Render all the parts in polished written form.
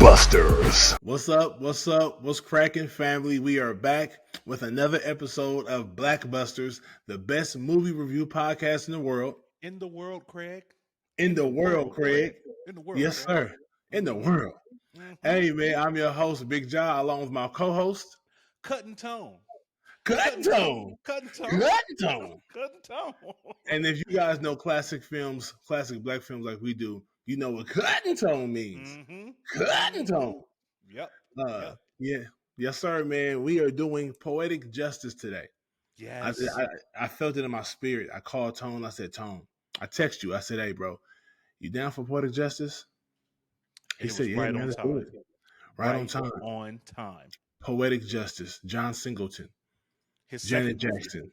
BlackBusters. What's up? What's up? What's cracking, family? We are back with another episode of BlackBusters, the best movie review podcast in the world. In the world, Craig. In the world, Craig. In the world. Yes, Craig. sir. In the world. Mhm. Hey, man, I'm your host, Big John, along with my co-host, Cutting tone. Cutting Tone. Cutting tone. Cutting Tone. Cutting tone. And if you guys know classic films, classic black films like we do, you know what Cutting Tone means. Mm-hmm. Cutting Tone. Yep. Yeah. Yes, sir, man. We are doing Poetic Justice today. Yes. I felt it in my spirit. I called Tone. I said, Tone. I text you. I said, hey, bro, you down for Poetic Justice? He said, yeah, right man, on let's time. do it. Right on time. On time. Poetic Justice. John Singleton. His Janet second Jackson.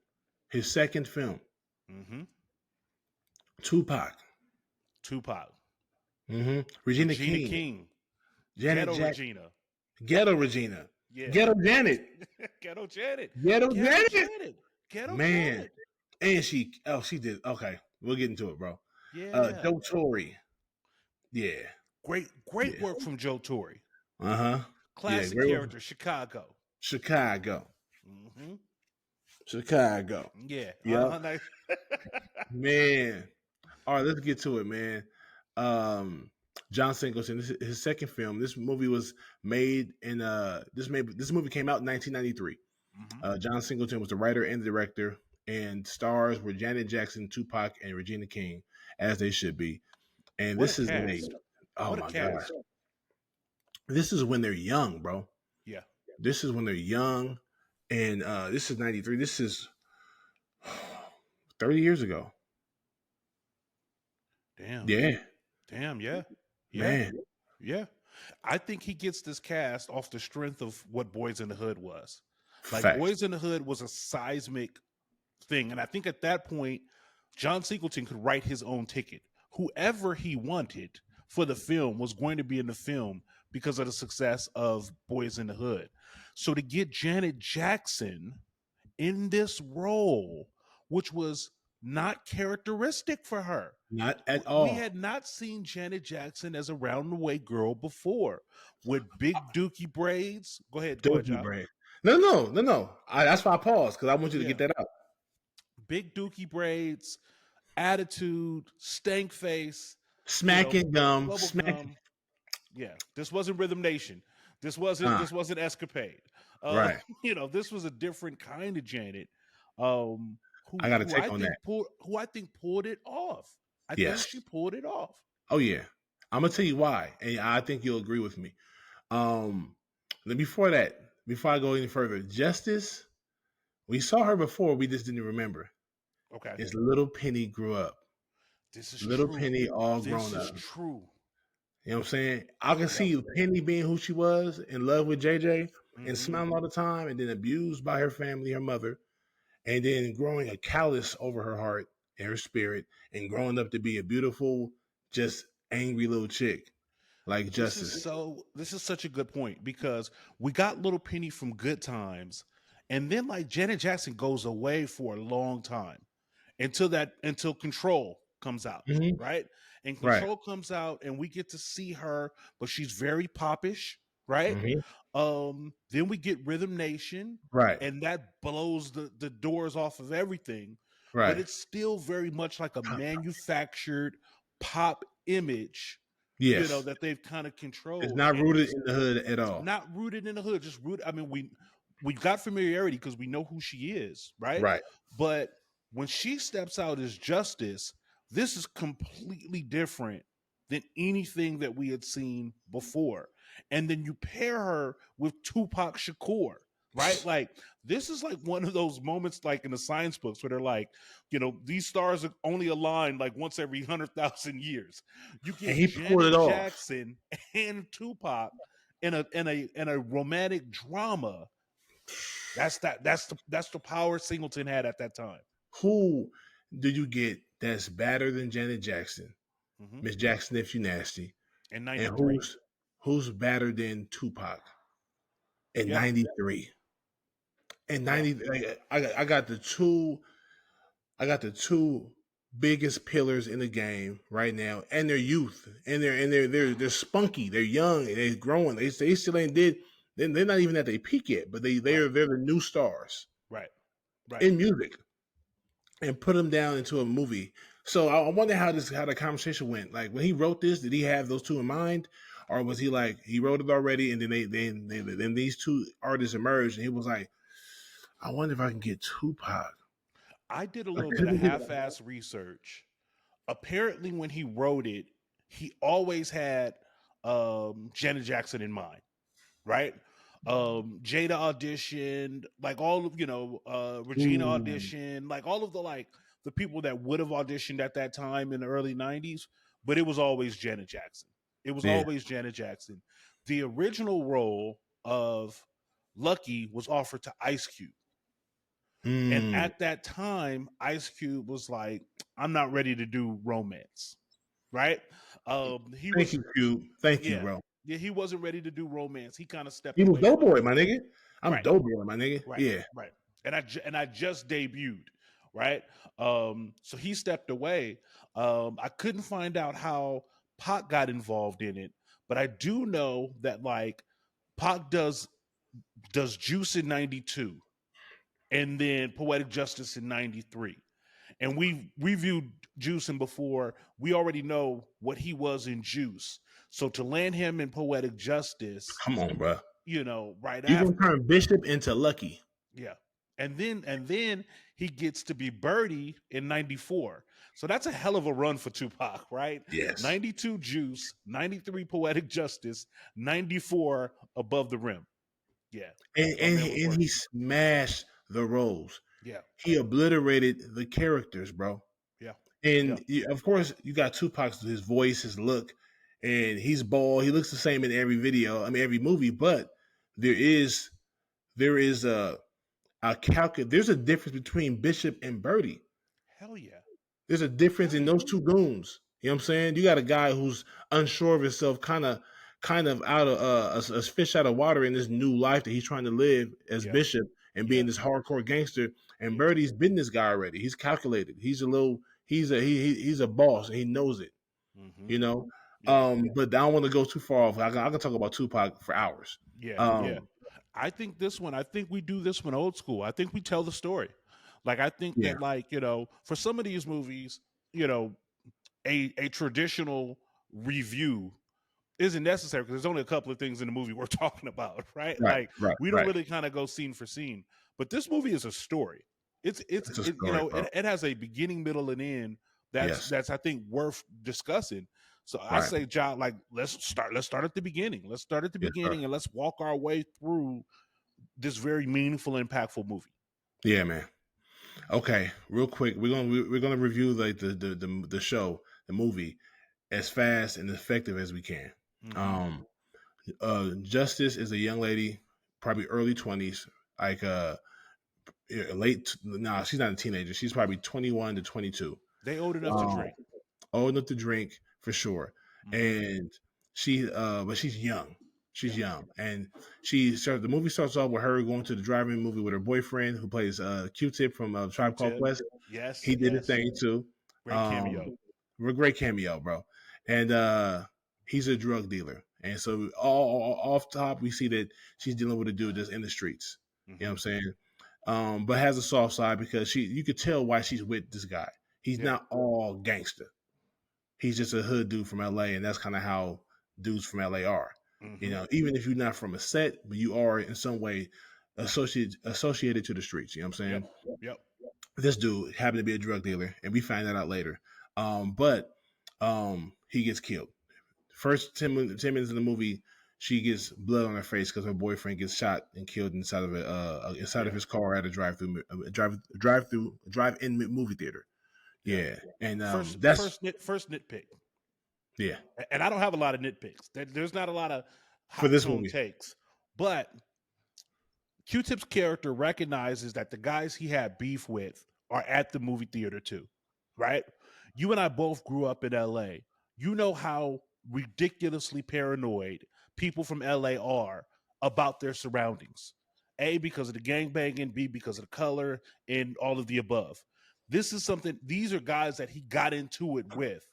His second film. Mm-hmm. Tupac. Mm-hmm. Regina King. Janet Ghetto Jackson. Regina. Ghetto Regina. Yeah. Ghetto Janet. Ghetto Janet. Ghetto Ghetto Janet. Janet. Ghetto Man. Janet. And she did. Okay. We'll get into it, bro. Yeah. Torry. Yeah. Great Yeah. work from Joe Torry. Uh-huh. Classic great character, work. Chicago. Mm-hmm. Mm-hmm. Chicago. Yeah. Yeah. Man. All right, let's get to it, man. John Singleton, this is his second film. This movie was made in this movie came out in 1993. Mm-hmm. John Singleton was the writer and the director, and stars were Janet Jackson, Tupac, and Regina King, as they should be. And What this a is when cast. oh What a my cast. gosh. This is when they're young, bro. Yeah. This is when they're young. And this is 93. This is 30 years ago. Damn. Yeah. Damn, yeah. Man. Yeah. I think he gets this cast off the strength of what Boys in the Hood was. Like Facts. Boys in the Hood was a seismic thing. And I think at that point, John Singleton could write his own ticket. Whoever he wanted for the film was going to be in the film because of the success of Boys in the Hood. So to get Janet Jackson in this role, which was not characteristic for her. Not at all. We had not seen Janet Jackson as a round the way girl before with big dookie braids. Go ahead, Dookie braid. No. That's why I paused, because I want you to get that out. Big dookie braids, attitude, stank face, Smacking gum. bubble Smacking. gum. Yeah, this wasn't Rhythm Nation. This wasn't Escapade. Right. This was a different kind of Janet. I got to take on that. Who I think pulled it off. I Yes. think she pulled it off. Oh yeah. I'm gonna tell you why, and I think you'll agree with me. Before I go any further, Justice, we saw her before, we just didn't remember. Okay. It's Little Penny grew up. This is Little true. Penny all This grown is up. true. You know what I'm saying? I can see Penny being who she was, in love with JJ, and smiling all the time, and then abused by her family, her mother, and then growing a callous over her heart and her spirit, and growing up to be a beautiful, just angry little chick like Justice. This is such a good point, because we got Little Penny from Good Times, and then like Janet Jackson goes away for a long time until Control comes out, Mhm. right? And Right. Control comes out, and we get to see her, but she's very poppish, right? Mhm. Then we get Rhythm Nation, Right. and that blows the doors off of everything. Right. But it's still very much like a manufactured pop image, Yes. that they've kind of controlled. It's not rooted in the hood at all. Not rooted in the hood, just rooted. I mean, we got familiarity because we know who she is, right? Right. But when she steps out as Justice, this is completely different than anything that we had seen before. And then you pair her with Tupac Shakur, right? Like, this is like one of those moments like in the science books where they're like, these stars are only aligned like once every 100,000 years. You get he pulled it off. Jackson and Tupac in a romantic drama. That's the power Singleton had at that time. Who do you get that's better than Janet Jackson? Miss Jackson, if you nasty. In And 93. who's better than Tupac in 93? In 90, I got the two biggest pillars in the game right now, and their youth, and they're spunky, they're young, and they're growing. They still ain't did. They're not even at their peak yet, but Right. they're the new stars Right. Right. in music, and put them down into a movie. So I wonder how the conversation went. Like when he wrote this, did he have those two in mind, or was he like he wrote it already, and then then these two artists emerged, and he was like, I wonder if I can get Tupac. I did a I little bit of couldn't get. half-ass research. Apparently, when he wrote it, he always had Janet Jackson in mind, right? Jada auditioned, like all of Regina Ooh, auditioned, like all of the people that would have auditioned at that time in the early '90s, but it was always Janet Jackson. It was yeah. always Janet Jackson. The original role of Lucky was offered to Ice Cube. And Mm. at that time, Ice Cube was like, I'm not ready to do romance. Right? He Thank was, you, Cube. Thank you, yeah. bro. Yeah, he wasn't ready to do romance. He kind of stepped He was away dope from it. boy, my nigga. I'm Right, dope boy, my nigga. right, Yeah. right. And I just debuted, right? So he stepped away. I couldn't find out how Pac got involved in it, but I do know that like Pac does Juice in '92 and then Poetic Justice in '93. And we reviewed Juice and before, we already know what he was in Juice. So to land him in Poetic Justice, Come on, bro. right You gonna after, turn Bishop into Lucky? yeah. And then he gets to be Birdie in '94. So that's a hell of a run for Tupac, right? Yes. 92 Juice, 93 Poetic Justice, 94 Above the Rim. Yeah. My man was And he working. smashed the roles. Yeah. He obliterated the characters, bro. Yeah. Yeah. And of course, you got Tupac's his voice, his look, and he's bald. He looks the same in every video. I mean, every movie. But there is there's a difference between Bishop and Birdie. Hell yeah. There's a difference Hell in yeah. those two goons. You know what I'm saying? You got a guy who's unsure of himself, kind of out of a fish out of water in this new life that he's trying to live as Yeah. Bishop and being Yeah. this hardcore gangster. And Yeah. Birdie's been this guy already. He's calculated. He's a boss and he knows it. Mm-hmm. You know. Yeah. But I don't want to go too far off. I can talk about Tupac for hours. Yeah. Yeah. Um, I think we do this one old school. I think we tell the story. Like I think yeah, that for some of these movies, you know, a traditional review isn't necessary because there's only a couple of things in the movie we're talking about, right? right, Like right, we don't right. really kind of go scene for scene. But this movie is a story. It's a story, bro. It has a beginning, middle, and end Yes, that's I think worth discussing. So I right. say, John, like let's start at the beginning. Let's start at the Yes, sir. beginning and let's walk our way through this very meaningful, impactful movie. Yeah, man. Okay, real quick, we're gonna review like the show, the movie, as fast and effective as we can. Mm-hmm. Um, Justice is a young lady, probably early 20s, like late. Nah, she's not a teenager. She's probably 21 to 22. They old enough to Um, drink. old enough to drink for sure, Mm-hmm. and but she's young. She's Yeah. young, and the movie starts off with her going to the drive-in movie with her boyfriend, who plays Q-Tip from Tribe Called Q-Tip. Quest. Yes. He did his Yes. thing too. Great cameo. A great cameo, bro. And he's a drug dealer, and so all off top we see that she's dealing with a dude that's in the streets. You know what I'm saying? But has a soft side because you could tell why she's with this guy. He's Yeah. not all gangster. He's just a hood dude from LA, and that's kind of how dudes from LA are. Mm-hmm. You know, even if you're not from a set, but you are in some way associated to the streets. You know what I'm saying? Yep. Yep. This dude happened to be a drug dealer, and we find that out later. But he gets killed. First 10 minutes in the movie, she gets blood on her face because her boyfriend gets shot and killed inside of of his car at a drive-in movie theater. Yeah, and First nitpick. yeah, And I don't have a lot of nitpicks. There's not a lot of for hot this tone movie. takes, but Q-Tip's character recognizes that the guys he had beef with are at the movie theater too, right? You and I both grew up in LA. You know how ridiculously paranoid people from LA are about their surroundings. A, because of the gangbanging, B, because of the color, and all of the above. This is something, these are guys that he got into it with.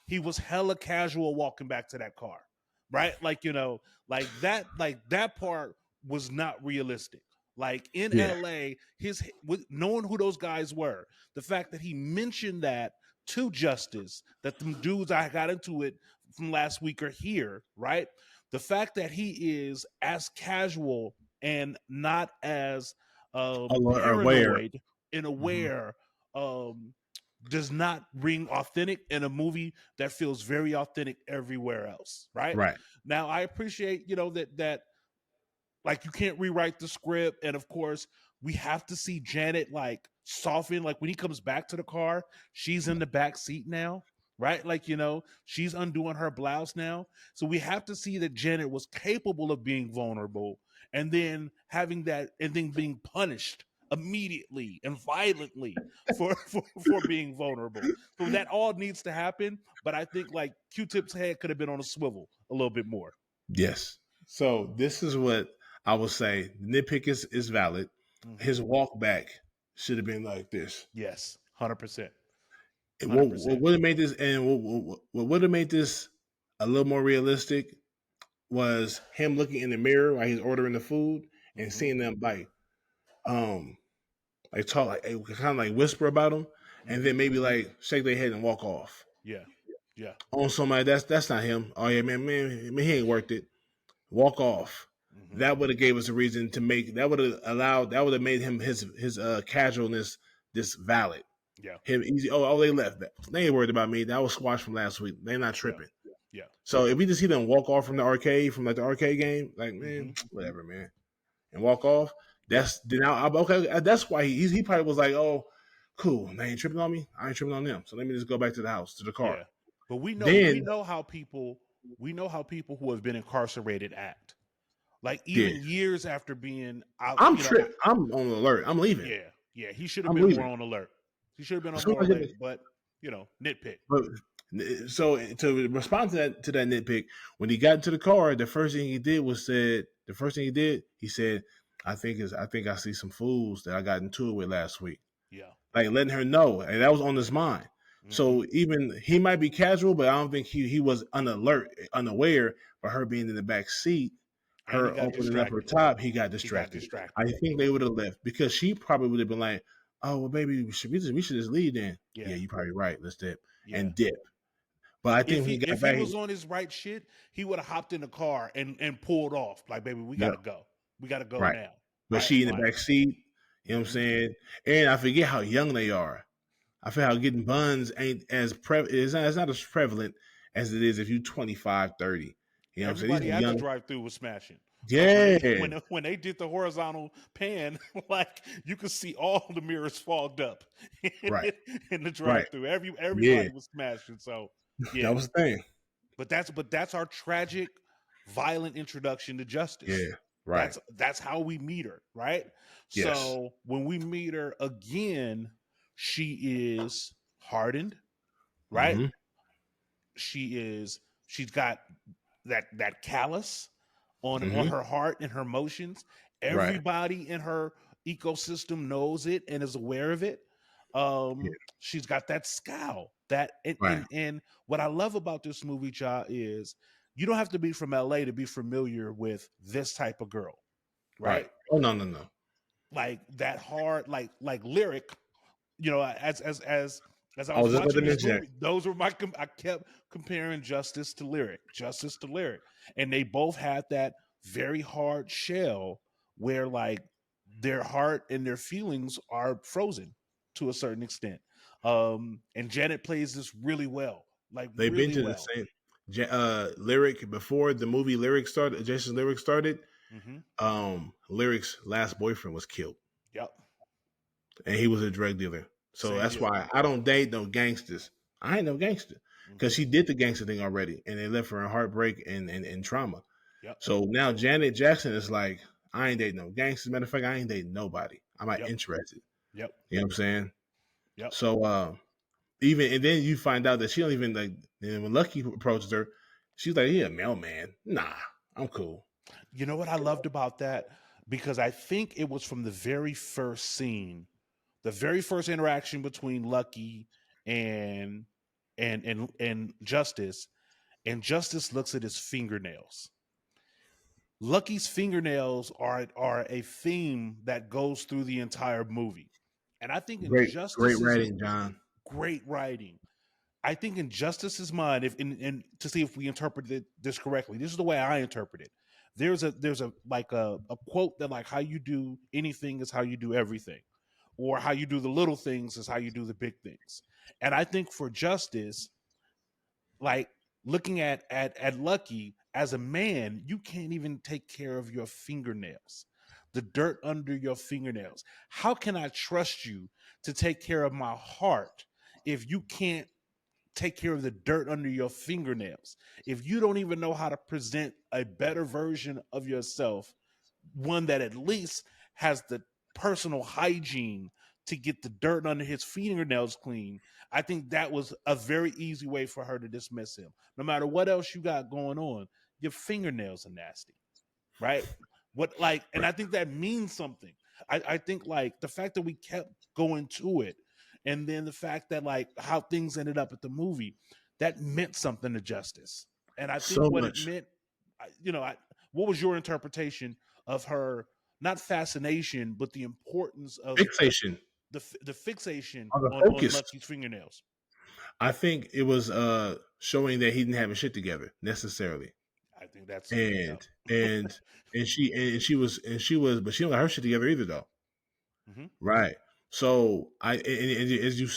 He was hella casual walking back to that car, right? Like, like that part was not realistic. Like in Yeah. LA, knowing who those guys were, the fact that he mentioned that to Justice, that them dudes I got into it from last week are here, right? The fact that he is as casual and not as Aware. paranoid and Mm-hmm. aware does not ring authentic in a movie that feels very authentic everywhere else, right? Right. Now I appreciate, that like you can't rewrite the script, and of course we have to see Janet like soften, like when he comes back to the car, she's in the back seat now, right? Like, she's undoing her blouse now, so we have to see that Janet was capable of being vulnerable, and then having that, and then being punished immediately and violently for being vulnerable. So that all needs to happen, but I think like Q-Tip's head could have been on a swivel a little bit more. Yes. So this is what I will say. The nitpick is valid. Mm-hmm. His walk back should have been like this. Yes, 100%. What would have made this, and what would have made this a little more realistic was him looking in the mirror while he's ordering the food and seeing them like talk, like kind of like whisper about him, and then maybe like shake their head and walk off. Yeah, yeah. On somebody that's not him. Oh yeah, man, he ain't worth it. Walk off. Mm-hmm. That would have gave us a reason to make. That would have made him his casualness this valid. Yeah. Him easy. Oh, they left. They ain't worried about me. That was squashed from last week. They're not tripping. Yeah. So if we just see them walk off from the arcade, from like the arcade game, like man, whatever, man, and walk off. That's then okay. That's why he probably was like, oh, cool. They ain't tripping on me. I ain't tripping on them. So let me just go back to the house, to the car. Yeah. But we know how people who have been incarcerated act. Like even years after being out, I'm tripped. I'm on alert. I'm leaving. Yeah. He should have been more on alert. He should have been on more alert. But nitpick. But so to respond to that nitpick, when he got into the car, the first thing he did, he said, I think I see some fools that I got into it with last week. Yeah. Like letting her know. And that was on his mind. Mm-hmm. So even he might be casual, but I don't think he was unaware of her being in the back seat, her opening up her top, he got distracted. I think they would have left because she probably would have been like, oh well baby, we should just leave then. Yeah, you're probably right. Let's dip. And dip. But I think if he was on his right shit, he would have hopped in the car and pulled off. Like, baby, we gotta go. We gotta go now. But she in the back seat, you know what I'm saying? And I forget how young they are. I feel how getting buns ain't as it's not as prevalent as it is if you're 25, 30. You know what I'm saying? Everybody at the drive-through was smashing. Yeah. Like when they did the horizontal pan, like you could see all the mirrors fogged up in the drive-through. Everybody was smashing. So yeah, that was the thing. But that's our tragic, violent introduction to justice. Yeah, right. That's how we meet her, right? Yes. So when we meet her again, she is hardened, right? Mm-hmm. She's got that callus on her heart and her emotions. Everybody in her ecosystem knows it and is aware of it. She's got that scowl. And what I love about this movie, Ja, is you don't have to be from LA to be familiar with this type of girl, right? Oh no. Like that hard, like lyric. As I was watching this movie, those were I kept comparing Justice to Lyric, and they both had that very hard shell where like their heart and their feelings are frozen to a certain extent. And Janet plays this really well. Like they've really been to the same Lyric before the movie Lyric started. Jason's Lyric started. Mm-hmm. Lyric's last boyfriend was killed. Yep. And he was a drug dealer. So that's why I don't date no gangsters. I ain't no gangster because she did the gangster thing already, and they left her in heartbreak and trauma. Yep. So now Janet Jackson is like, I ain't dating no gangsters. Matter of fact, I ain't dating nobody. I'm not interested. Yep. You know what I'm saying? Yep. So and then you find out that she don't even like. And when Lucky approaches her, she's like, "Yeah, mailman. Nah, I'm cool." You know what I loved about that? Because I think it was from the very first scene the very first interaction between Lucky and and Justice, and Justice looks at his fingernails. Lucky's fingernails are a theme that goes through the entire movie. And I think Great writing, John. great writing. I think in Justice's mind, if and to see if we interpreted this correctly, this is the way I interpret it. There's a like a quote that like how you do anything is how you do everything, or how you do the little things is how you do the big things. And I think for Justice, like looking at Lucky as a man, you can't even take care of your fingernails, the dirt under your fingernails. How can I trust you to take care of my heart if you can't take care of the dirt under your fingernails? If you don't even know how to present a better version of yourself, one that at least has the personal hygiene to get the dirt under his fingernails clean, I think that was a very easy way for her to dismiss him. No matter what else you got going on, your fingernails are nasty, right? What like, and I think that means something. I think like the fact that we kept going to it, and then the fact that like how things ended up at the movie, that meant something to Justice. And I think So what it much meant, what was your interpretation of her, not fascination, but the importance of fixation the fixation on the on focus. Lucky's fingernails? I think it was showing that he didn't have his shit together necessarily. I think that's And and and she was, but she don't got her shit together either though. mm-hmm. Right. So and as you'll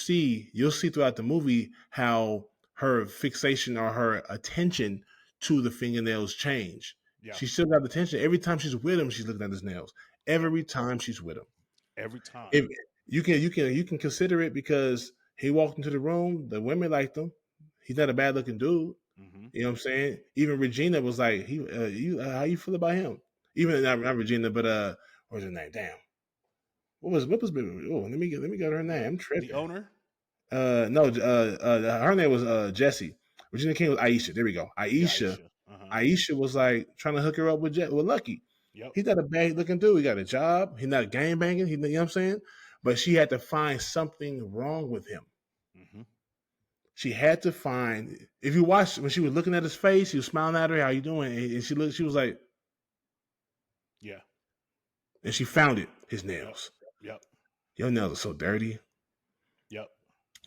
see throughout the movie how her fixation or her attention to the fingernails change. Yeah, She still got attention. Every time she's with him, she's looking at his nails. yeah, Every time she's with him. every time. If you can consider it because he walked into the room, the women liked him. He's not a bad looking dude. Mm-hmm. You know what I'm saying? Even Regina was like, how you feel about him? Even not Regina, but what's her name? Damn. What was oh, let me get her name. I'm tripping. The owner? No, her name was Jessie. Regina King was Aisha. There we go. Yeah, Aisha. Aisha. Uh-huh. Aisha was like trying to hook her up with Lucky. Yep. He's not a bad looking dude. He got a job. He's not gang banging. You know what I'm saying? But she had to find something wrong with him. Mm-hmm. She had to find. If you watch when she was looking at his face, he was smiling at her. How you doing? And she looked. She was like, yeah. And she found it. His nails. Yep. Your nails are so dirty. Yep.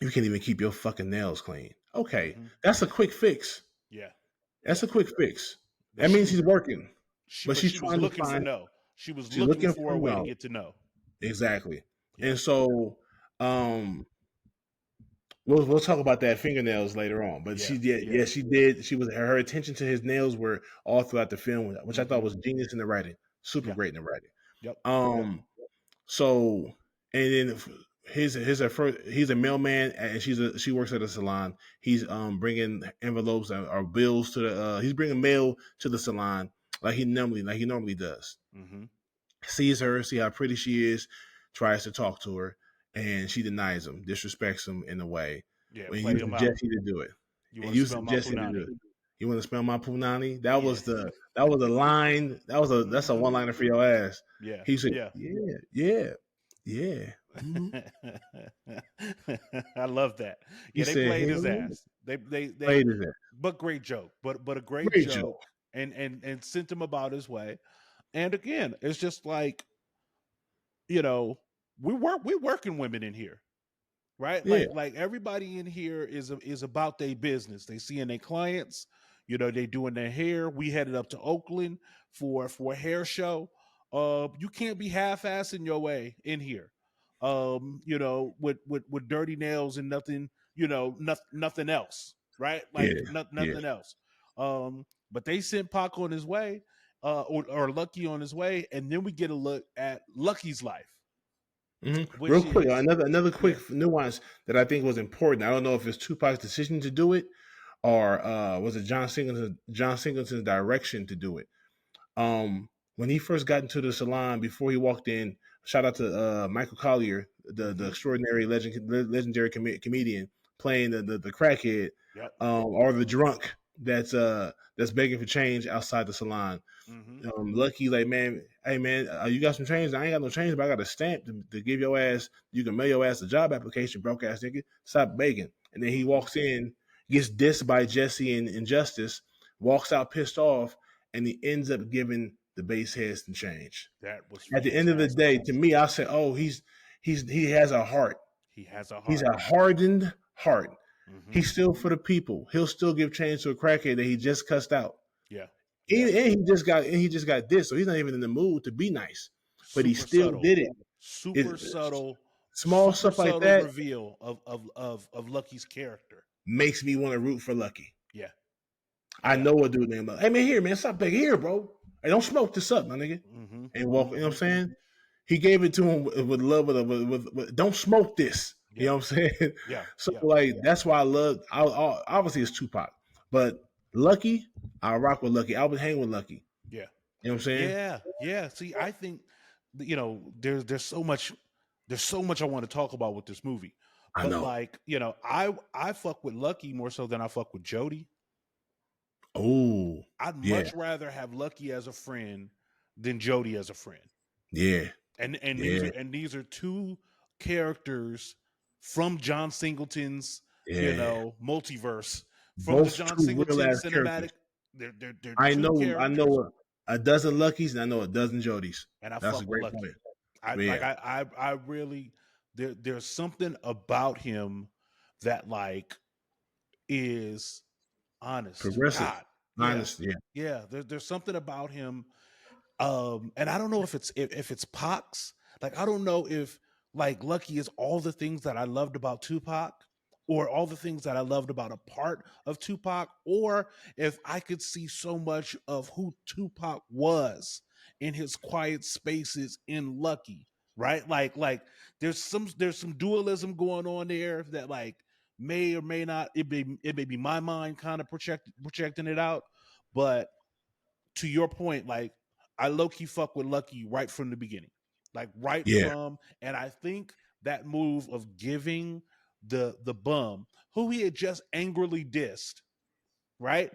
You can't even keep your fucking nails clean. Okay, that's a quick fix. Yeah. That's a quick fix. But that means he's working. But she's she trying was looking to find. for no. She was She's looking for for a way no. to get to know. Exactly. Yeah. And so, we'll talk about that fingernails later on. But she did. Yeah, she did. She was her attention to his nails were all throughout the film, which I thought was genius in the writing. Super great in the writing. Yep. So, and then he's a mailman, and she works at a salon. He's bringing envelopes or bills to the he's bringing mail to the salon like he normally does. Mm-hmm. Sees her, see how pretty she is, tries to talk to her, and she denies him, disrespects him in a way. Yeah, when play you him suggest out. you to do it. You And want you to smell my suggest you to do punani? it. You want to smell my punani? That was a line. That's a one liner for your ass. Yeah. He said, yeah. Mm-hmm. I love that. Yeah, they played his ass. They played his ass. But great joke. But a great joke. And sent him about his way. And again, it's just like, we're working women in here. Right? Yeah. Like everybody in here is about their business. They seeing their clients, they doing their hair. We headed up to Oakland for a hair show. You can't be half-assing your way in here. With dirty nails and nothing, nothing else, right? Like nothing else. But they sent Pac on his way, or Lucky on his way, and then we get a look at Lucky's life. Mm-hmm. Real quick, another quick nuance that I think was important. I don't know if it's Tupac's decision to do it, or was it John Singleton's direction to do it. When he first got into the salon, before he walked in, shout out to Michael Collier, the extraordinary legendary comedian playing the crackhead, or the drunk that's begging for change outside the salon. Mm-hmm. Lucky like, man, hey man, you got some change? I ain't got no change, but I got a stamp to give your ass. You can mail your ass a job application, broke ass nigga. Stop begging. And then he walks in, gets dissed by Jesse and Injustice, walks out pissed off, and he ends up giving the base heads some change. That was At the fantastic. end of the day, to me, I say, oh, he has a heart. He has a heart. He's a hardened heart. Mm-hmm. He's still for the people. He'll still give change to a crackhead that he just cussed out. Yeah. And he just got this, so he's not even in the mood to be nice. But he still did it. Super subtle, small super stuff like subtle that reveal of Lucky's character makes me want to root for Lucky. Yeah. I know a dude named Lucky. Hey man, here man, stop begging here, bro. Hey, don't smoke this up, my nigga. And walk. You know what I'm saying? He gave it to him with love. With don't smoke this. You know what I'm saying? Yeah. So like that's why I love. Obviously it's Tupac, but Lucky, I rock with Lucky. I would hang with Lucky. Yeah. You know what I'm saying? Yeah. Yeah. See, I think there's so much I want to talk about with this movie. But I know. like, I fuck with Lucky more so than I fuck with Jody. Oh, I'd much rather have Lucky as a friend than Jody as a friend. Yeah. And these are two characters from John Singleton's multiverse. From Both the John two Singleton real-ass cinematic. They're I two know characters. a dozen Luckies and I know a dozen Jodys. And I That's fuck a with great Lucky. point. I really there's something about him that like is honest. Progressive. God. Honest, yeah. There's something about him. And I don't know if it's Pac's. Like I don't know if like Lucky is all the things that I loved about Tupac, or all the things that I loved about a part of Tupac, or if I could see so much of who Tupac was in his quiet spaces in Lucky, right? Like there's some dualism going on there that like may or may not it may be my mind kind of projecting it out, but to your point, like I low-key fuck with Lucky right from the beginning. Like from, and I think that move of giving the bum who he had just angrily dissed, right?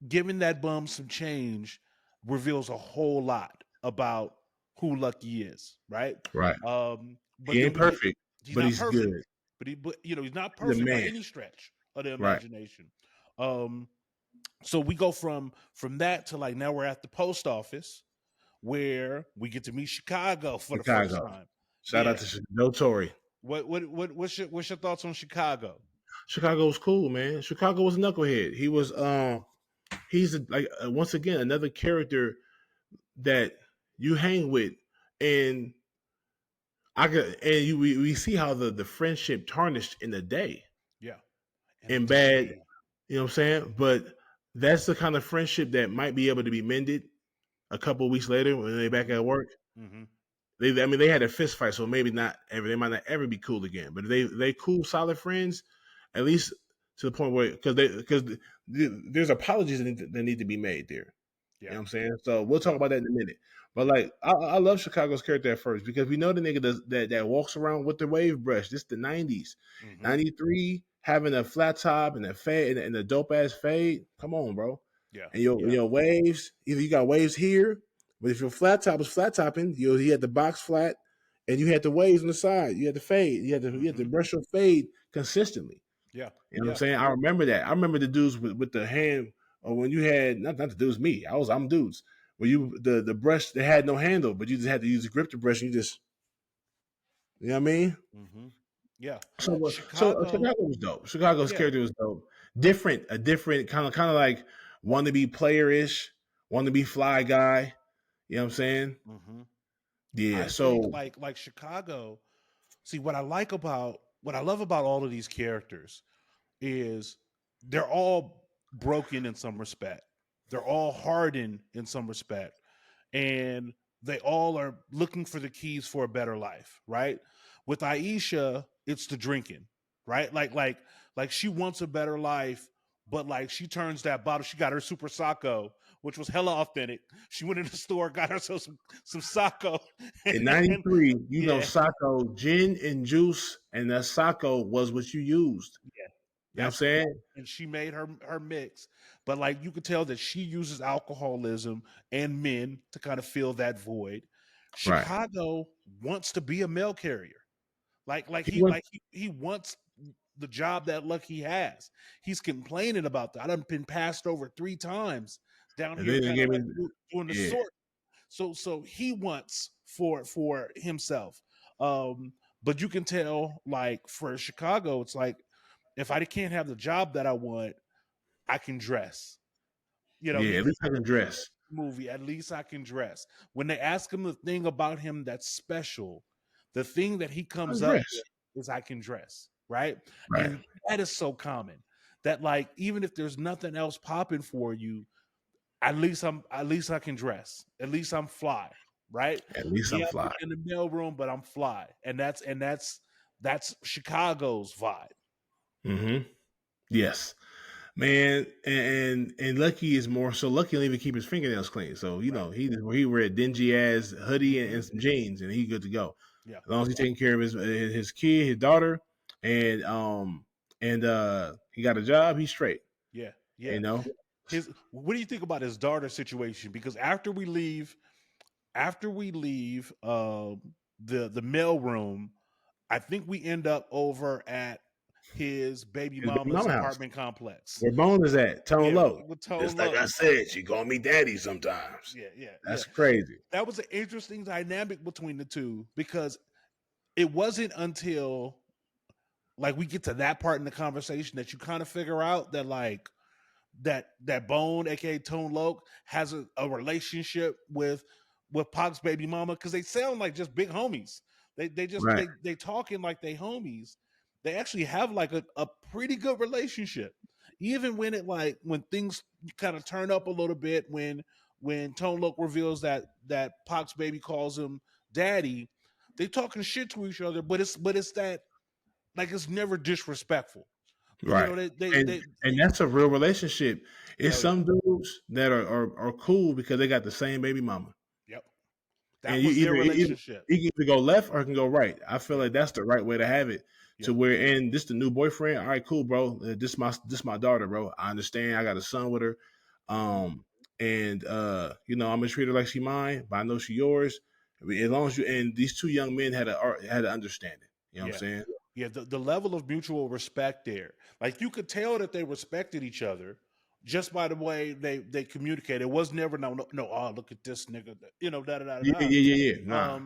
Giving that bum some change reveals a whole lot about who Lucky is, right? Right. But he ain't perfect, but he's perfect. good. But he's not perfect by any stretch of the imagination. Right. So we go from that to like now we're at the post office where we get to meet Chicago for the first time. Shout out to Torry. What's your thoughts on Chicago? Chicago was cool, man. Chicago was a knucklehead. He was he's once again another character that you hang with, and we see how the friendship tarnished in the day. Yeah. And bad, you know what I'm saying? But that's the kind of friendship that might be able to be mended a couple of weeks later when they're back at work. Mm-hmm. They had a fist fight, so maybe not ever. They might not ever be cool again. But they cool, solid friends, at least to the point where because there's apologies that need to be made there. Yeah. You know what I'm saying? So we'll talk about that in a minute. But like I love Chicago's character at first because we know the nigga that walks around with the wave brush. This the 90s. 93 having a flat top and a fade and a dope ass fade. Come on, bro. Yeah. And your waves, either you got waves here, but if your flat top was flat topping, you had the box flat and you had the waves on the side. You had the fade. You had to brush your fade consistently. Yeah. You know what I'm saying? I remember that. I remember the dudes with the hand, or when you had not the dudes, me. I'm dudes. When you the brush that had no handle, but you just had to use a grip to brush and you just, you know what I mean? Mm-hmm. Yeah. So Chicago was dope. Chicago's character was dope. A different kind of like wannabe player-ish, wannabe fly guy. You know what I'm saying? Mm-hmm. Yeah. I think like Chicago. See what I love about all of these characters is they're all broken in some respect. They're all hardened in some respect, and they all are looking for the keys for a better life. Right? With Aisha, it's the drinking. Right? Like she wants a better life, but like she turns that bottle. She got her Super Sacco, which was hella authentic. She went in the store, got herself some Sacco. In 93, Sacco, gin and juice, and that Sacco was what you used. You know what I'm saying? And she made her mix, but like you could tell that she uses alcoholism and men to kind of fill that void. Right. Chicago wants to be a mail carrier. He was, He wants the job that Lucky has. He's complaining about that. I've been passed over 3 times down and here, then they kind of gave me, like doing the yeah, sort. So he wants for himself. But you can tell, like for Chicago, it's like if I can't have the job that I want, I can dress. You know, yeah. At least I can dress. movie, at least I can dress. When they ask him the thing about him that's special, the thing that he I comes can up dress. with is I can dress, right? Right. And that is so common that like even if there's nothing else popping for you, at least I can dress. At least I'm fly, right? At least I'm Yeah, I'm fly. in the mailroom, but I'm fly. And that's Chicago's vibe. Mm-hmm. Yes. Man, and Lucky is more so. Lucky will even keep his fingernails clean. So you Right. know he wear a dingy ass hoodie Mhm. and some jeans, and he good to go. Yeah. As long as he's taking care of his kid, his daughter, and he got a job, he's straight. Yeah. You Yeah. know, His what do you think about his daughter situation? Because after we leave the mail room, I think we end up over at his baby his baby mama's mama house apartment complex. where Bone is at, tone Yeah, low. with Tone Just like Low. I said, she called me daddy sometimes. Yeah, yeah, yeah. That's crazy. That was an interesting dynamic between the two because it wasn't until like we get to that part in the conversation that you kind of figure out that like that Bone, aka Tone Loc, has a relationship with Pac's baby mama because they sound like just big homies. They just Right, they talking like they homies. They actually have like a pretty good relationship. Even when it like when things kind of turn up a little bit when Tone Loc reveals that Pac's baby calls him daddy, they talking shit to each other, but it's that like it's never disrespectful. You know, right. And that's a real relationship. It's hell yeah. some dudes that are cool because they got the same baby mama. Yep. And That you was their either relationship. it can either go left or it can go right. I feel Yep. like that's the right way to have it. To Yep. where and this the new boyfriend. All right, cool, bro. This my daughter, bro. I understand. I got a son with her. Mhm. And I'm gonna treat her like she mine, but I know she yours. I mean, as long as you and these two young men had an understanding. You know what I'm Yeah. saying? Yeah. The level of mutual respect there. Like you could tell that they respected each other just by the way they communicated. It was never no, oh, look at this nigga, da da da Yeah, da. yeah. Nah.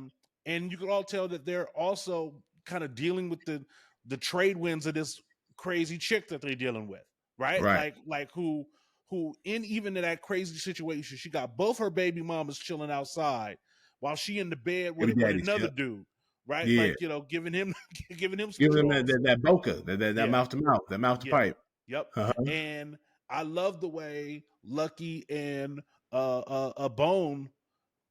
And you could all tell that they're also kind of dealing with the trade winds of this crazy chick that they're dealing with, right? Right. Like who in even in that crazy situation, she got both her baby mamas chilling outside while she in the bed Baby with daddies. another Yep. dude, right? Yeah. Like giving him giving him some Give them draws. that boca, that Yeah, mouth to mouth, that mouth to yeah, pipe. yep. Uh-huh. And I love the way Lucky and a Bone.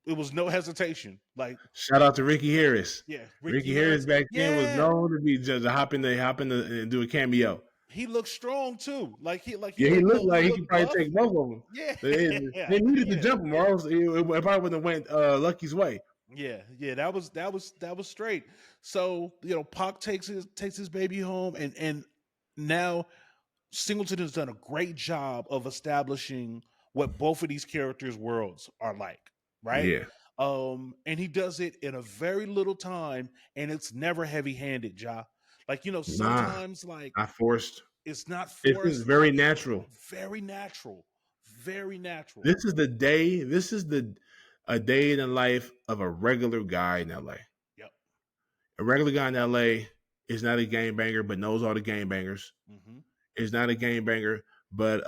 It was no hesitation. Like Shout out to Ricky Harris. yeah, Ricky Ricky Harris Harris. back then was Yeah, known to be just hop in and do a cameo. he looked strong too. Like Yeah, he looked he like he could looked probably buff. take both of them. Yeah, They needed to yeah, jump him, or else it probably wouldn't have went Lucky's way. yeah. That was straight. So Pac takes his baby home, and now Singleton has done a great job of establishing what both of these characters' worlds are like, right? Yeah. And he does it in a very little time, and it's never heavy-handed, Ja. Like, Nah, sometimes like not forced. it's not This is forced, very natural. very natural, very natural. This is the day. This is the a day in the life of a regular guy in LA. Yep. A regular guy in LA is not a game banger, but knows all the game bangers. Mm-hmm. Is not a game banger, but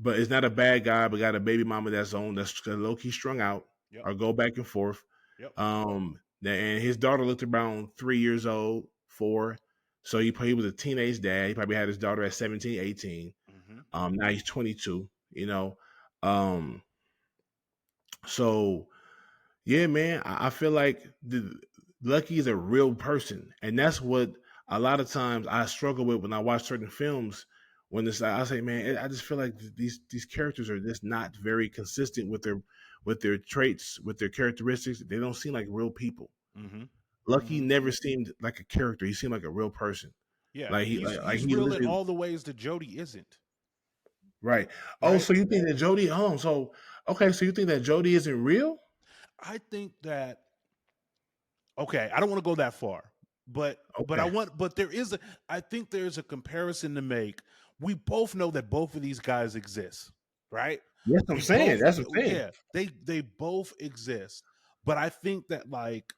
it's not a bad guy, but got a baby mama that's low key strung out Yep. or go back and forth. Yep. And his daughter looked around 3 years old, 4. So he was a teenage dad. He probably had his daughter at 17, 18. Mm-hmm. Now he's 22, you know. Um, so yeah, man, I feel like Lucky is a real person, and that's what a lot of times I struggle with when I watch certain films. When it's I say, man, I just feel like these characters are just not very consistent with their traits, with their characteristics. They don't seem like real people. Mm-hmm. Lucky Mm-hmm. never seemed like a character; he seemed like a real person. Yeah, Like he's he real in literally all the ways that Jody isn't. right. Oh, Right. so you think that Jody? So okay, so you think that Jody isn't real? I think that okay, I don't want to go that far, but I Okay, want but there is a I think there's a comparison to make. We both know that both of these guys exist, right? yes, I'm We saying. both That's what I'm saying. yeah, they both exist. But I think that like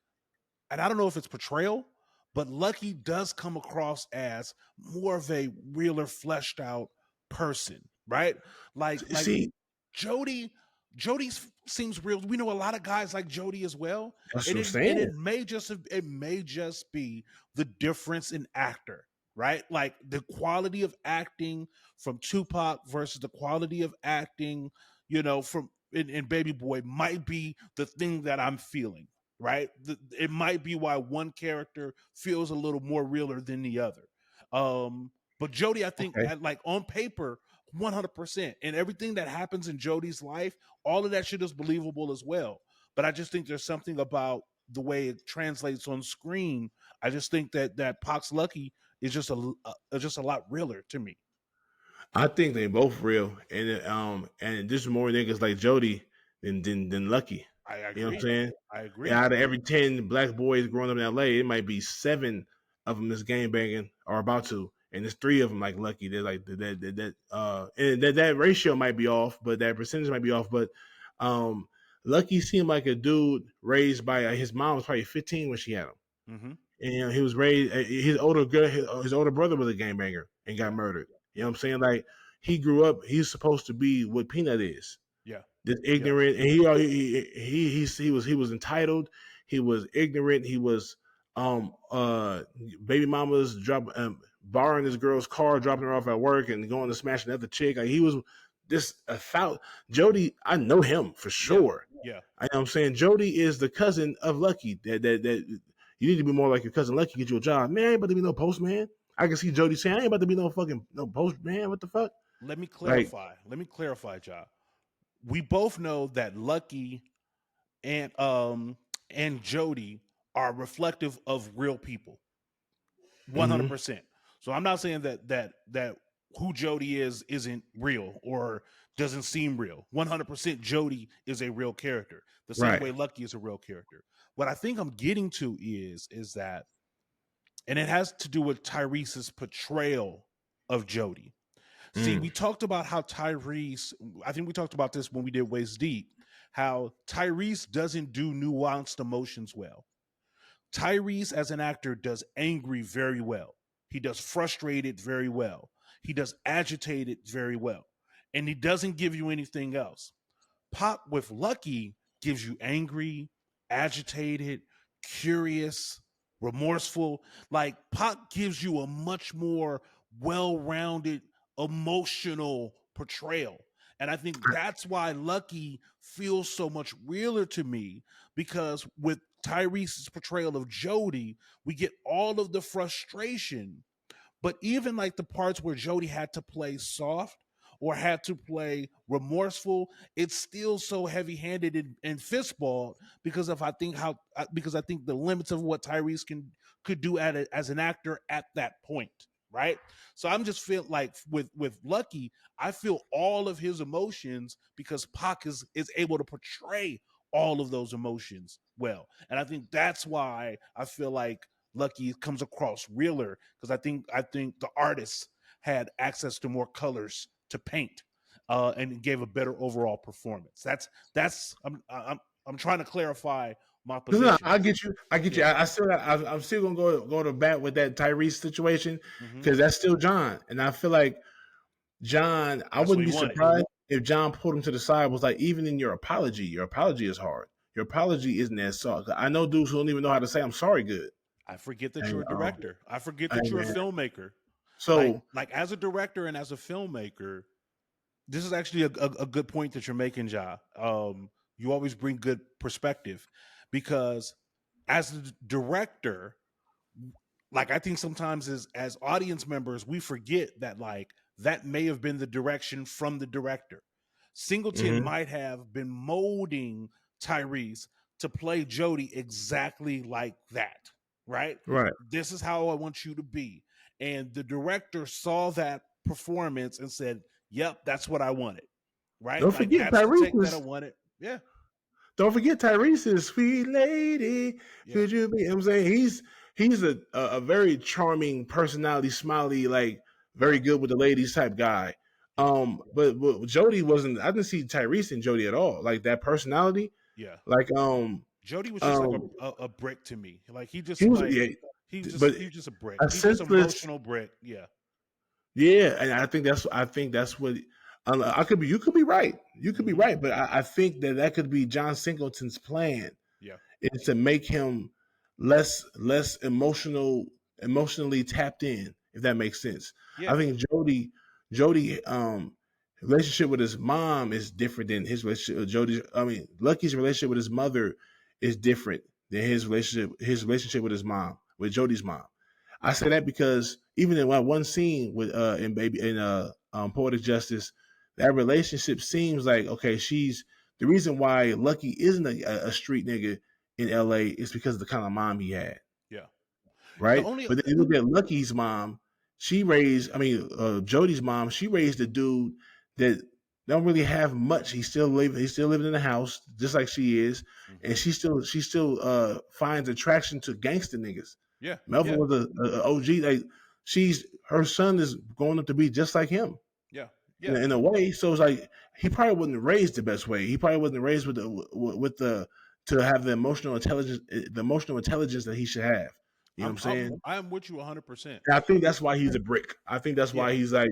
and I don't know if it's portrayal, but Lucky does come across as more of a realer, fleshed out person, right? Like See, Jody seems real. We know a lot of guys like Jody as well, that's and what I'm it saying. may just be the difference in actor, right? Like the quality of acting from Tupac versus the quality of acting, from in Baby Boy might be the thing that I'm feeling, right? It might be why one character feels a little more realer than the other. But Jody, I think, Okay, like on paper, 100%, and everything that happens in Jody's life, all of that shit is believable as well. But I just think there's something about the way it translates on screen. I just think that Pac's Lucky is just a lot realer to me. I think they both real, and there's more niggas like Jody than Lucky. I You know what I'm agree. saying? I And agree. out of every 10 black boys growing up in LA, it might be 7 of them that's gang banging or about to, and there's 3 of them like Lucky. They're like and that ratio might be off, but that percentage might be off. But um, Lucky seemed like a dude raised by his mom was probably 15 when she had him, Mm-hmm. and he was raised. His older brother was a gangbanger and got Yeah. murdered. You know Yeah. what I'm saying? Like he grew up. He's supposed to be what Peanut is, Yeah. this Yeah. ignorant, and he was entitled. He was ignorant. He was baby mama's borrowing this girl's car, dropping her off at work, and going to smash another chick. Like he was this a foul. Jody, I know him for Yeah. sure. Yeah. I know what I'm saying Jody is the cousin of Lucky. That you need to be more like your cousin Lucky. Get you a job, man. I ain't about to be no postman. I can see Jody saying, I ain't about to be no postman. What the fuck? Let me Like, clarify. John. We both know that Lucky and and Jody are reflective of real people. mm-hmm, 100%. So I'm not saying that who Jody is isn't real or doesn't seem real. 100% Jody is a real character. The same right. way Lucky is a real character. What I think I'm getting to is that and it has to do with Tyrese's portrayal of Jody. See, Mm, we talked about how Tyrese, I think we talked about this when we did Waist Deep, how Tyrese doesn't do nuanced emotions well. Tyrese, as an actor, does angry very well. He does frustrated very well. He does agitated very well. And he doesn't give you anything else. Pop with Lucky gives you angry, agitated, curious, remorseful. Like Pop gives you a much more well-rounded emotional portrayal. And I think that's why Lucky feels so much realer to me because with Tyrese's portrayal of Jody, we get all of the frustration, but even like the parts where Jody had to play soft or had to play remorseful, it's still so heavy-handed and fistballed because I think the limits of what Tyrese could do as an actor at that point, right? So I'm just feel like with Lucky, I feel all of his emotions because Pac is able to portray all of those emotions well, and I think that's why I feel like Lucky comes across realer because I think the artists had access to more colors to paint and gave a better overall performance. That's I'm trying to clarify my no, position. I get you. I get you. Yeah. I'm still gonna go to bat with that Tyrese situation Hmm. because that's still John, and I feel like John. I That's what wouldn't he be wanted. surprised if John pulled him to the side. Was like, even in your apology is hard. Your apology isn't as soft. I know dudes who don't even know how to say I'm sorry good. I forget that you're And a director. I forget that and you're a man, filmmaker. Like so like as a director and as a filmmaker, this is actually a good point that you're making, Ja. You always bring good perspective because as a director, like I think sometimes as audience members, we forget that like that may have been the direction from the director. Singleton mhm, might have been molding Tyrese to play Jody exactly like that, right? right. This is how I want you to be. and the director saw that performance and said, "Yep, that's what I wanted." Right? Don't Like forget that's the take that I Tyrese. wanted. Yeah, Don't forget Tyrese, sweet lady. yeah, Could you be? You know what I'm saying he's a very charming personality, smiley, like very yeah, good with the ladies type guy. yeah, But Jody wasn't. I didn't see Tyrese and Jody at all. Like that personality. yeah. Like Jody was just like um a brick to me. Like he just he was, like yeah, but he was just a brick. a He's just senseless. emotional brick. Yeah, Yeah, and I think that's what I could be. You could be right. You could be hmm, right, but I think that could be John Singleton's plan yeah, is to make him less emotionally tapped in, if that makes sense. I yeah, think Jody relationship with his mom is different than his relationship with Jody. I mean, Lucky's relationship with his mother is different than his relationship with his mom, with Jody's mom. I say that because even in one scene with in Poetic Justice, that relationship seems like okay, she's the reason why Lucky isn't a street nigga in LA is because of the kind of mom he had, yeah. The right? only But then you look at Lucky's mom, Jody's mom, she raised a dude that don't really have much. He's still living in the house just like she is, and hmm, she still finds attraction to gangster niggas. yeah, Melvin yeah, was a OG. Like her son is growing up to be just like him yeah, in, yeah. in a way. So it's like he probably wasn't raised the best way. He probably wasn't raised with the to have the emotional intelligence that he should have. You know what I'm saying? I'm with you 100%. And I think that's why he's a brick. I think that's why Yeah, he's like,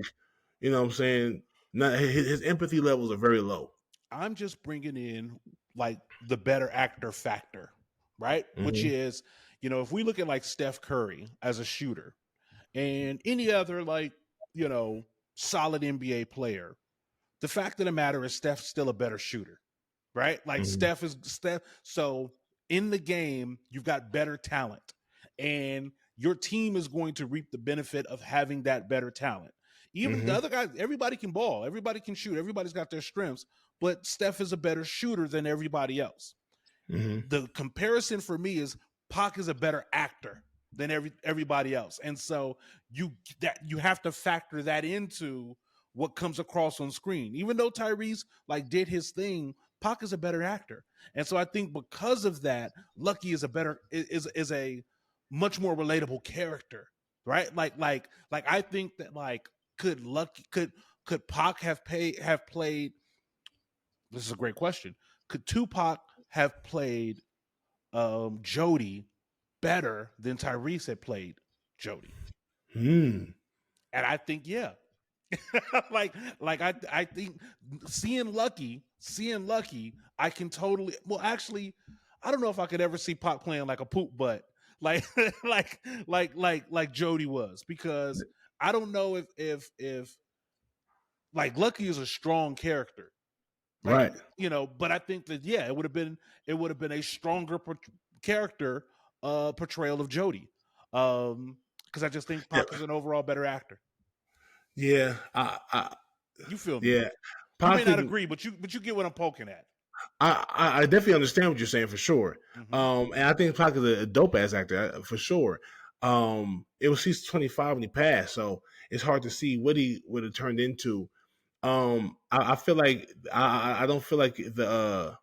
you know what I'm saying? Not, his empathy levels are very low. I'm just bringing in like the better actor factor, right? Which Mm-hmm. is, if we look at like Steph Curry as a shooter and any other like, you know, solid NBA player, the fact of the matter is Steph's still a better shooter, right? Like Mm-hmm. Steph. So in the game, you've got better talent, and your team is going to reap the benefit of having that better talent. Even the Mm-hmm. other guys, everybody can ball, everybody can shoot, everybody's got their strengths, but Steph is a better shooter than everybody else. Mm-hmm. The comparison for me is Pac is a better actor than everybody else, and so you have to factor that into what comes across on screen. Even though Tyrese like did his thing, Pac is a better actor, and so I think because of that, Lucky is a better is a much more relatable character, right? Like I think that like could Pac have played? This is a great question. Could Tupac have played Jody better than Tyrese had played Jody? Mm. And I think yeah. I think seeing Lucky, I can totally well actually I don't know if I could ever see Pac playing like a poop butt like like Jody was, because I don't know if like Lucky is a strong character. Like, Right. but I think that yeah, it would have been a stronger character portrayal of Jody. Because I just think Yeah. Pac is an overall better actor. Yeah. You feel me? Yeah. You may Pac not didn't. agree, but you get what I'm poking at. I definitely understand what you're saying for sure. Hmm. And I think Pac is a dope ass actor for sure. It was he's 25 when he passed, so it's hard to see what he would have turned into. I feel like I don't feel like the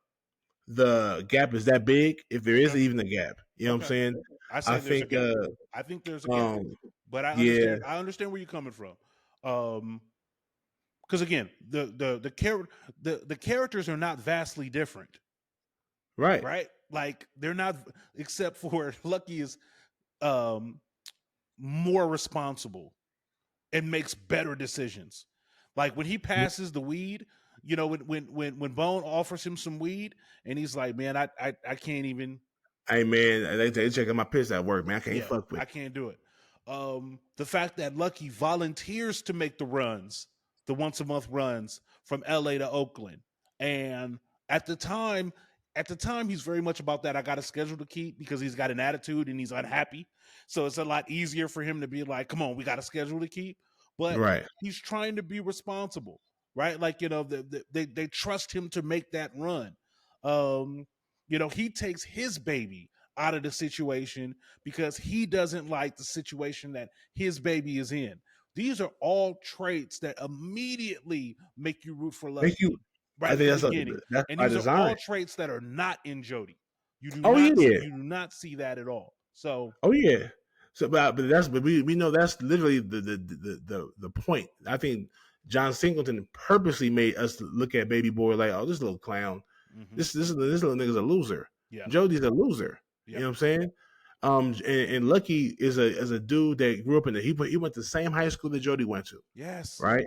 gap is that big if there is Okay. even a gap. You know what I'm Okay. saying? I I say there's a think gap. I think there's a gap. um But I yeah, understand. I understand where you're coming from. Because again, the characters are not vastly different, right. right? Like they're not, except for Lucky is um more responsible and makes better decisions. Like when he passes the weed, when Bone offers him some weed and he's like, "Man, I can't even, Hey man, they checking my piss at work, man. I can't yeah, fuck with. I can't do it." The fact that Lucky volunteers to make the runs, the once a month runs from LA to Oakland, and at the time, he's very much about that. I got a schedule to keep because he's got an attitude and he's unhappy. So it's a lot easier for him to be like, "Come on, we got a schedule to keep." But Right. he's trying to be responsible, right? Like they trust him to make that run. He takes his baby out of the situation because he doesn't like the situation that his baby is in. These are all traits that immediately make you root for Make you. Lucky I right think from the beginning. that's And by these are design. all traits that are not in Jody. Oh yeah. You do not see that at all. So Oh yeah. So, but we know that's literally the point. I think John Singleton purposely made us look at Baby Boy like, oh, this little clown, this little nigga's a loser. yeah, Jody's a loser. You yeah, know what I'm saying? And Lucky is a dude that grew up in he went to the same high school that Jody went to, yes, right?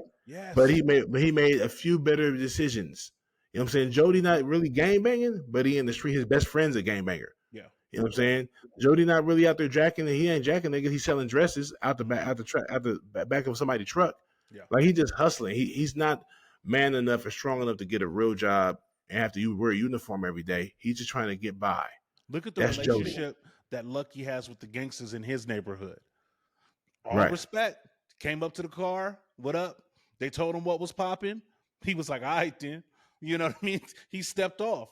But yes, he made a few better decisions. You know what I'm saying? Jody not really gang banging, but he in the street. His best friend's a gang banger. yeah, You know what I'm saying? Jody not really out there jacking, and he ain't jacking niggas. He's selling dresses out the back, out the back of somebody's truck. yeah. Like he just hustling. He's not man enough or strong enough to get a real job and have to wear a uniform every day. He's just trying to get by. Look at the That's Jody. relationship that Lucky has with the gangsters in his neighborhood. All Right. respect. Came up to the car. What up? They told him what was popping. He was like, all right, then. You know what I mean? He stepped off.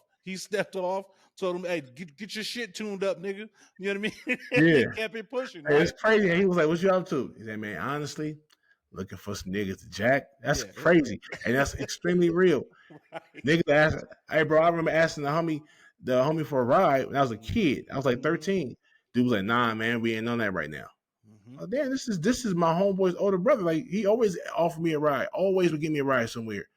Told him, hey, get your shit tuned up, nigga. You know what I mean? Yeah. He kept it pushing. Right? It's crazy. He was like, what you up to? He said, man, honestly, looking for some niggas to jack. That's crazy. And that's extremely real. Right. Niggas ask, hey, bro, I remember asking the homie for a ride when I was a kid. I was like 13. Dude was like, nah, man, we ain't on that right now. Oh, damn, this is my homeboy's older brother. Like, he always offered me a ride. Always would give me a ride somewhere.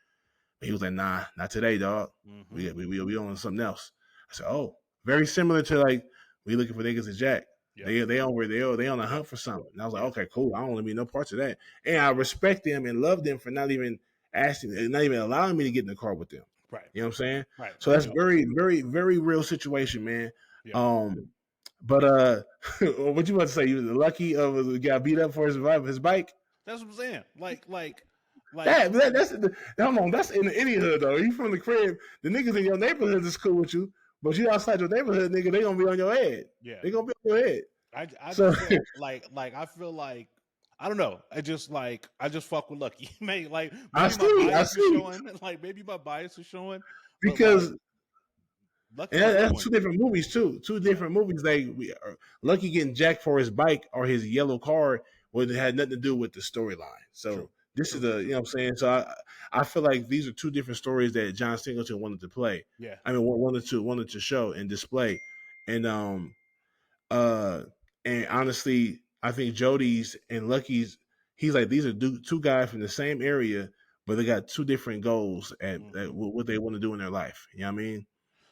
But he was like, nah, not today, dog. We on something else. I said, oh, very similar to like we looking for niggas to jack. Yeah. They on a hunt for something. And I was like, okay, cool. I don't want to be no parts of that. And I respect them and love them for not even allowing me to get in the car with them. Right. You know what I'm saying? Right. So that's very, very, very real situation, man. Yeah. But what you about to say? You was lucky got beat up for his bike? That's what I'm saying. Like that's in the idiothood though. You from the crib, the niggas in your neighborhood is cool with you, but you outside your neighborhood, nigga, they gonna be on your head. Yeah, they gonna be on your head. I so, feel like I feel like I don't know. I just fuck with Lucky. Maybe I see. Showing, like maybe my bias is showing because. And that's two different movies too. Two different movies. Like Lucky getting jacked for his bike or his yellow car, it had nothing to do with the storyline. So. True. This is you know what I'm saying? So I feel like these are two different stories that John Singleton wanted to play. Yeah. I mean wanted to show and display. And honestly, I think Jody's and Lucky's, he's like, these are two guys from the same area, but they got two different goals at what they want to do in their life. You know what I mean?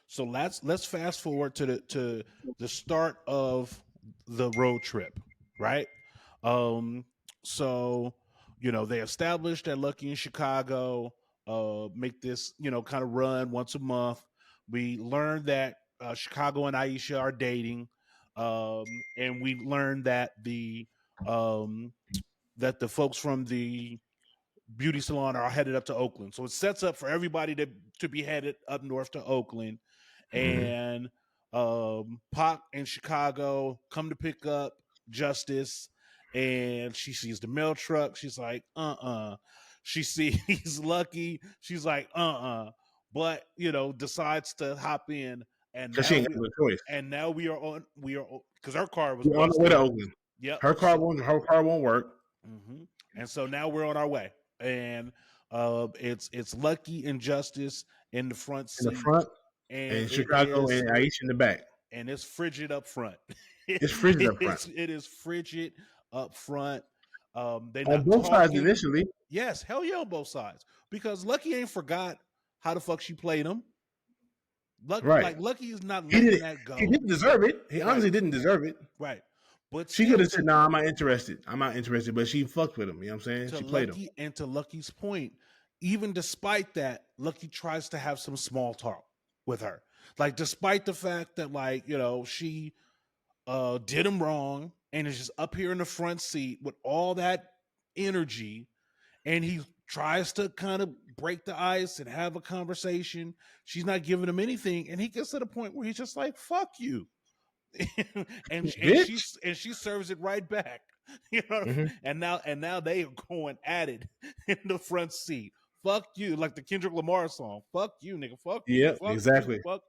So let's fast forward to the start of the road trip, right? So you know, they established that Lucky in Chicago make this, you know, kind of run once a month. We learned that Chicago and Aisha are dating, and we learned that the folks from the beauty salon are headed up to Oakland. So it sets up for everybody to be headed up north to Oakland, and Pac and Chicago come to pick up Justice. And she sees the mail truck. She's like, She sees Lucky. She's like, But, you know, decides to hop in. And she ain't got no choice. And now we are because her car was on the way to Oakland. Yep. Her car won't work. And so now we're on our way. And it's Lucky and Justice in the front seat. In the front. And Chicago and Aisha in the back. And it's frigid up front. It's frigid up front. It is frigid up front. They on both sides initially. Yes, hell yeah, on both sides. Because Lucky ain't forgot how the fuck she played him. Lucky is not letting that go. He didn't deserve it. He honestly didn't deserve it. Right. But she could have said, "Nah, I'm not interested. But she fucked with him. You know what I'm saying? She played him. And to Lucky's point, even despite that, Lucky tries to have some small talk with her. Like, despite the fact that, like, you know, she did him wrong and is just up here in the front seat with all that energy, and he tries to kind of break the ice and have a conversation. She's not giving him anything, and he gets to the point where he's just like, "Fuck you," and she serves it right back. You know, and now they are going at it in the front seat. Fuck you, like the Kendrick Lamar song. Fuck you, nigga. Fuck you. Yeah, exactly. Fuck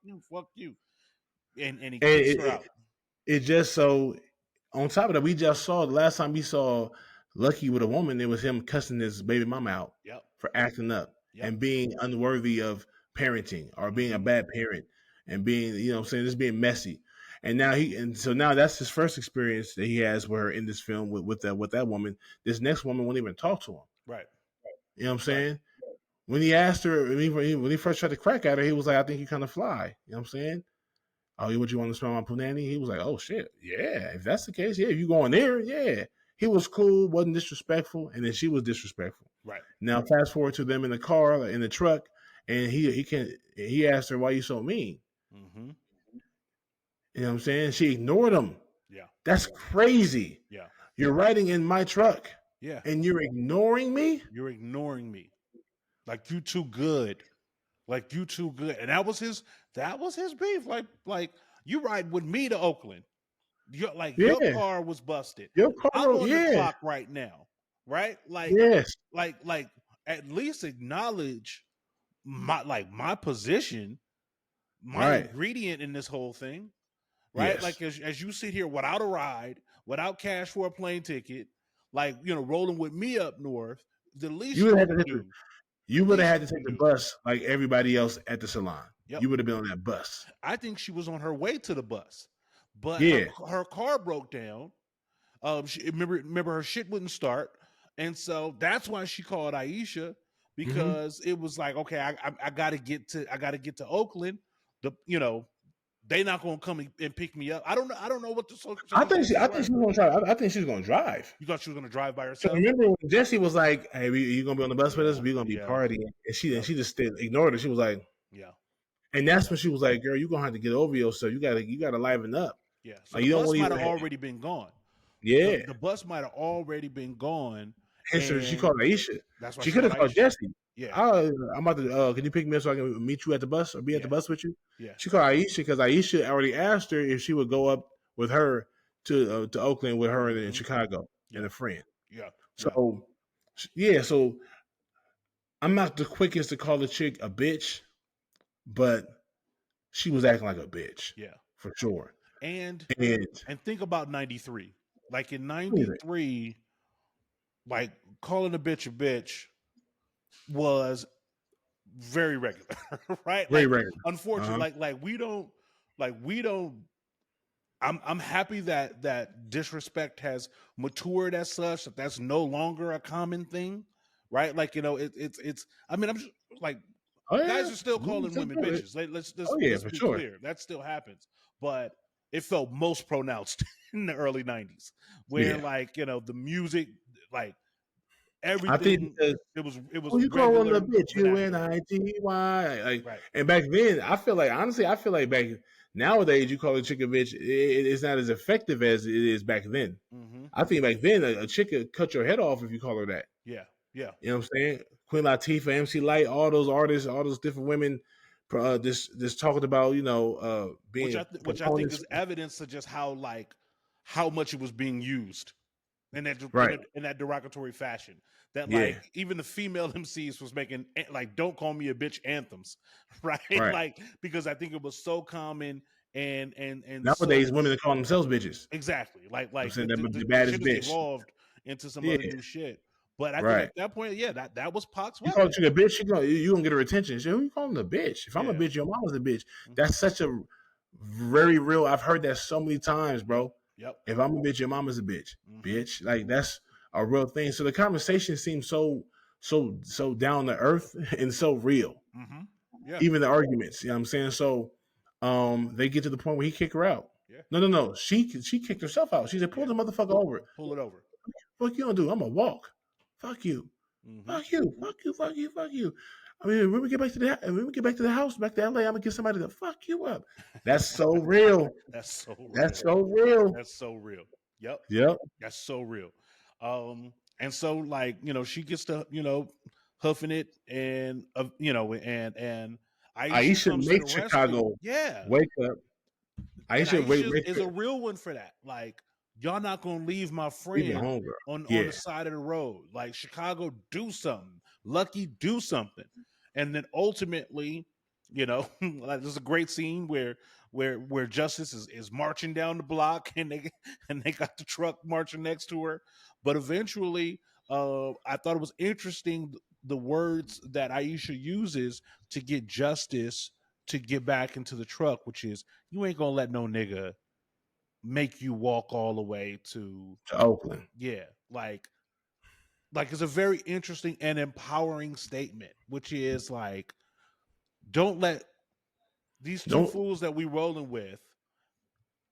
you. And he kicks her out. it just so on top of that, we just saw the last time we saw Lucky with a woman, it was him cussing his baby mama out Yep. for acting up Yep. and being unworthy of parenting or being a bad parent and being, you know what I'm saying, just being messy. And so now that's his first experience that he has with her in this film with that woman. This next woman won't even talk to him. Right. You know what I'm saying? When he asked her, when he first tried to crack at her, he was like, I think you kind of fly. You know what I'm saying? Oh, would you want to smell my punani? He was like, oh, shit. Yeah, if that's the case, yeah, if you going there, yeah. He was cool, wasn't disrespectful, and then she was disrespectful. Right. Now, fast forward to them in the car, in the truck, and he asked her, why you so mean? Mm-hmm. You know what I'm saying? She ignored him. Yeah. That's crazy. Yeah. You're riding in my truck. Yeah. And you're ignoring me? You're ignoring me. Like you too good. Like you too good. And that was his beef. Like you ride with me to Oakland. Your car was busted. Your car, I'm on the clock right now. Right? Like yes. Like at least acknowledge my position, my ingredient in this whole thing. Right? Yes. Like as you sit here without a ride, without cash for a plane ticket, like, you know, rolling with me up north, the least you would have had to take the bus like everybody else at the salon. Yep. You would have been on that bus. I think she was on her way to the bus, but her car broke down. Remember her shit wouldn't start, and so that's why she called Aisha, because it was like, okay, I got to get to Oakland. They're not gonna come and pick me up. I don't know what the. I think she was gonna try. I think she was gonna drive. You thought she was gonna drive by herself? So remember when Jesse was like, "Hey, you gonna be on the bus with us? We're gonna be partying," and she just ignored her. She was like, "Yeah." And that's when she was like, "Girl, you're gonna have to get over yourself. You gotta liven up." Yeah. So the bus might have already been gone. Yeah. The bus might have already been gone. And so she called Aisha. That's why she could have called Jesse. Yeah. I'm about to. Can you pick me up so I can meet you at the bus or be at the bus with you? Yeah. She called Aisha because Aisha already asked her if she would go up with her to Oakland with her in Chicago and a friend. Yeah. So So I'm not the quickest to call the chick a bitch, but she was acting like a bitch. Yeah. For sure. And think about 93. Like in 93, like calling a bitch was very regular, right? Very regular. Unfortunately, we don't. I'm happy that disrespect has matured as such, that that's no longer a common thing, right? Like, you know, it's. I mean, I'm just like, guys are still calling women bitches. Let's be clear, that still happens, but it felt most pronounced in the early 90s, where like, you know, the music, like everything, it was you call one a bitch, UNITY, like, and back then I feel like back nowadays you call a chick a bitch, it's not as effective as it is back then. I think back then a chick could cut your head off if you call her that. Yeah. You know what I'm saying? Queen Latifah, MC Light, all those artists, all those different women, this talking about, you know, being which I think is evidence of just how much it was being used in that derogatory fashion. That like even the female MCs was making like "Don't Call Me a Bitch" anthems, right? Like, because I think it was so common and nowadays women are calling themselves bitches. Exactly. Like the baddest bitch evolved into some other new shit. But I think at that point, that was Pac's weapon. You call a chick a bitch, you gonna get her attention. Who you calling a bitch? If I'm a bitch, your mama's a bitch. That's such a very real. I've heard that so many times, bro. Yep. If I'm a bitch, your mama's a bitch. Bitch. Like, that's a real thing. So the conversation seems so down to earth and so real. Yeah. Even the arguments, you know what I'm saying? So they get to the point where he kicked her out. Yeah. No. She kicked herself out. She said, pull the motherfucker over. Pull it over. Fuck you don't do. I'm gonna walk. Fuck you. Fuck you. I mean, when we get back to the house, back to LA, I'm gonna get somebody to fuck you up. That's so real. That's so real. That's so real. That's so real. Yep. That's so real. And so, like, you know, she gets to, you know, huffing it, and you know, and Aisha made Chicago wake up. Aisha is a real one for that. Like, y'all not gonna leave my friend on the side of the road. Like, Chicago, do something. Lucky, do something. And then ultimately, you know, like, there's a great scene where where Justice is marching down the block and they got the truck marching next to her. But eventually, I thought it was interesting the words that Aisha uses to get Justice to get back into the truck, which is, you ain't gonna let no nigga make you walk all the way to Oakland. yeah, like it's a very interesting and empowering statement, which is like, don't let these two Don't fools that we rolling with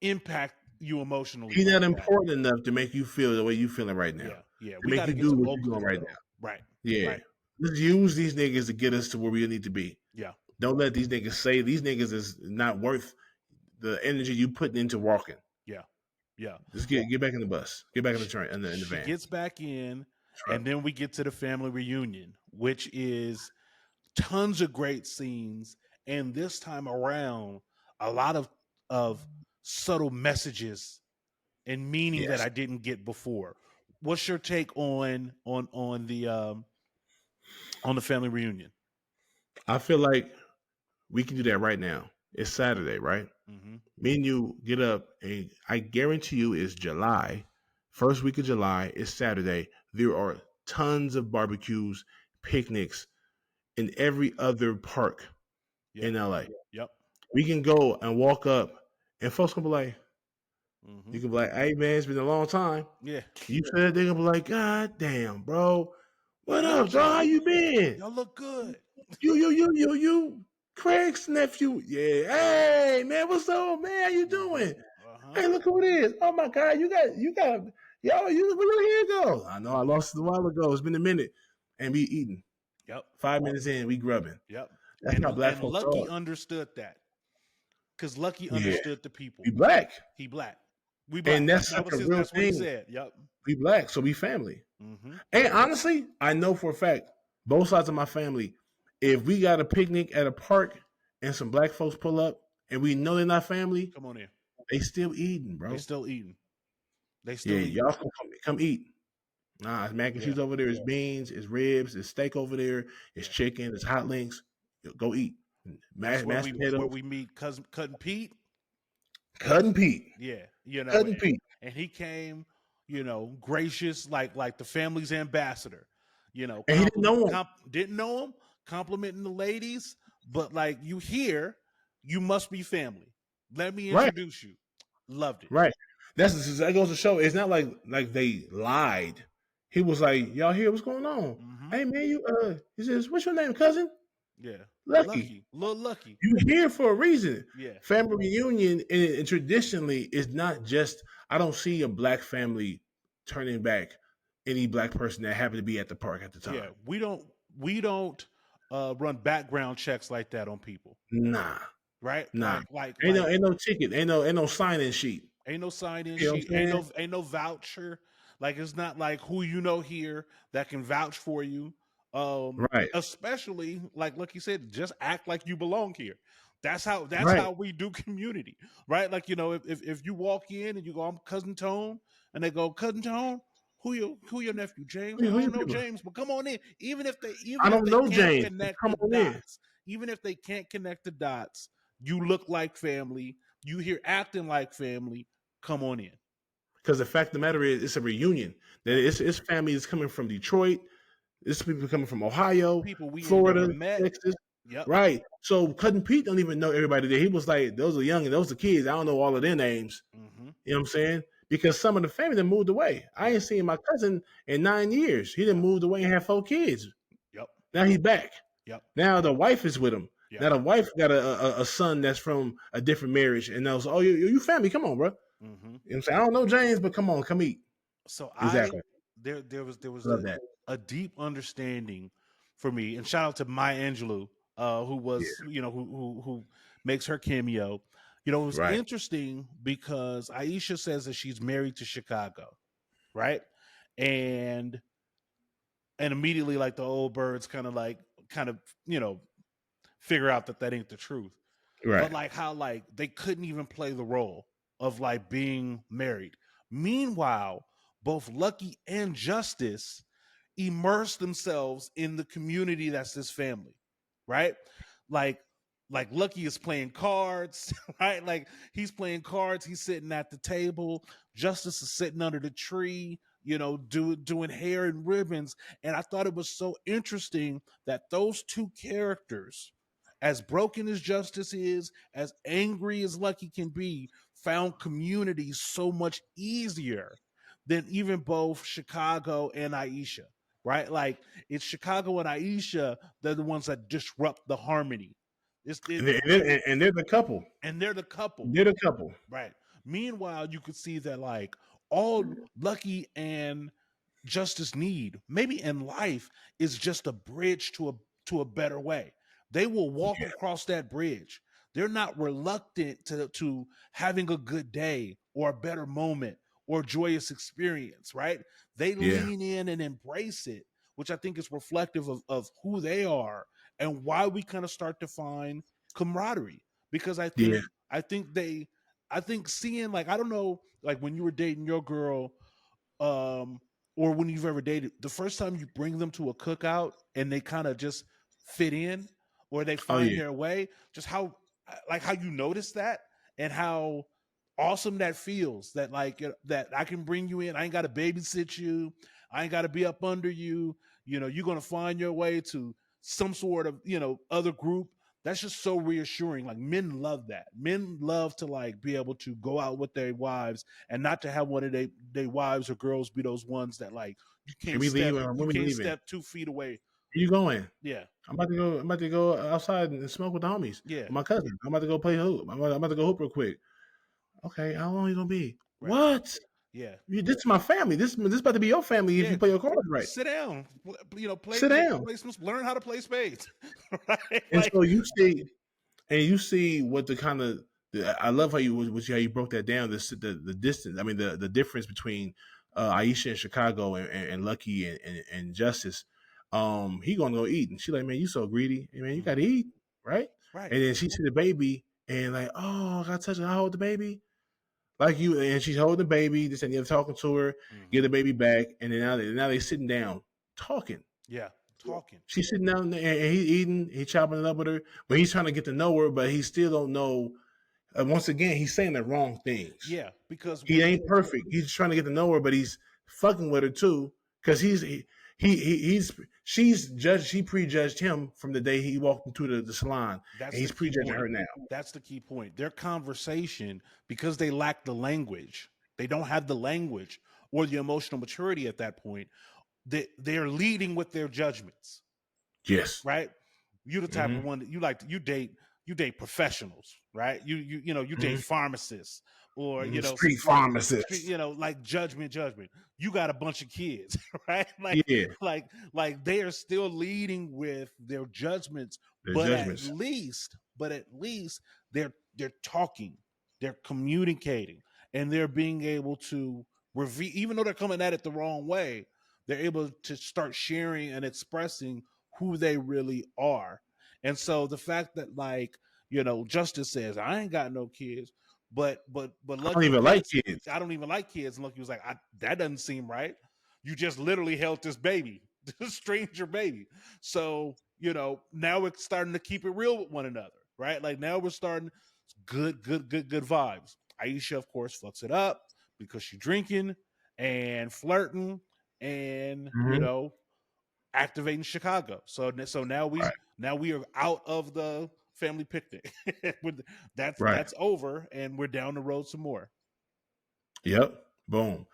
impact you emotionally He's like not that. important enough to make you feel the way you feeling right now. Yeah, To we make got to you get do to what you're doing Oakland right though. now. Right, Yeah. right. Let's use these niggas to get us to where we need to be. Yeah, Don't let these niggas say these niggas is not worth the energy you putting into walking. yeah, yeah. Just get back in the bus. Get back in the train in the She van. gets back in, Truck. and then we get to the family reunion, which is tons of great scenes, and this time around, a lot of subtle messages and meaning that Yes. I didn't get before. What's your take on the family reunion? I feel like we can do that right now. It's Saturday, right? Mm-hmm. Me and you get up, and I guarantee you it's July. First week of July, it's Saturday. There are tons of barbecues, picnics in every other park Yeah. in LA. Yep. We can go and walk up, and folks gonna be like, Mm-hmm. you can be like, hey man, it's been a long time. Yeah. You said they're gonna be like, God damn, bro. What up, Look, dog? How you been? y'all look good. You, Craig's nephew. Yeah. Hey, man, what's up, man? How you doing? Uh-huh. Hey, look who it is. Oh my God, yo, where your hair go? I know I lost it a while ago. It's been a minute. And we eating. Yep. 5 minutes in, we grubbing. Yep. That's how black And folks Lucky are. understood that. Because Lucky Yeah. understood the people. We black. He black. We black. And that's That such was a his, real that's what he thing. said. Yep. We black, so we family. Mm-hmm. And honestly, I know for a fact, both sides of my family, if we got a picnic at a park and some black folks pull up and we know they're not family, Come on in. they still eating, bro. They still eating. They Yeah, still eating. y'all come eat. Nah, it's mac and cheese over there. It's beans. It's ribs. It's steak over there. It's chicken. It's hot links. Go eat. That's Mashed potatoes. where we meet cousin Pete. Cousin Pete. Yeah, you know, Cousin Pete. and he came, gracious, like the family's ambassador. And he didn't know him. Didn't know him, complimenting the ladies, but like you hear, you must be family. Let me Right. introduce you. Loved it. Right. That goes to show. It's not like they lied. He was like, y'all hear what's going on? Mm-hmm. Hey man, he says, what's your name, cousin? Yeah. Lucky. Little Lucky. You here for a reason. Yeah. Family reunion and traditionally is not just, I don't see a black family turning back any black person that happened to be at the park at the time. Yeah. We don't run background checks like that on people. Nah. Right? Nah. Like ain't no ticket. Ain't no sign-in sheet. Ain't no sign-in You know sheet. Ain't no voucher. Like it's not like who you know here that can vouch for you. Right. Especially like you said, just act like you belong here. That's how Right. how we do community, right? Like if you walk in and you go, I'm Cousin Tone, and they go, Cousin Tone, who your nephew James? Who I your don't know people? James, but come on in. Even if I don't know can't James. connect Come the on in. dots, even if they can't connect the dots, you look like family. You here acting like family. Come on in. Because the fact of the matter is, it's a reunion. That it's family is coming from Detroit. It's people coming from Ohio, People we ain't Florida, never met. Texas. Yep. Right. So Cousin Pete don't even know everybody there. He was like, those are young and those are kids. I don't know all of their names. Mm-hmm. You know what I'm saying? Because some of the family that moved away. I ain't seen my cousin in 9 years. He done moved away and had 4 kids. Yep. Now he's back. Yep. Now the wife is with him. Yep. Now the wife got a son that's from a different marriage. And those, oh, you family, come on, bro. Mm-hmm. You know what I'm saying? I don't know James, but come on, come eat. So Exactly. there was Love that. a deep understanding for me, and shout out to Maya Angelou, who was who makes her cameo. It was Right. interesting because Aisha says that she's married to Chicago, right? And immediately, like the old birds, kind of figure out that ain't the truth. Right. But like how like they couldn't even play the role of like being married. Meanwhile, both Lucky and Justice immerse themselves in the community that's this family, right? Like like Lucky is playing cards, right? Like he's playing cards, he's sitting at the table, Justice is sitting under the tree, doing hair and ribbons. And I thought it was so interesting that those two characters, as broken as Justice is, as angry as Lucky can be, found community so much easier than even both Chicago and Aisha, right? Like it's Chicago and Aisha, they're the ones that disrupt the harmony. It's, And it, they're the couple. and they're the couple, They're the couple. right? Meanwhile, you could see that like all Lucky and Justice need, maybe in life, is just a bridge to a better way. They will walk Yeah. across that bridge. They're not reluctant to having a good day or a better moment or joyous experience, right? They Yeah. lean in and embrace it, which I think is reflective of who they are and why we kind of start to find camaraderie. Because Yeah. I think seeing, like, I don't know, like when you were dating your girl, um, or when you've ever dated, the first time you bring them to a cookout and they kind of just fit in or they Oh find yeah. their way, just how you notice that and how awesome that feels, that like that I can bring you in. I ain't got to babysit you. I ain't got to be up under you. You're going to find your way to some sort of, other group. That's just so reassuring. Like men love that. Men love to like be able to go out with their wives and not to have one of their wives or girls be those ones that like Can we leave? When you we can't leaving? step 2 feet away. Where you going? Yeah, I'm about to go outside and smoke with the homies. yeah, With my cousin. I'm about to go play hoop. I'm about to go hoop real quick. Okay, how long you gonna be? right. What? Yeah, This is my family. This about to be your family if yeah. you play your cards right. Sit down. Sit down. Play some. Learn how to play spades. Right? And Like, so you see what the kind of I love how you broke that down. The distance. I mean the difference between Aisha in Chicago and Lucky and Justice. He gonna go eat, and she like, man, you so greedy. Hey, man, you gotta eat, right? right. And then she see the baby and like, oh, I gotta touch it. I hold the baby. Like you, and she's holding the baby. This and the other, talking to her, get the baby back, and then now they sitting down talking. Yeah, talking. She's sitting down there and he's eating, he's chopping it up with her, but he's trying to get to know her, but he still don't know. Once again, he's saying the wrong things. Yeah, because He ain't perfect. He's trying to get to know her, but he's fucking with her too because she's judged. She prejudged him from the day he walked into the salon, and he's prejudging her now. That's the key point. Their conversation, because they lack the language, they don't have the language or the emotional maturity at that point. They're leading with their judgments. Yes, right? You're the type of one that you date professionals, right? You date pharmacists or street pharmacists. like judgment. You got a bunch of kids, right? Like Yeah, like they are still leading with their judgments, but at least they're talking, they're communicating, and they're being able to reveal, even though they're coming at it the wrong way, they're able to start sharing and expressing who they really are. And so the fact that like, Justice says, I ain't got no kids, but I don't even like kids. I don't even like kids. And Lucky was like, that doesn't seem right. You just literally held this baby, this stranger baby. So, now we're starting to keep it real with one another, right? Like now we're starting good vibes. Aisha, of course, fucks it up because she's drinking and flirting and, activating Chicago. So now we are out of the family picnic. That's over, and we're down the road some more. Yep. Boom.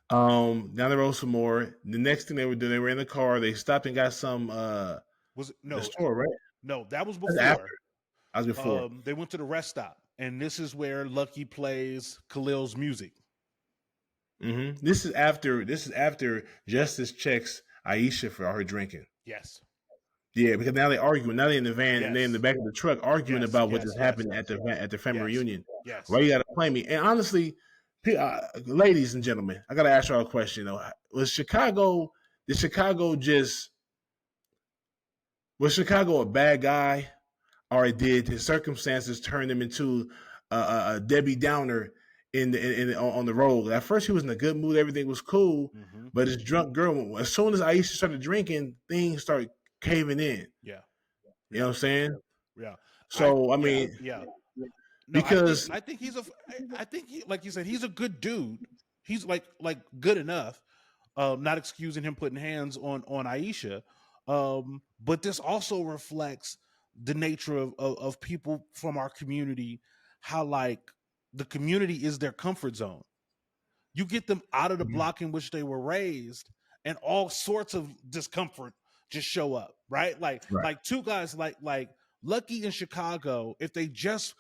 Down the road some more. The next thing they were doing, they were in the car. They stopped and got some. Was it no the store, right? No, that was before. That was before. They went to the rest stop, and this is where Lucky plays Khalil's music. This is after Justice checks Aisha for her drinking. Yes. Yeah, because now they're arguing. Now they're in the van and they're in the back of the truck arguing about what just happened at the family reunion. Yes. Why you got to play me? And honestly, ladies and gentlemen, I got to ask y'all a question. Though, was Chicago a bad guy, or did his circumstances turn him into a Debbie Downer on the road? At first, he was in a good mood. Everything was cool. But his drunk girl, as soon as Aisha started drinking, things started caving in. Yeah. You know what I'm saying? Yeah. So I Yeah, mean, yeah. No, because I think I think he, like you said, he's a good dude. He's like good enough. Not excusing him putting hands on Aisha, but this also reflects the nature of people from our community. How like the community is their comfort zone. You get them out of the block in which they were raised, and all sorts of discomfort just show up. Right, right, like two guys like Lucky in Chicago. If they just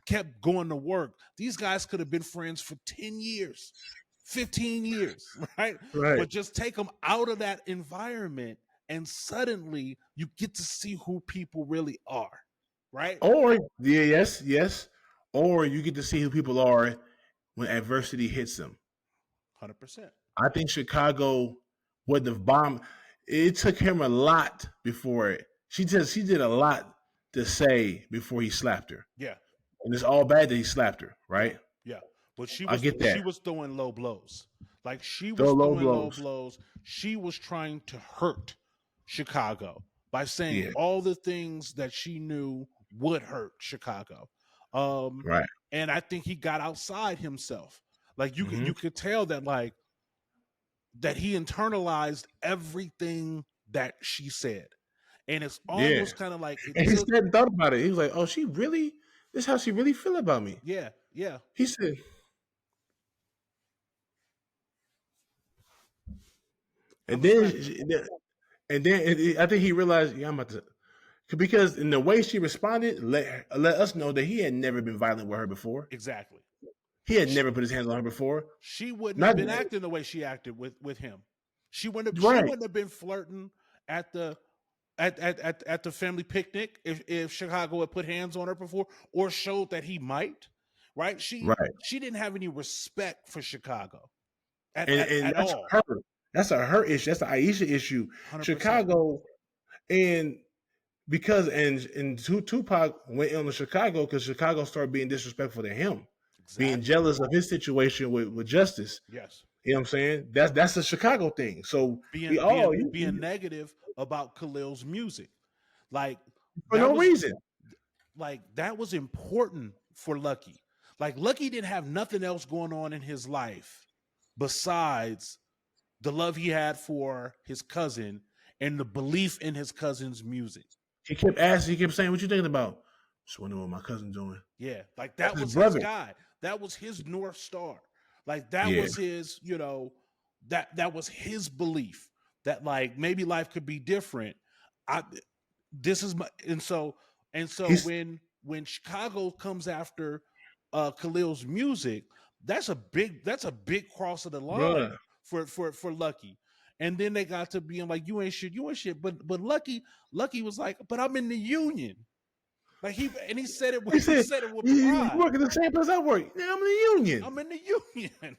kept going to work, these guys could have been friends for 10 years, 15 years, right? right. But just take them out of that environment and suddenly you get to see who people really are, right? Or yeah, yes. Or you get to see who people are when adversity hits them. 100%. I think Chicago would have bombed. It took him a lot before it. She did a lot to say before he slapped her, Yeah. and it's all bad that he slapped her, Yeah. right? Yeah. But I get that. she was throwing low blows. Like she Throw was low throwing low blows. blows. She was trying to hurt Chicago by saying Yeah, all the things that she knew would hurt Chicago. Um right. and I think he got outside himself. Like Hmm. you could tell that like that he internalized everything that she said. And it's Yeah, almost kind of like it and he took said and thought about it. He was like, "Oh, she really? This is how she really feel about me." yeah, yeah. He said, I'm and a then, smack you. I think he realized, yeah, I'm about to, because in the way she responded, let us know that he had never been violent with her before. Exactly. He had She, never put his hands on her before. she wouldn't have Not been acting the way she acted with him. She right, wouldn't have been flirting at the at the family picnic if Chicago had put hands on her before or showed that he might. Right? right, She didn't have any respect for Chicago and at that's all. her. That's a her issue. That's the Aisha issue. 100%. Chicago, and because and Tupac went on to Chicago because Chicago started being disrespectful to him, being Exactly. jealous of his situation with Justice. Yes. You know what I'm saying? That's a Chicago thing. So we all Being negative about Khalil's music. Like for that no was reason. that was important for Lucky. Like Lucky didn't have nothing else going on in his life besides the love he had for his cousin and the belief in his cousin's music. He kept asking. He kept saying, "What you thinking about?" Just wondering what my cousin doing. Yeah, like That's that his was his brother. guy. That was his North Star. Like that Yeah, was his, that was his belief that like maybe life could be different. I this is my and so he's when Chicago comes after Khalil's music, that's a big cross of the line bruh. for Lucky. And then they got to being like, you ain't shit. But Lucky was like, but I'm in the union. Like he said it He he said, said it with "You pride. work at the same place I work. Yeah, I'm in the union." I'm in the union.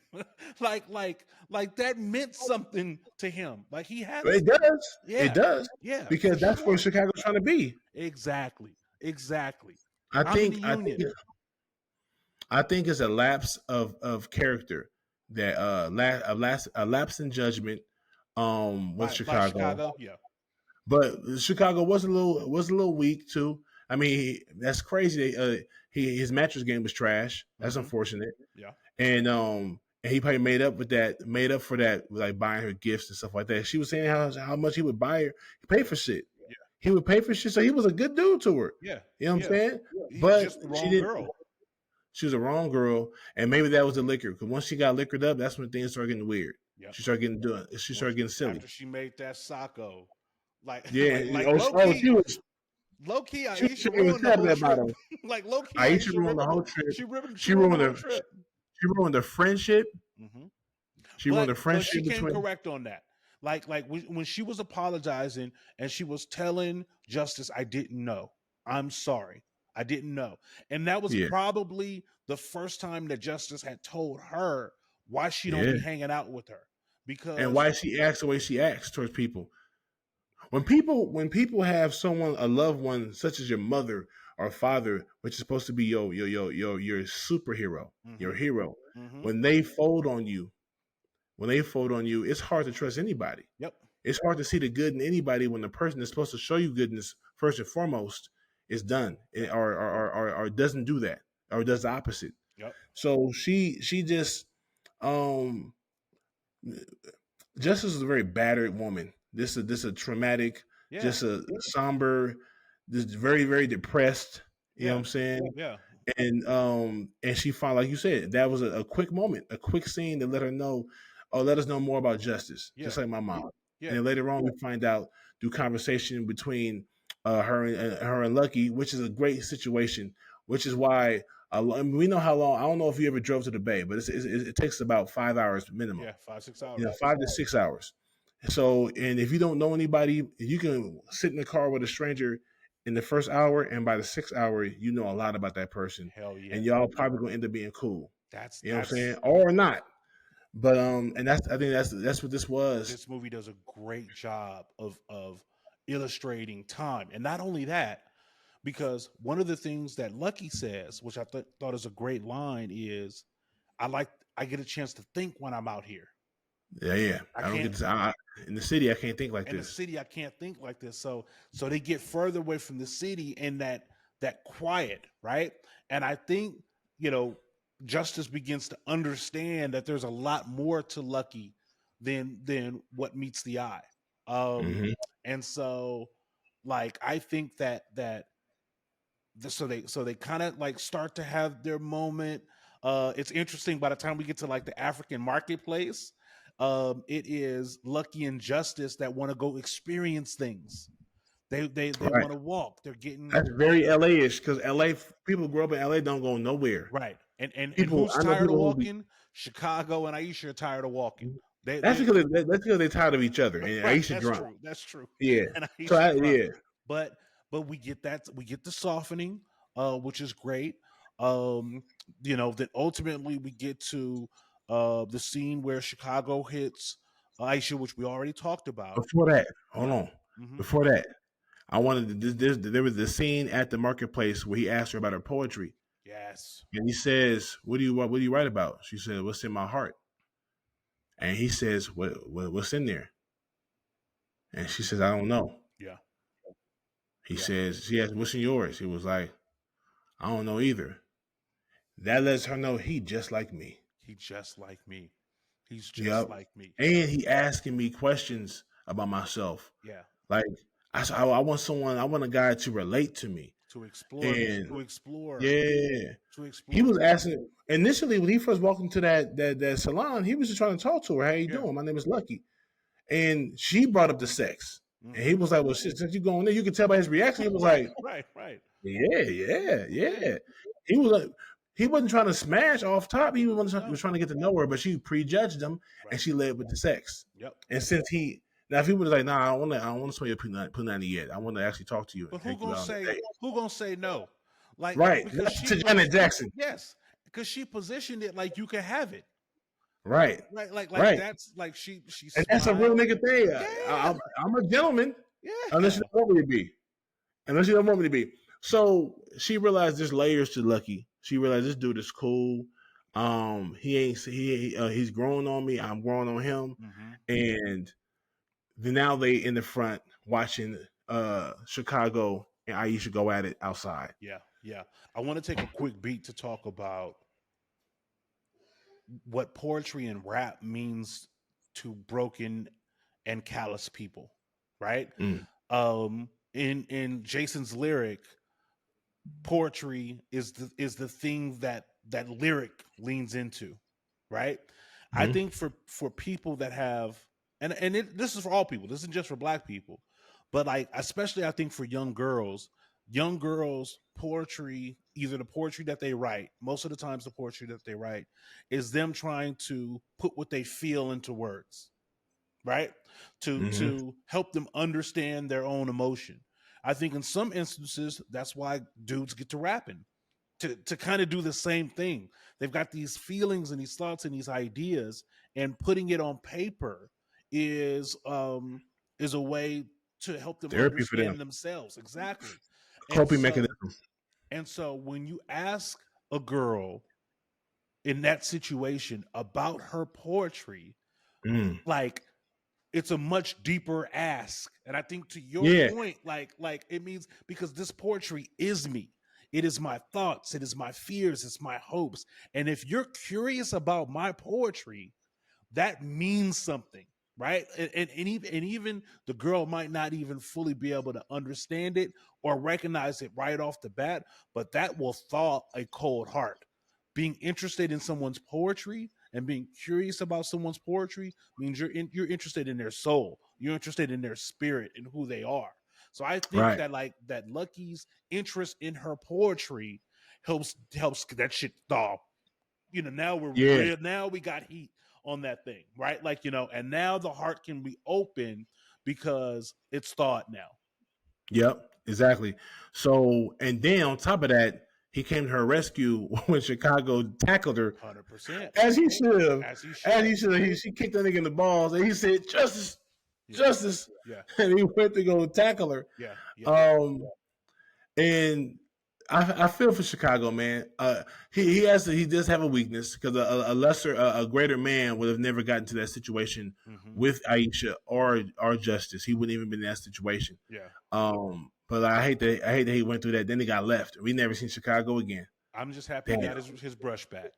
like that meant something to him. Like he had It does. It yeah, does yeah, for because that's where sure. Chicago's trying to be. Exactly. Exactly. I I'm in the think. I union. think. I think it's a lapse of character that a lapse in judgment with By Chicago. Chicago. Yeah. But Chicago was a little weak too. I mean, that's crazy. His mattress game was trash. That's Mm-hmm. unfortunate. Yeah. And he probably made up for that, like buying her gifts and stuff like that. She was saying how much he would buy her. He paid for shit. Yeah. He would pay for shit. So he was a good dude to her. Yeah. You know what I'm Yeah. saying? He's But just the she wrong didn't. girl. She was a wrong girl, and maybe that was the liquor. Because once she got liquored up, that's when things started getting weird. Yeah. She started getting done. She started getting silly. After she made that Sacco. Like Yeah. like Oh, low oh, key, she Aisha was ruined the telling whole me about trip. him. Like low key, Aisha Aisha ruined the ruined whole trip. she ruined the whole The trip. she ruined the friendship. Mm-hmm. She ruined the But she friendship came between. correct on that. Like when she was apologizing and she was telling Justice, I didn't know. I'm sorry. I didn't know. And that was Yeah, probably the first time that Justice had told her why she don't yeah. be hanging out with her. And Because why she acts the way she acts towards people. When people have someone, a loved one such as your mother or father, which is supposed to be your superhero, your mm-hmm, hero, mm-hmm, when they fold on you, it's hard to trust anybody. yep. It's hard to see the good in anybody when the person that's supposed to show you goodness first and foremost it's done, Yep. or doesn't do that, or does the opposite. Yep. So she just um Justice is a very battered woman. This a traumatic, Yeah. just a somber, this very very depressed. You know what Yeah. I'm saying? Yeah. And she found, like you said, that was a quick moment, a quick scene that let her know, or let us know more about Justice, just Yeah. like my mom. And Yeah. then later on, we find out through conversation between her and Lucky, which is a great situation, which is why we know how long. I don't know if you ever drove to the Bay, but it takes about 5 hours minimum. Yeah. 5 6 hours. 5 to 6 hours. So, and if you don't know anybody, you can sit in the car with a stranger in the first hour, and by the 6th hour, you know a lot about that person, Hell yeah. and y'all probably gonna end up being cool. That's You know what I'm that's saying, or not. But and I think that's what this was. this movie does a great job of illustrating time, and not only that, because one of the things that Lucky says, which I thought is a great line, is I get a chance to think when I'm out here. Yeah. I I don't can't get this. In the city, I can't think like in the this. city. I can't think like this. So they get further away from the city and that quiet, right? And I think Justice begins to understand that there's a lot more to Lucky than what meets the eye. Um, Hmm. and so, like, I think so they kind of like start to have their moment. It's interesting, by the time we get to like the African marketplace, it is Lucky and Justice that want to go experience things. They Right. want to walk. They're getting That's very LA-ish, because LA people grow up in LA don't go nowhere. right. And People, who's I know tired of people who be. walking? Chicago and Aisha are tired of walking. That's They because they're tired of each other, and right. Aisha That's drunk. true. That's true. Yeah. And So Aisha drunk. yeah. But we get that, we get the softening, which is great. Then ultimately we get to the scene where Chicago hits Aisha, which we already talked about. Before that, hold Yeah. on. Mm-hmm. Before that, I wanted to, there was the scene at the marketplace where he asked her about her poetry, Yes. and he says, "What do you write about?" She said, "What's in my heart?" And he says, what's in there?" And she says, "I don't know." Yeah. He Yeah. says, she asked, "What's in yours?" He was like, "I don't know either." That lets her know he just like me. He just like me. He's just Yep. like me. And he asking me questions about myself. Yeah. Like, I want someone, I want a guy to relate to me. To explore. And To explore. yeah, To he explore. was asking initially when he first walked into that salon. He was just trying to talk to her. How you Yeah. doing? My name is Lucky, and she brought up the sex, and he Mm-hmm. was like, "Well, shit, since you going there, you can tell by his reaction." He was like, Right. "Yeah." He was like, he wasn't trying to smash off top. He was No. trying to get to know her, but she prejudged him, and Right. she led with the sex. Yep. And since if he was like, "Nah, I don't want to smell your punani yet. I want to actually talk to you and But who take you gonna out on a say date." no? Like, Right, because not to Janet Jackson. yes, because she positioned it like you can have it. Right. Like Right. that's like she And that's a real smiled. nigga thing. Yeah. I'm a gentleman, unless you Yeah. don't want me to be. Unless you don't want me to be. So she realized there's layers to Lucky. She realized this dude is cool. He's growing on me. I'm growing on him. Mm-hmm. And then now they in the front watching Chicago and Aisha go at it outside. Yeah. I want to take a quick beat to talk about what poetry and rap means to broken and callous people, right? Mm. In Jason's lyric, poetry is the thing that lyric leans into, right? I Mm-hmm. think for people that have, this is for all people, this isn't just for black people, but like especially I think for young girls, poetry, either the poetry that they write, most of the times the poetry that they write is them trying to put what they feel into words, right? Mm-hmm. To help them understand their own emotion. I think in some instances that's why dudes get to rapping, to kind of do the same thing. They've got these feelings and these thoughts and these ideas, and putting it on paper is a way to help them Therapy for them. understand themselves. Exactly. And Coping so mechanism. when you ask a girl in that situation about her poetry, Mm. like it's a much deeper ask. And I think to your Yeah. point, like it means because this poetry is me. It is my thoughts, it is my fears, it's my hopes. And if you're curious about my poetry, that means something, right? And even the girl might not even fully be able to understand it or recognize it right off the bat, but that will thaw a cold heart. Being interested in someone's poetry and being curious about someone's poetry means you're interested in their soul, you're interested in their spirit and who they are. So I think Right. that like that Lucky's interest in her poetry helps that shit thaw. Now we're Yeah. real. Now we got heat on that thing, right? Like and now the heart can be open because it's thawed now. Yep. Exactly. So, and then on top of that, he came to her rescue when Chicago tackled her 100%. as he should have. As he As he should. should have. She kicked that nigga in the balls and he said, "Justice, Yeah. justice." Yeah. And he went to go tackle her. Yeah. Yeah. And I feel for Chicago, man. He does have a weakness because a greater man would have never gotten to that situation with Aisha or Justice. He wouldn't even been in that situation. Yeah. But I hate that he went through that. Then he got left. We never seen Chicago again. I'm just happy he got his brush back.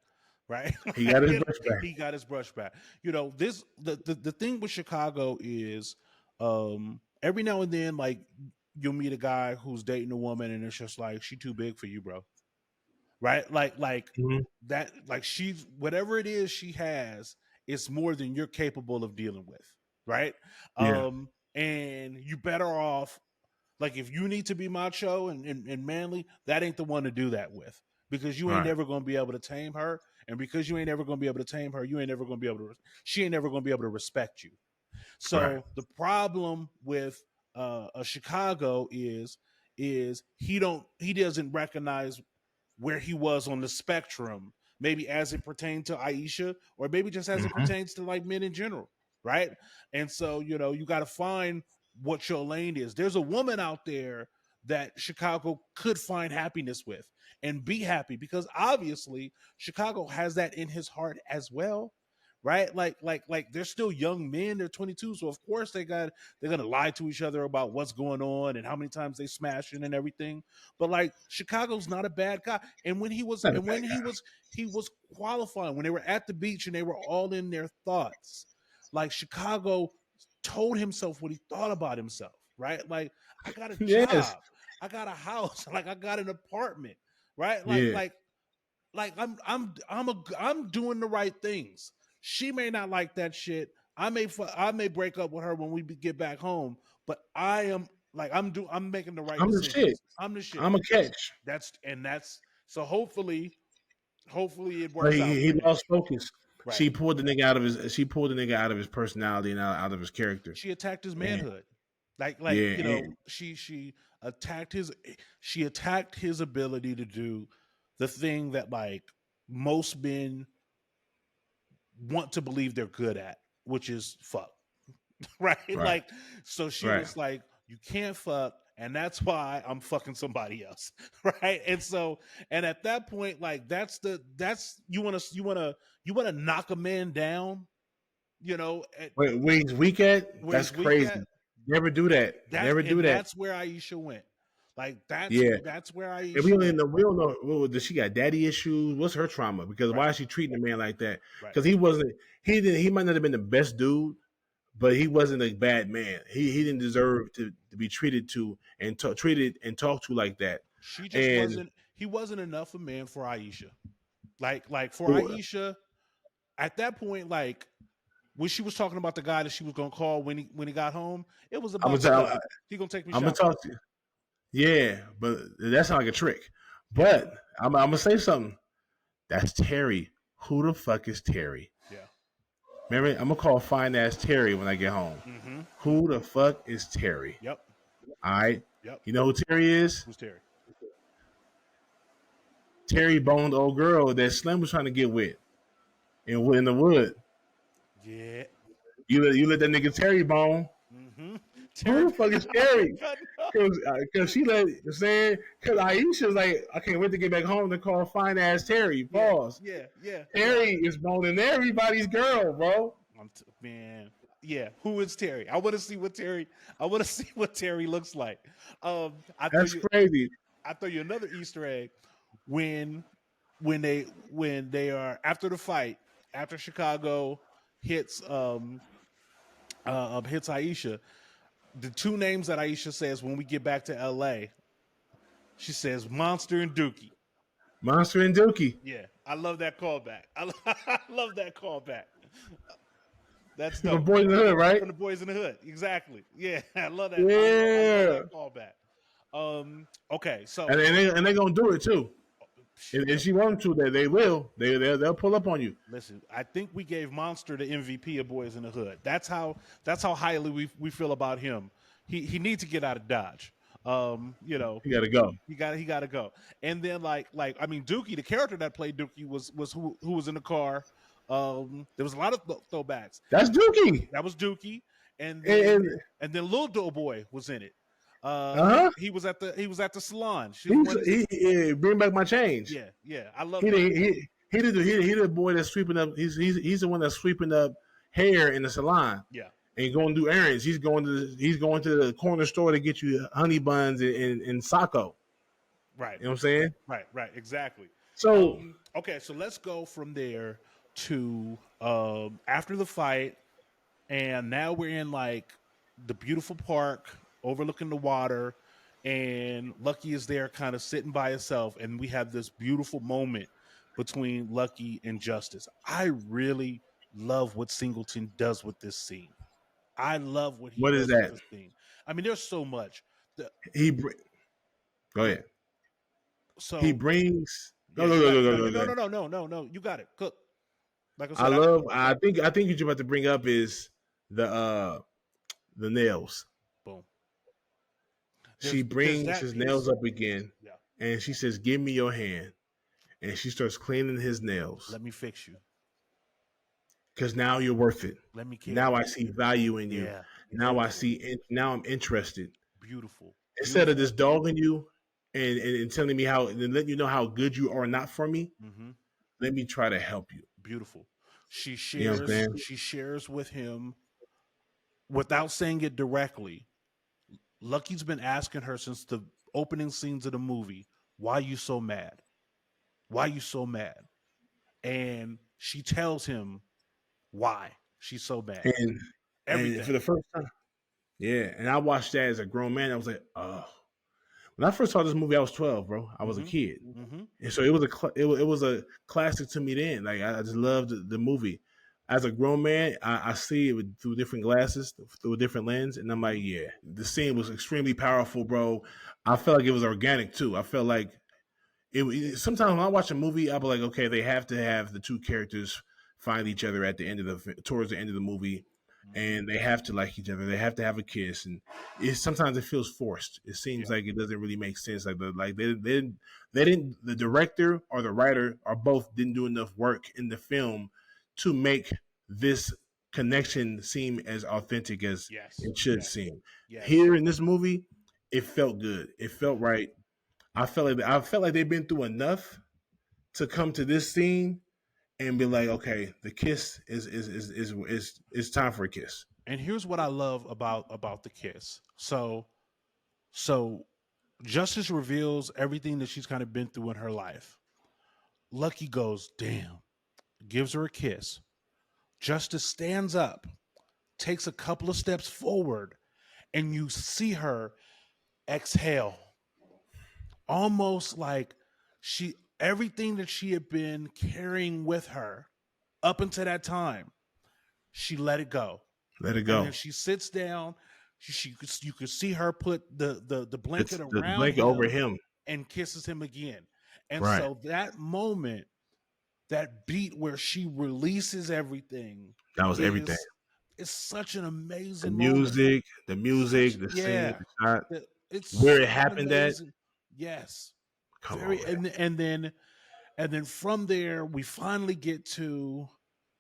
Right? He got his brush back. He got his brush back. The thing with Chicago is every now and then, like, you'll meet a guy who's dating a woman and it's just like, she too big for you, bro. Right? Like that, like she's whatever it is she has, it's more than you're capable of dealing with. Right? Yeah. And you better off, like, if you need to be macho and manly, that ain't the one to do that with. Because you ain't never gonna be able to tame her. And because you ain't never gonna be able to tame her, she ain't never gonna be able to respect you. So the problem with a Chicago is he doesn't recognize where he was on the spectrum, maybe as it pertained to Aisha, or maybe just as it pertains to like men in general, right? And so you got to find what your lane is. There's a woman out there that Chicago could find happiness with and be happy, because obviously Chicago has that in his heart as well. Right? Like they're still young men. They're 22. So of course they're going to lie to each other about what's going on and how many times they smashing and everything. But like, Chicago's not a bad guy. And when he was qualifying, when they were at the beach and they were all in their thoughts, like, Chicago told himself what he thought about himself, right? Like, I got a job, I got a house, like I got an apartment, right? Like I'm doing the right things. She may not like that shit. I may break up with her when we get back home, but I'm making the right decisions. I'm the shit. I'm a catch. So hopefully it works out. He lost focus. Right. She pulled the nigga out of his personality and out of his character. She attacked his manhood. She attacked his ability to do the thing that, like, most men want to believe they're good at, which is fuck. Right? Like, so she was like, you can't fuck, and that's why I'm fucking somebody else. Right? And at that point, like, you want to knock a man down, where he's weak at? That's crazy. Never do that. Never do that. That's where Aisha went. Like, that's where Aisha. And we don't know. Does she got daddy issues? What's her trauma? Because why is she treating a man like that? Because he might not have been the best dude, but he wasn't a bad man. He didn't deserve to be treated and talked to like that. He wasn't enough a man for Aisha. Like for Aisha, at that point, like, when she was talking about the guy that she was gonna call when he got home, it was about he gonna take me. I'm gonna talk to you. Yeah, but that sounds like a trick. But I'm gonna say something. That's Terry. Who the fuck is Terry? Yeah. Remember, I'm gonna call fine ass Terry when I get home. Mm-hmm. Who the fuck is Terry? Yep. All right. Yep. You know who Terry is? Who's Terry? Terry boned old girl that Slim was trying to get with in the wood. Yeah. You let that nigga Terry bone. Mm-hmm. Who the fuck is Terry? Because she let saying because Aisha's like, I can't wait to get back home to call fine ass Terry. Pause. Yeah. Terry is boning everybody's girl, bro. Man, Yeah, who is Terry? I want to see what Terry. I want to see what Terry looks like. I throw That's you. crazy. I throw you another Easter egg when when they are after the fight, after Chicago hits hits Aisha. The two names that Aisha says when we get back to L.A. She says Monster and Dookie. Monster and Dookie. Yeah, I love that callback. I love that callback. That's From dope. Boys in the Hood, right? From the Boys in the Hood. Exactly. Yeah, I love that. I love Yeah. that callback. Okay, so And they gonna do it too. If she wants to, they will. They'll pull up on you. listen, I think we gave Monster the MVP of Boys in the Hood. That's how highly we feel about him. He needs to get out of Dodge. You know, You gotta go. he got to go. And then like I mean Dookie, the character that played Dookie was who was in the car. There was a lot of throwbacks. That's Dookie. That was Dookie, and And then Little Doughboy was in it. uh-huh. He was at the salon. He bring back my change. Yeah. I love He that. he the boy that's sweeping up. He's the one that's sweeping up hair in the salon. Yeah. And going to do errands. He's going to the corner store to get you honey buns and Sacco. Right. You know what I'm saying? Right. Exactly. So Okay, so let's go from there to after the fight, and now we're in like the beautiful park overlooking the water, and Lucky is there kind of sitting by himself, and we have this beautiful moment between Lucky and Justice. I really love what Singleton does with this scene. I love what he what does is that? with this scene. I mean, there's so much. Go ahead. So He brings yeah, no. no. You got it. Cook. Like I I said, love. I think what you're about to bring up is the nails. boom. She brings his nails up again, Yeah. and she says, "Give me your hand," and she starts cleaning his nails. Let me fix you. Because now you're worth it. Let me care. Now I see value in you. Yeah. Now I see. Now I'm interested. Beautiful. Instead of just dogging you and telling me how and letting you know how good you are not for me, let me try to help you. Beautiful. She You know what I'm shares. saying? She shares with him without saying it directly. Lucky's been asking her since the opening scenes of the movie, "Why you so mad? Why you so mad?" And she tells him why she's so bad. And for the first time, yeah. And I watched that as a grown man. I was like, oh. When I first saw this movie, I was 12, bro. I was a kid, and so it was a classic to me then. Like I just loved the movie. As a grown man, I see it through different glasses, through a different lens, and I'm like, yeah, the scene was extremely powerful, bro. I felt like it was organic too. I felt like sometimes when I watch a movie, I'll be like, okay, they have to have the two characters find each other at the end of towards the end of the movie, and they have to like each other. They have to have a kiss, and sometimes it feels forced. It seems like it doesn't really make sense. Like they didn't the director or the writer or both didn't do enough work in the film to make this connection seem as authentic as it should seem. Yes. Here in this movie, it felt good. It felt right. I felt like they've been through enough to come to this scene and be like, okay, the kiss is time for a kiss. And here's what I love about the kiss. So Justice reveals everything that she's kind of been through in her life. Lucky goes, damn, gives her a kiss. Justice stands up, takes a couple of steps forward, and you see her exhale. Almost like everything that she had been carrying with her up until that time, she let it go. Let it go. And then she sits down. You could see her put the blanket around the blanket over him and kisses him again. And right. So that moment, that beat where she releases everything, that was everything. It's such an amazing the music, the scene, the shot, it's where it happened amazing. At. Yes. Come on, and then from there we finally get to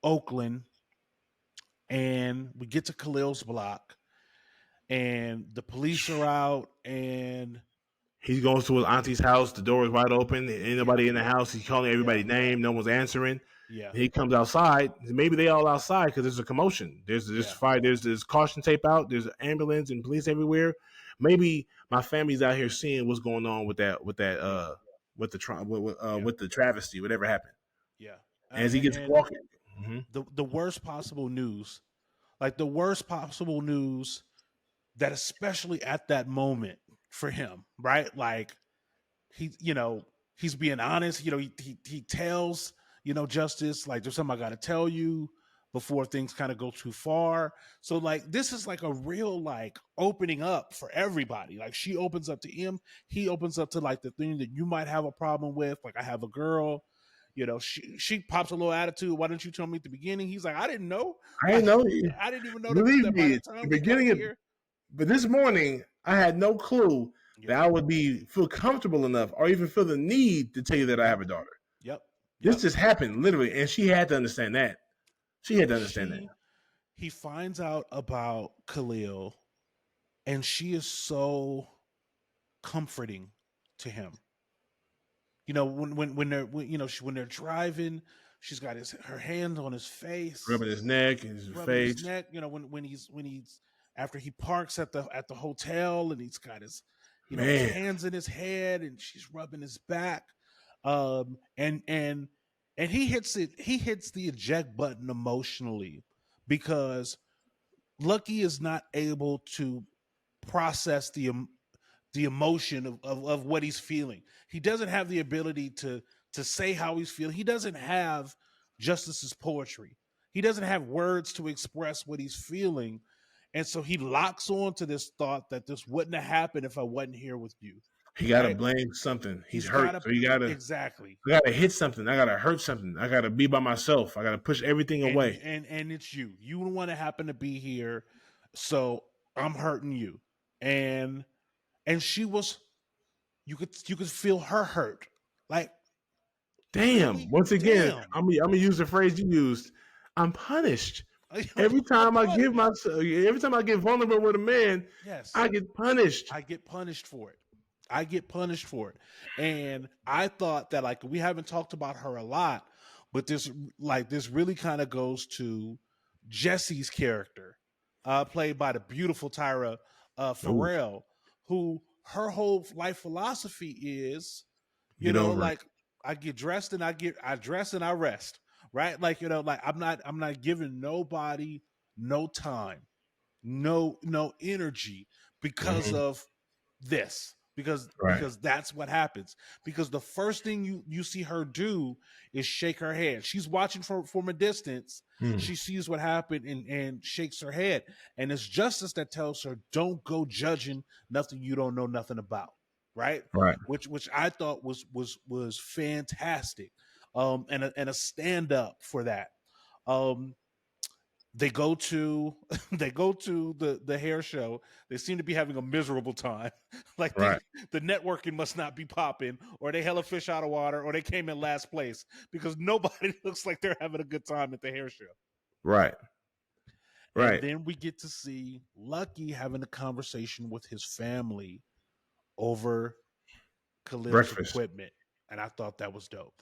Oakland, and we get to Khalil's block, and the police are out, and he goes to his auntie's house. The door is wide open. Ain't nobody in the house. He's calling everybody's name. No one's answering. Yeah. He comes outside. Maybe they all outside because there's a commotion. There's this fight. There's this caution tape out. There's an ambulance and police everywhere. Maybe my family's out here seeing what's going on with that with the travesty, whatever happened. Yeah. As he gets And walking. the worst possible news, like the worst possible news that especially at that moment for him, right? Like he's being honest. He tells, Justice, like, there's something I got to tell you before things kind of go too far. So like, this is like a real, like, opening up for everybody. Like, she opens up to him. He opens up to, like, the thing that you might have a problem with. Like, I have a girl, she pops a little attitude. Why didn't you tell me at the beginning? He's like, I didn't know. I didn't Like, know. I didn't even know Believe that by me, the the time we got beginning of, here. but this morning I had no clue that I would feel comfortable enough or even feel the need to tell you that I have a daughter. Yep. This just happened literally, and she had to understand that. She had to understand that. He finds out about Khalil, and she is so comforting to him. When they're driving, she's got her hands on his face, rubbing his neck, his face. His neck. When he's after he parks at the hotel, and he's got his his hands in his head, and she's rubbing his back. And he hits it. He hits the eject button emotionally because Lucky is not able to process the emotion of what he's feeling. He doesn't have the ability to say how he's feeling. He doesn't have Justice's poetry. He doesn't have words to express what he's feeling. And so he locks on to this thought that this wouldn't have happened if I wasn't here with you. He got to blame something. He's hurt. So he got to exactly. I got to hit something. I got to hurt something. I got to be by myself. I got to push everything away. And it's you. You don't want to happen to be here, so I'm hurting you. And she was, you could feel her hurt. Like, damn. Really? Once again, I'm gonna use the phrase you used. I'm punished. Every time I give every time I get vulnerable with a man, yes, I get punished. I get punished for it. And I thought that, like, we haven't talked about her a lot, but this really kind of goes to Jesse's character, played by the beautiful Tyra Farrell, who her whole life philosophy is, like, I get dressed and I dress and I rest, right? Like, like, I'm not giving nobody no time, no energy because of this. Because that's what happens. Because the first thing you see her do is shake her head. She's watching from a distance. She sees what happened and shakes her head. And it's Justice that tells her, don't go judging nothing you don't know nothing about. Right. Which I thought was fantastic. And a stand up for that. They go to the hair show. They seem to be having a miserable time. Like, the networking must not be popping, or they hella fish out of water, or they came in last place, because nobody looks like they're having a good time at the hair show. Right. And then we get to see Lucky having a conversation with his family over Khalil's equipment, and I thought that was dope.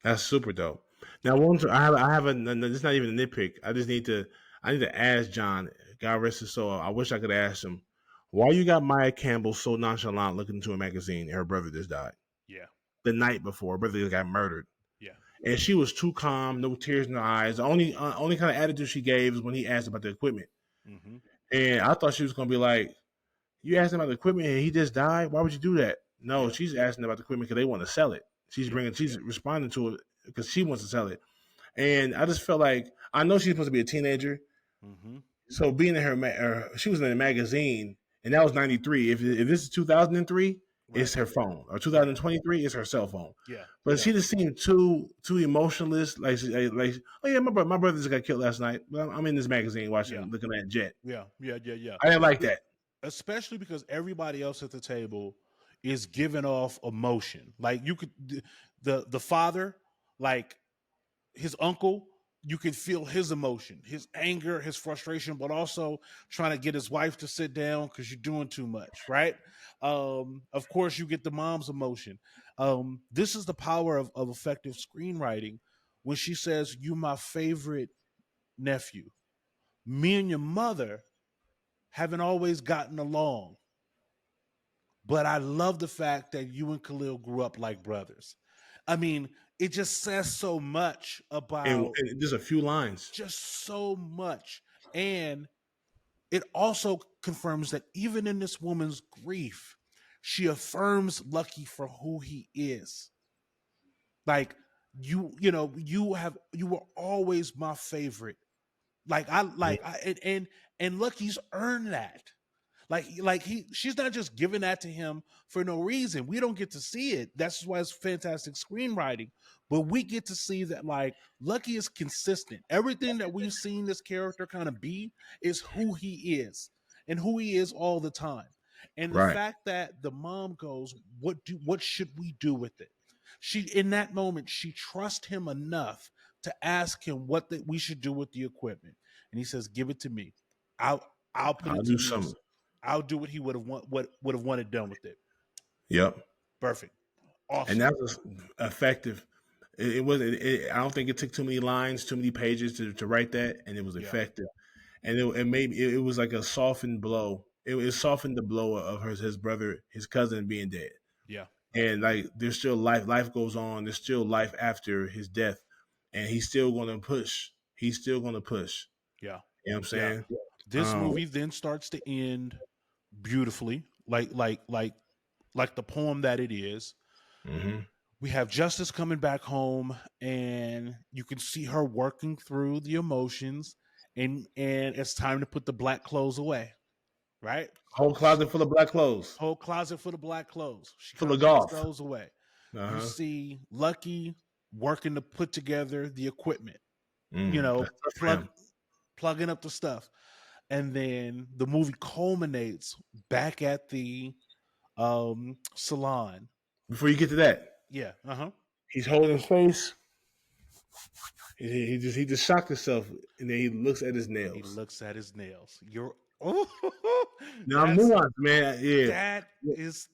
That's super dope. Now, I have a. It's not even a nitpick. I need to ask John. God rest his soul. I wish I could ask him, why you got Maya Campbell so nonchalant looking into a magazine and her brother just died? Yeah. The night before, her brother got murdered. Yeah. And she was too calm, no tears in her eyes. The only kind of attitude she gave is when he asked about the equipment. Mm-hmm. And I thought she was going to be like, you asked him about the equipment and he just died? Why would you do that? No, she's asking about the equipment because they want to sell it. She's responding to it because she wants to sell it. And I just felt like, I know she's supposed to be a teenager. Mm-hmm. So being in she was in a magazine, and that was 93. If this is 2003, it's her phone. Or 2023, it's her cell phone. Yeah. But she just seemed too emotionless. Like, oh yeah, my brother just got killed last night. Well, I'm in this magazine looking at Jet. Yeah. I didn't like that. Especially because everybody else at the table is giving off emotion. Like, you could, the father, like his uncle, you can feel his emotion, his anger, his frustration, but also trying to get his wife to sit down because you're doing too much, right? Of course, you get the mom's emotion. This is the power of effective screenwriting, when she says, "You my favorite nephew. Me and your mother haven't always gotten along, but I love the fact that you and Khalil grew up like brothers." I mean, it just says so much about And just a few lines. just so much. And it also confirms that even in this woman's grief, she affirms Lucky for who he is. Like, you were always my favorite. And Lucky's earned that. She's not just giving that to him for no reason. We don't get to see it. That's why it's fantastic screenwriting. But we get to see that like Lucky is consistent. Everything that we've seen this character kind of be is who he is and who he is all the time. And the Right. fact that the mom goes, what should we do with it? She in that moment she trusts him enough to ask him we should do with the equipment, and he says, "Give it to me. I'll I'll put I'll it to do something. use. I'll do what he what would have wanted done with it." Yep. Perfect, And awesome. that was effective. It was. I don't think it took too many lines, too many pages to write that, and it was Yeah, effective. And it was like a softened blow. It softened the blow of his brother, his cousin being dead. yeah, And like there's still life. Life goes on. There's still life after his death, and he's still going to push. He's still going to push. yeah, You know what I'm yeah. saying? This movie then starts to end beautifully, like the poem that it is. Mm-hmm. We have Justice coming back home, and you can see her working through the emotions, and it's time to put the black clothes away. Right? Whole closet full of black clothes, Whole closet full of black clothes. She full kind of of puts golf. those away. Uh You huh. see Lucky working to put together the equipment, That's tough for plug him. plugging up the stuff. And then the movie culminates back at the salon. Before you get to that, Yeah, uh-huh. he's holding his face. He just shocked himself, and then he looks at his He nails. looks at his nails. Oh, Now I'm that's nuanced, man. Yeah, that is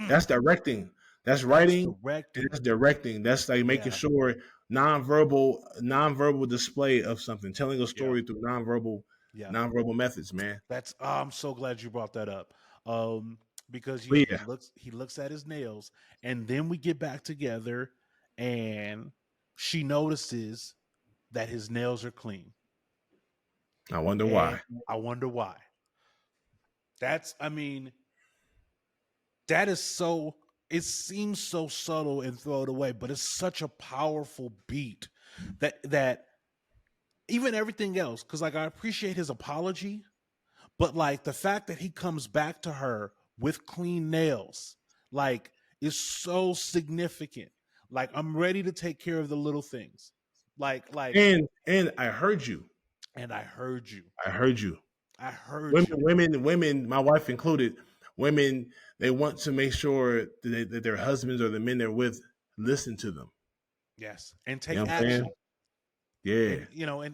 that's directing. That's that's writing, and directing. that's directing. That's like making Yeah, sure nonverbal display of something, telling a yeah, story through yeah. nonverbal methods, man. That's I'm so glad you brought that up. Because But yeah, yeah, he looks at his nails, and then we get back together, and she notices that his nails are clean, I wonder and why. I wonder why. I mean, that is so. It seems so subtle and thrown away, but it's such a powerful beat that even everything else. Because like I appreciate his apology, but like the fact that he comes back to her with clean nails, like is so significant. Like I'm ready to take care of the little things. Like And I heard you. and I heard you. I heard you. I heard Women, you. women. My wife included. Women, they want to make sure that their husbands or the men they're with listen to them. Yes. And You know take what I'm saying? action. Yeah,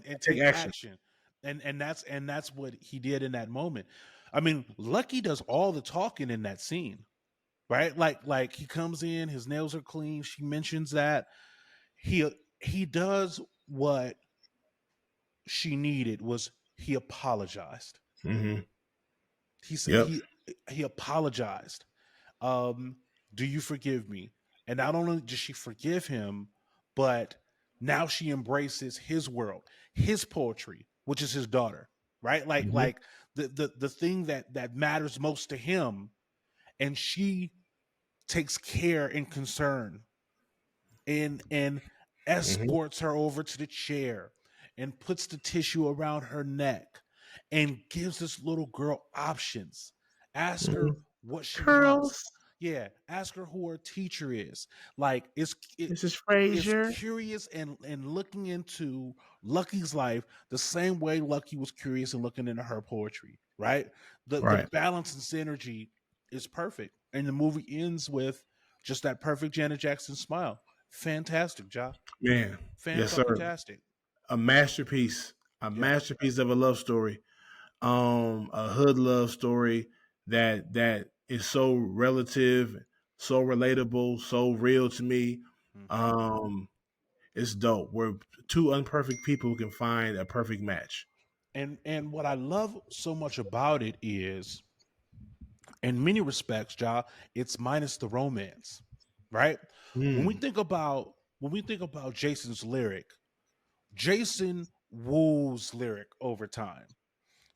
And take take action. action. And that's what he did in that moment. I mean, Lucky does all the talking in that scene, right? Like he comes in, his nails are clean. She mentions that he he does what she needed was he apologized. Mm-hmm. He said Yep. he apologized. Um, do you forgive me? And not only does she forgive him, but now she embraces his world, his poetry, which is his daughter, right? Like Mm-hmm. like the thing that matters most to him, and she takes care and concern and Mm-hmm. escorts her over to the chair and puts the tissue around her neck and gives this little girl options. Ask her Mm-hmm. what she wants. Curls, Yeah, ask her who her teacher is. Like Mrs. it's Frazier. curious and looking into Lucky's life the same way Lucky was curious and looking into her poetry, right? The Right, balance and synergy is perfect. And the movie ends with just that perfect Janet Jackson smile. Fantastic, Ja. man. Yes, sir. Fantastic. A masterpiece. A Yeah. masterpiece of a love story. A hood love story that is so relative, so relatable, so real to me. Mhm. Um, it's dope. Where two unperfect people can find a perfect match. And what I love so much about it is, in many respects, Ja, it's minus the romance, right? When we Mm. think about Jason's lyric, Jason woos lyric over time.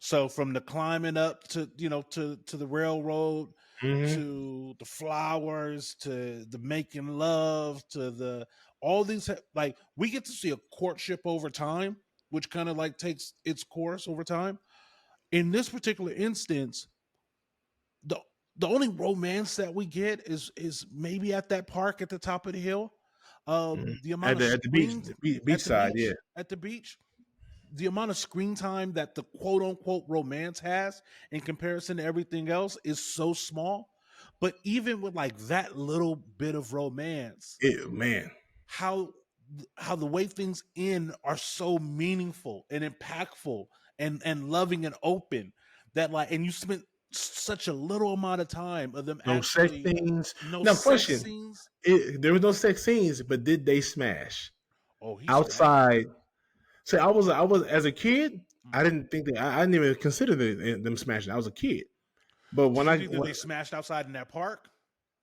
So from the climbing up to to the railroad, Hmm. to the flowers, to the making love, to the all these, like, we get to see a courtship over time, which kind of like takes its course over time. In this particular instance, the the only romance that we get is maybe at that park at the top of the hill. Hmm. The amount At of the beach, screen beach at the side, yeah. beach, the amount of screen time that the quote unquote romance has in comparison to everything else is so small. But even with like that little bit of romance, Man, how the way things end are so meaningful and impactful and loving and open, that like, and you spent such a little amount of time of them no sex actually, scenes. no Now, sex question: scenes. there was no sex scenes, but did they smash Oh, he smashed. outside? So I was as a kid. I Mhm. didn't think that I didn't even consider them smashing. I was a kid, but Did you think that they smashed outside in that park?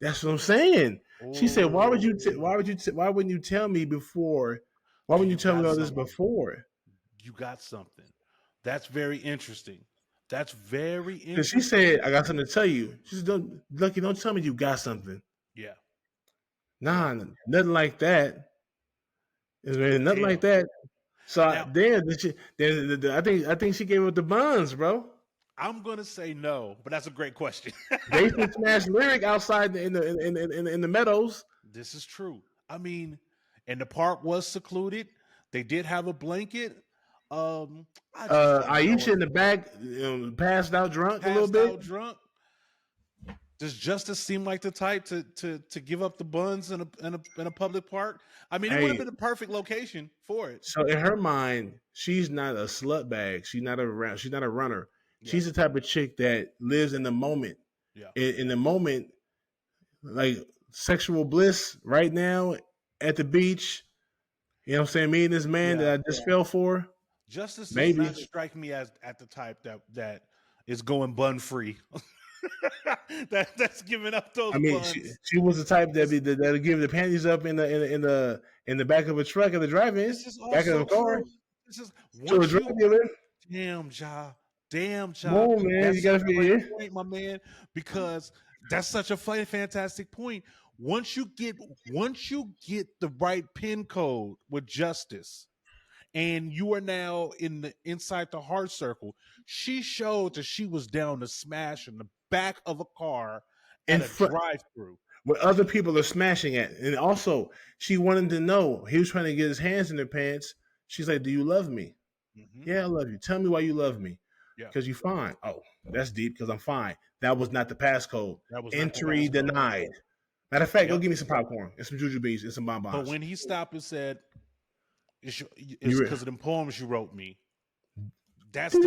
that's what I'm saying. She said, "Why would you? Oh, Why wouldn't you tell me before? Why so wouldn't you you tell me got all this something. before?" You got something. That's very interesting. That's very Because she said, interesting. "I got something to tell you." She said, "Don't, Lucky, don't tell me you got something." Yeah. Yeah. Nah, nothing like that. Is there nothing like Damn. that? So Now, I think she gave up the buns, bro. I'm gonna say no, but that's a great question. Jason smashed lyric outside in the meadows. This is true. I mean, and the park was secluded. They did have a blanket. I just don't know Aisha if in the back, passed out drunk a little passed bit. out drunk. Does Justice seem like the type to give up the buns in a public park? I mean, it would have Hey, been a perfect location for it. so in her mind, she's not a slut bag. She's not a runner. Yeah, She's the type of chick that lives in the moment. yeah, In the moment, like sexual bliss right now at the beach. You know what I'm saying? Me and this man yeah. that I just fell for. Justice does Maybe. not strike me as at the type that is going bun free. That's giving up those I mean, buns. she was the type It's that'll give the panties up in the back of a truck at the drive-in, this is back of also a car true. This is to a once drug you dealer. damn Ja, damn Come Ja. on, man, you That's gotta such a great figure. point, my man, because that's such a funny, fantastic point. Once you get the right pin code with Justice, and you are now inside the heart circle. She showed that she was down to smash in the back of a car In at a front drive-through. where other people are smashing at, and also she wanted to know. He was trying to get his hands in her pants. She's like, "Do you love me?" Mm-hmm. Yeah, I love you. Tell me why you love me. Yeah, Because you fine. Oh, that's deep. Because I'm fine. That was not the passcode. that was not the Entry passcode. denied. Matter of fact, go Yep. give me some popcorn and some juju beans and some But bonbons. when he stopped and said, "It's You because of them poems you wrote me," that's the.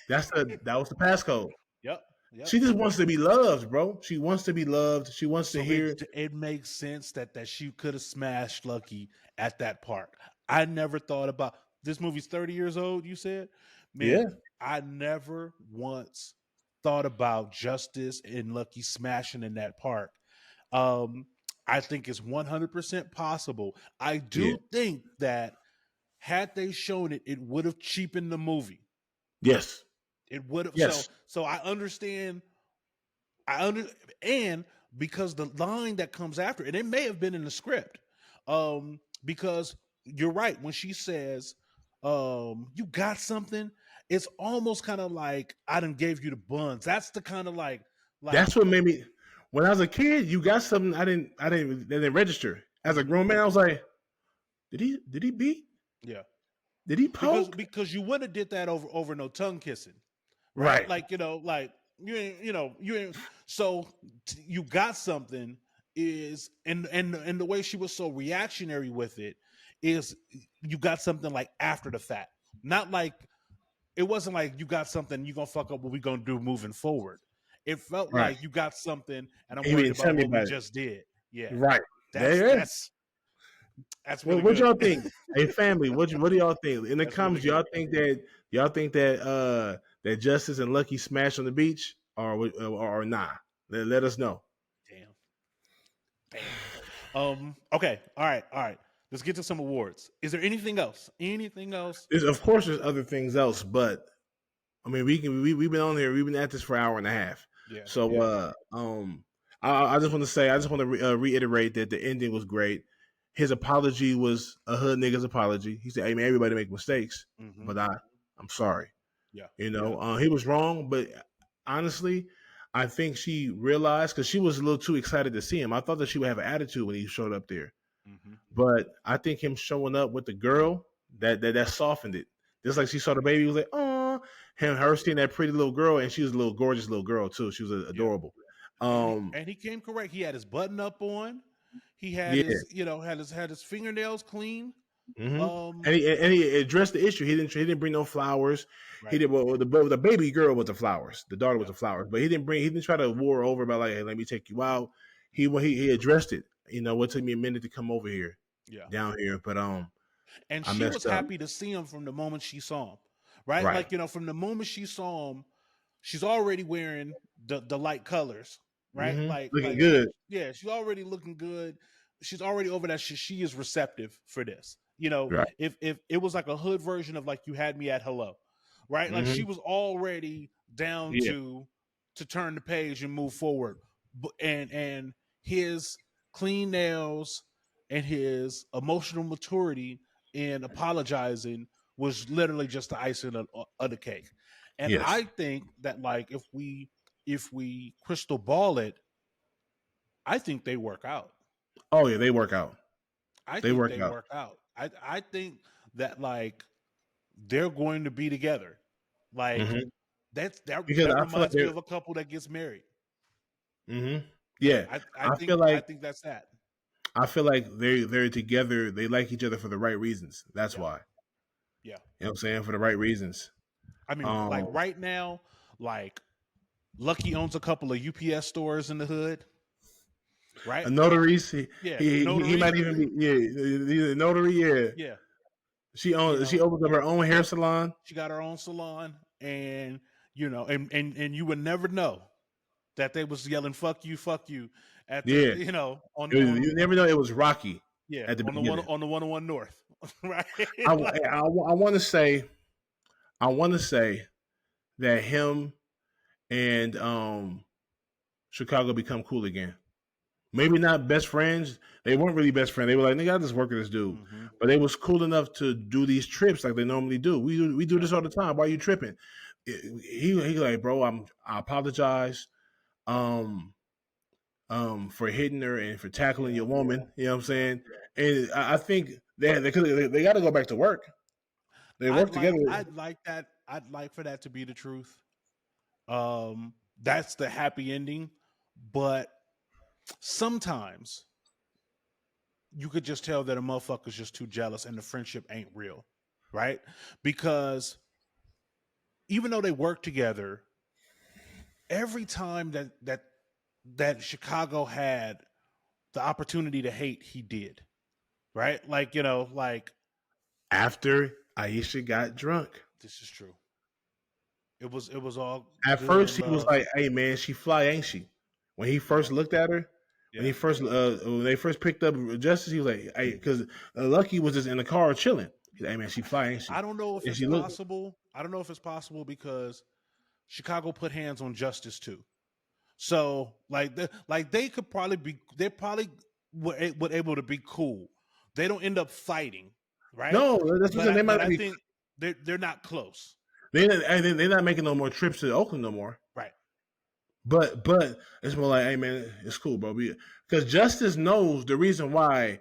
re- that was the passcode. Yep. Yep. She just wants to be loved, bro. She wants to be loved. She wants to So hear. it makes sense that she could have smashed Lucky at that park. I never thought about this movie's 30 years old, you said? Yeah. Man, I never once thought about Justice and Lucky smashing in that park. Um, I think it's 100% possible. I Yeah. do think that had they shown it, it would have cheapened the movie. Yes. It would have. Yes. So I understand. I under and because the line that comes after, and it may have been in the script, because you're right when she says, "You got something." It's almost kind of like I done gave you the buns. That's the kind of like That's what made me. When I was a kid, you got something they didn't register. As a mhm, grown man, I was like, did he beat? yeah, Did he because poke? you wouldn't have did that over no tongue kissing, right? Right. Like like you ain't so you got something is and the way she was so reactionary with it is you got something like after the fact, not like it wasn't like you got something you gonna fuck up what we gonna do moving forward. It felt Right. like you got something and I'm He worried didn't tell about me what we about it. just did. Yeah, Right. that's There. That's Well, really what good. y'all think? Hey, family, what do y'all think? In the That's really comments, good. y'all think that that Justice and Lucky smash on the beach or nah? Let us know. Damn. Damn. Okay. All right. Let's get to some awards. Is there anything else? Anything else? Of course, there's other things else, but I mean, we've been on here, we've been at this for an hour and a half. Yeah. So, I just want to say, I just want to reiterate that the ending was great. His apology was a hood nigga's apology. He said, "Hey man, everybody make mistakes, Mm-hmm. but I'm sorry." Yeah. You know, he was wrong, but honestly, I think she realized because she was a little too excited to see him. I thought that she would have an attitude when he showed up there, Mm-hmm. but I think him showing up with the girl that softened it. Just like she saw the baby, was like, "Oh," her seeing that pretty little girl, and she was a little gorgeous little girl too. She was adorable. And he came correct. He had his button up on. He had Yeah. his, had his fingernails clean. And he addressed the issue. He didn't bring no flowers. He Right. did well, the baby girl with the flowers. The daughter with Yep. the flowers, but he didn't try to war her over about like, hey, let me take you out. He addressed it. You know, what took me a minute to come over here, Yeah. down here, but And I she was messed up. happy to see him from the moment she saw him. Right? Right. Like, from the moment she saw him, she's already wearing the light colors, right? Looking good. Yeah, she's already looking good. She's already over that. She is receptive for this. Right. If it was like a hood version of like you had me at hello, right? Like she was already down Yeah. to turn the page and move forward. And his clean nails and his emotional maturity in apologizing was literally just the icing of the cake. And Yes. I think that like if we crystal ball it, I think they work out. Oh yeah, they work out. I They think work they out. work out. I think that like they're going to be together. Like that Because I feel like reminds me they're. of a couple that gets married. Yeah, I think feel like that's that. I feel like they're together. They like each other for the right reasons. That's Yeah. why. Yeah. You know what I'm saying? For the right reasons. I mean, like right now, like Lucky owns a couple of UPS stores in the hood. A Right? notaries. Yeah. He Notary. might even be he's a notary. Yeah. Yeah. She opens up her own hair salon. She got her own salon, and and you would never know that they was yelling fuck you" at the Yeah. on You never know it was Rocky yeah at the on the beginning. 101 North, right? I Like, want to say that him and Chicago become cool again. Maybe not best friends. They weren't really best friends. They were like, nigga, I just work with this dude. But they was cool enough to do these trips like they normally do. We do this all the time. Why are you tripping? He like, bro, I apologize for hitting her and for tackling your woman. You know what I'm saying? And I think they got to go back to work. They work together. I'd like that. I'd like for that to be the truth. That's the happy ending, but sometimes you could just tell that a motherfucker's just too jealous and the friendship ain't real, right? Because even though they work together, every time that Chicago had the opportunity to hate, he did, right? Like After Aisha got drunk, this is true. It was all at good first he was love. like, "Hey man, she fly, ain't she?" When he first looked at her, when they first picked up Justice, he was like, "Hey," because Lucky was just in the car chilling. He's like, "Hey man, she fly, ain't she?" I don't know if And it's she looked. possible. I don't know if it's possible because Chicago put hands on Justice too. So they could probably be. They probably were able to be cool. They don't end up fighting, right? No, that's because they might But not I be. think they're not close. They're not making no more trips to Oakland no more. Right. But it's more like, hey man, it's cool, bro. Because Justice knows the reason why.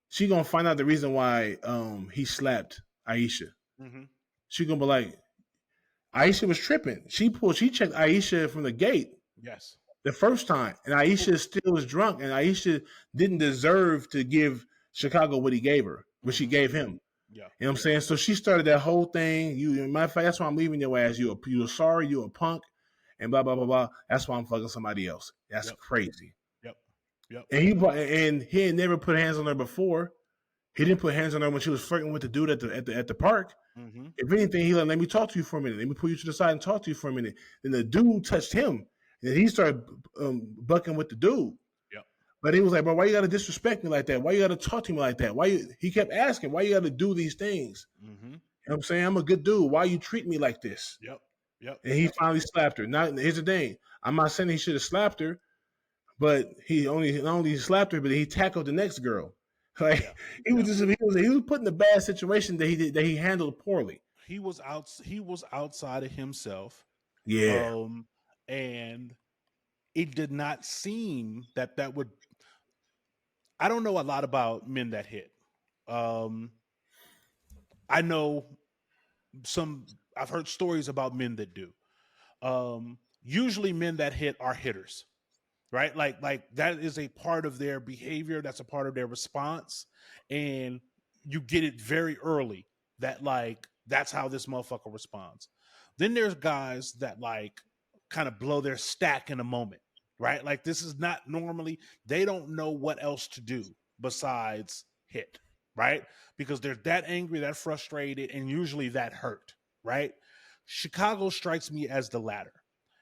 She gonna find out the reason why he slapped Aisha. She gonna be like, Aisha was tripping. She checked Aisha from the gate. Yes. The first time, and Aisha still was drunk, and Aisha didn't deserve to give Chicago what he gave her, what she gave him. Yeah. You know what I'm saying? So she started that whole thing. Matter of fact, that's why I'm leaving your ass. You're sorry, you're a punk, and blah blah blah blah. That's why I'm fucking somebody else. That's crazy. Yep. And he had never put hands on her before. He didn't put hands on her when she was flirting with the dude at the park. Mm-hmm. If anything, he let me talk to you for a minute. Let me pull you to the side and talk to you for a minute. Then the dude touched him, and then he started bucking with the dude. Yep. But he was like, bro, why you got to disrespect me like that? Why you got to talk to me like that? He kept asking, why you got to do these things? Mm-hmm. You know what I'm saying? I'm a good dude. Why you treat me like this? Yep. Yep. And he finally slapped her. Now, here's the thing. I'm not saying he should have slapped her, but he not only slapped her, but he tackled the next girl. Like Yeah. he was put in a bad situation that he handled poorly. He was outside of himself. Yeah. And it did not seem that would. I don't know a lot about men that hit. I know I've heard stories about men that do. Usually men that hit are hitters, right? Like that is a part of their behavior. That's a part of their response. And you get it very early that like, that's how this motherfucker responds. Then there's guys that like kind of blow their stack in a moment, right? Like this is not normally, they don't know what else to do besides hit, right? Because they're that angry, that frustrated, and usually that hurt, right? Chicago strikes me as the latter.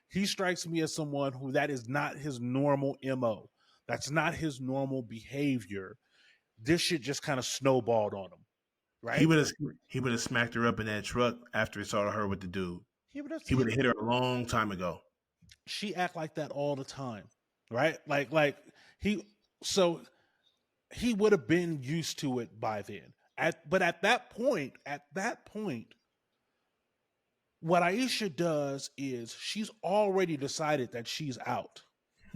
He strikes me as someone who that is not his normal MO. That's not his normal behavior. This shit just kind of snowballed on him, right? He would have smacked her up in that truck after he saw her with the dude. He would have hit her a long time ago. She act like that all the time, right? Like he would have been used to it by then. But at that point, what Aisha does is she's already decided that she's out.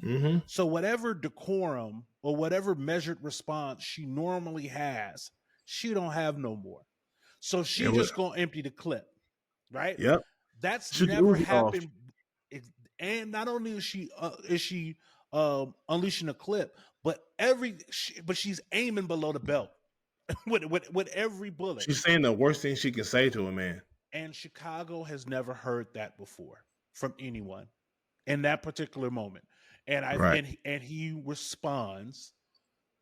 Mm-hmm. So whatever decorum or whatever measured response she normally has, she don't have no more. So she just gonna empty the clip, right? Yep. That's Shoot never happened. And not only is she unleashing a clip, but she's aiming below the belt with every bullet. She's saying the worst thing she can say to a man. And Chicago has never heard that before from anyone in that particular moment. And and he responds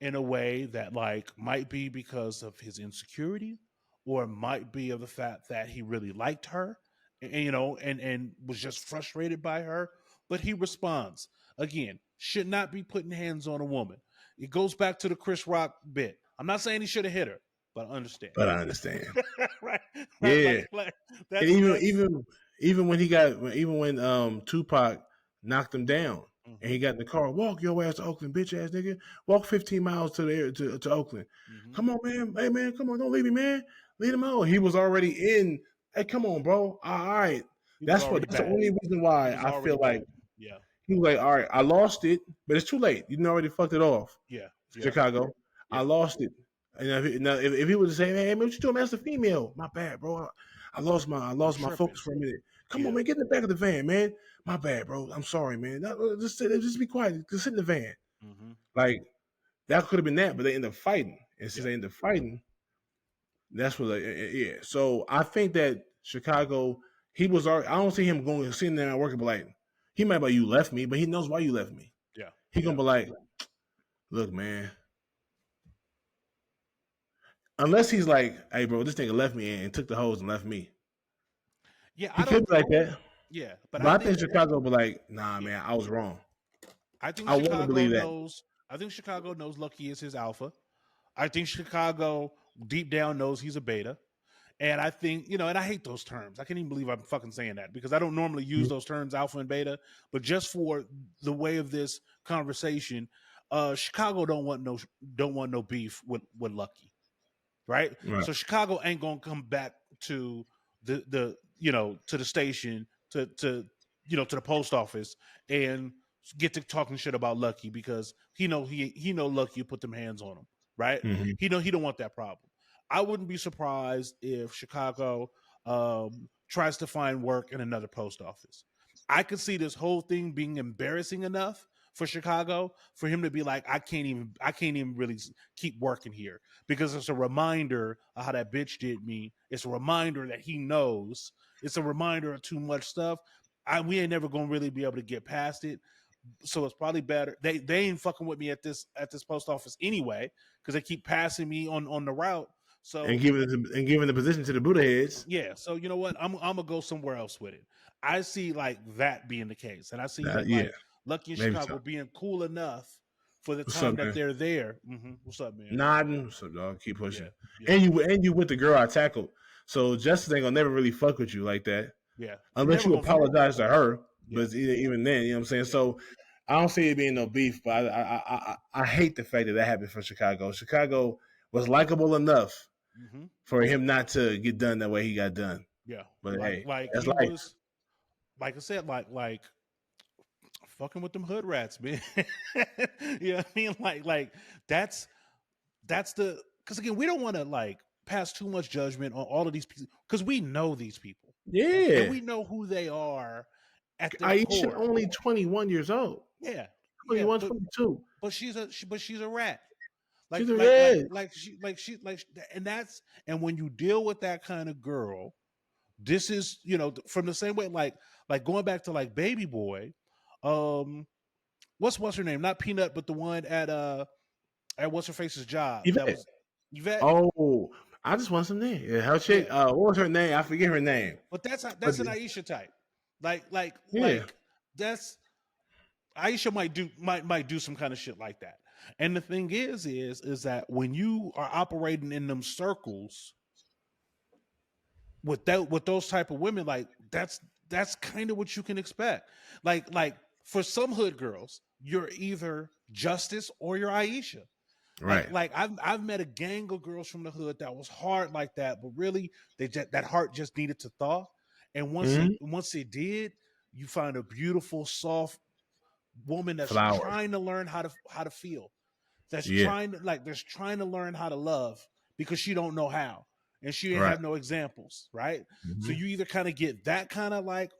in a way that like might be because of his insecurity, or might be of the fact that he really liked her, and and was just frustrated by her. But he responds again. Should not be putting hands on a woman. It goes back to the Chris Rock bit. I'm not saying he should have hit her, but I understand. Right? Yeah. Like, and even when Tupac knocked him down, mm-hmm. and he got in the car, walk your ass to Oakland, bitch ass nigga. Walk 15 miles to Oakland. Mm-hmm. Come on, man. Hey, man, come on. Don't leave me, man. Leave him out. He was already in. Hey, come on, bro. All right. That's the only reason why I feel like, yeah. He was like, all right, I lost it, but it's too late. You already fucked it off. Yeah. Chicago. Yeah. I lost it. And if he would have said, "Hey, man, what you doing, man? That's the female. My bad, bro. I lost my focus for a minute. Come on, man, get in the back of the van, man. My bad, bro. I'm sorry, man. Just be quiet. Just sit in the van." Mm-hmm. Like that could have been that, but they end up fighting. And since they end up fighting, that's what. Yeah. So I think that Chicago, he was already. I don't see him going sitting there and working, but like he might be like, you left me, but he knows why you left me. Yeah. He gonna be like, look, man. Unless he's like, hey, bro, this nigga left me and took the hose and left me. Yeah, he could be like that. Yeah, but I think Chicago will be like, nah, man, I was wrong. I think Chicago knows. I think Chicago knows Lucky is his alpha. I think Chicago deep down knows he's a beta. And I think, and I hate those terms. I can't even believe I'm fucking saying that because I don't normally use those terms, alpha and beta. But just for the way of this conversation, Chicago don't want no beef with Lucky. Right? So Chicago ain't gonna come back to the to the station to the post office and get to talking shit about Lucky because he know Lucky put them hands on him, right? Mm-hmm. He don't want that problem. I wouldn't be surprised if Chicago tries to find work in another post office. I could see this whole thing being embarrassing enough for Chicago for him to be like, I can't even really keep working here because it's a reminder of how that bitch did me. It's a reminder that he knows. It's a reminder of too much stuff. We ain't never gonna really be able to get past it. So it's probably better. They ain't fucking with me at this post office anyway because they keep passing me on the route. And So giving the position to the Buddha heads. yeah, so you know what? I'm gonna go somewhere else with it. I see like that being the case, and I see Yeah, like Lucky in maybe Chicago so. being cool enough for the What's time up, that man? they're there. What's up, man? Nodding. So dog, keep Yeah, pushing. yeah, And you with the girl I tackled. So Justice ain't gonna never really fuck with you like that. yeah. They Unless never you gonna fuck. apologize to her. Yeah, But even then, you know what I'm saying? yeah. So I don't see it being no beef, but I hate the fact that happened for Chicago. Chicago was likable enough Mm-hmm. for him not to get done the way he got done. Yeah. But hey, Like that's he life. was, like I said, like fucking with them hood rats, man. You know what I mean? Like that's the because again, we don't want to like pass too much judgment on all of these people because we know these people and Yeah. we know who they are at their Aisha core. only 21 years old. Yeah, yeah, 21, 22. but she's a rat. She's a red. And that's and when you deal with that kind of girl, this is from the same way like going back to like Baby Boy, what's her name? Not Peanut, but the one at what's her face's job that Yvette. was Yvette. Oh, I just want some name. Yeah, her chick. Yeah, What was her name? I forget her name. but that's But an Aisha type. Like yeah, that's Aisha might do some kind of shit like that. And the thing is that when you are operating in them circles with those type of women, like that's kind of what you can expect. Like for some hood girls, you're either Justice or you're Aisha. right. Like I've met a gang of girls from the hood that was hard like that, but really that heart just needed to thaw. And Mm-hmm. once it did, you find a beautiful, soft woman that's Flower. trying to learn how to feel. That's Yeah. trying to learn how to love because she don't know how. And she didn't Right. have no examples, right? So Mm-hmm. you either kind of get that kind of like,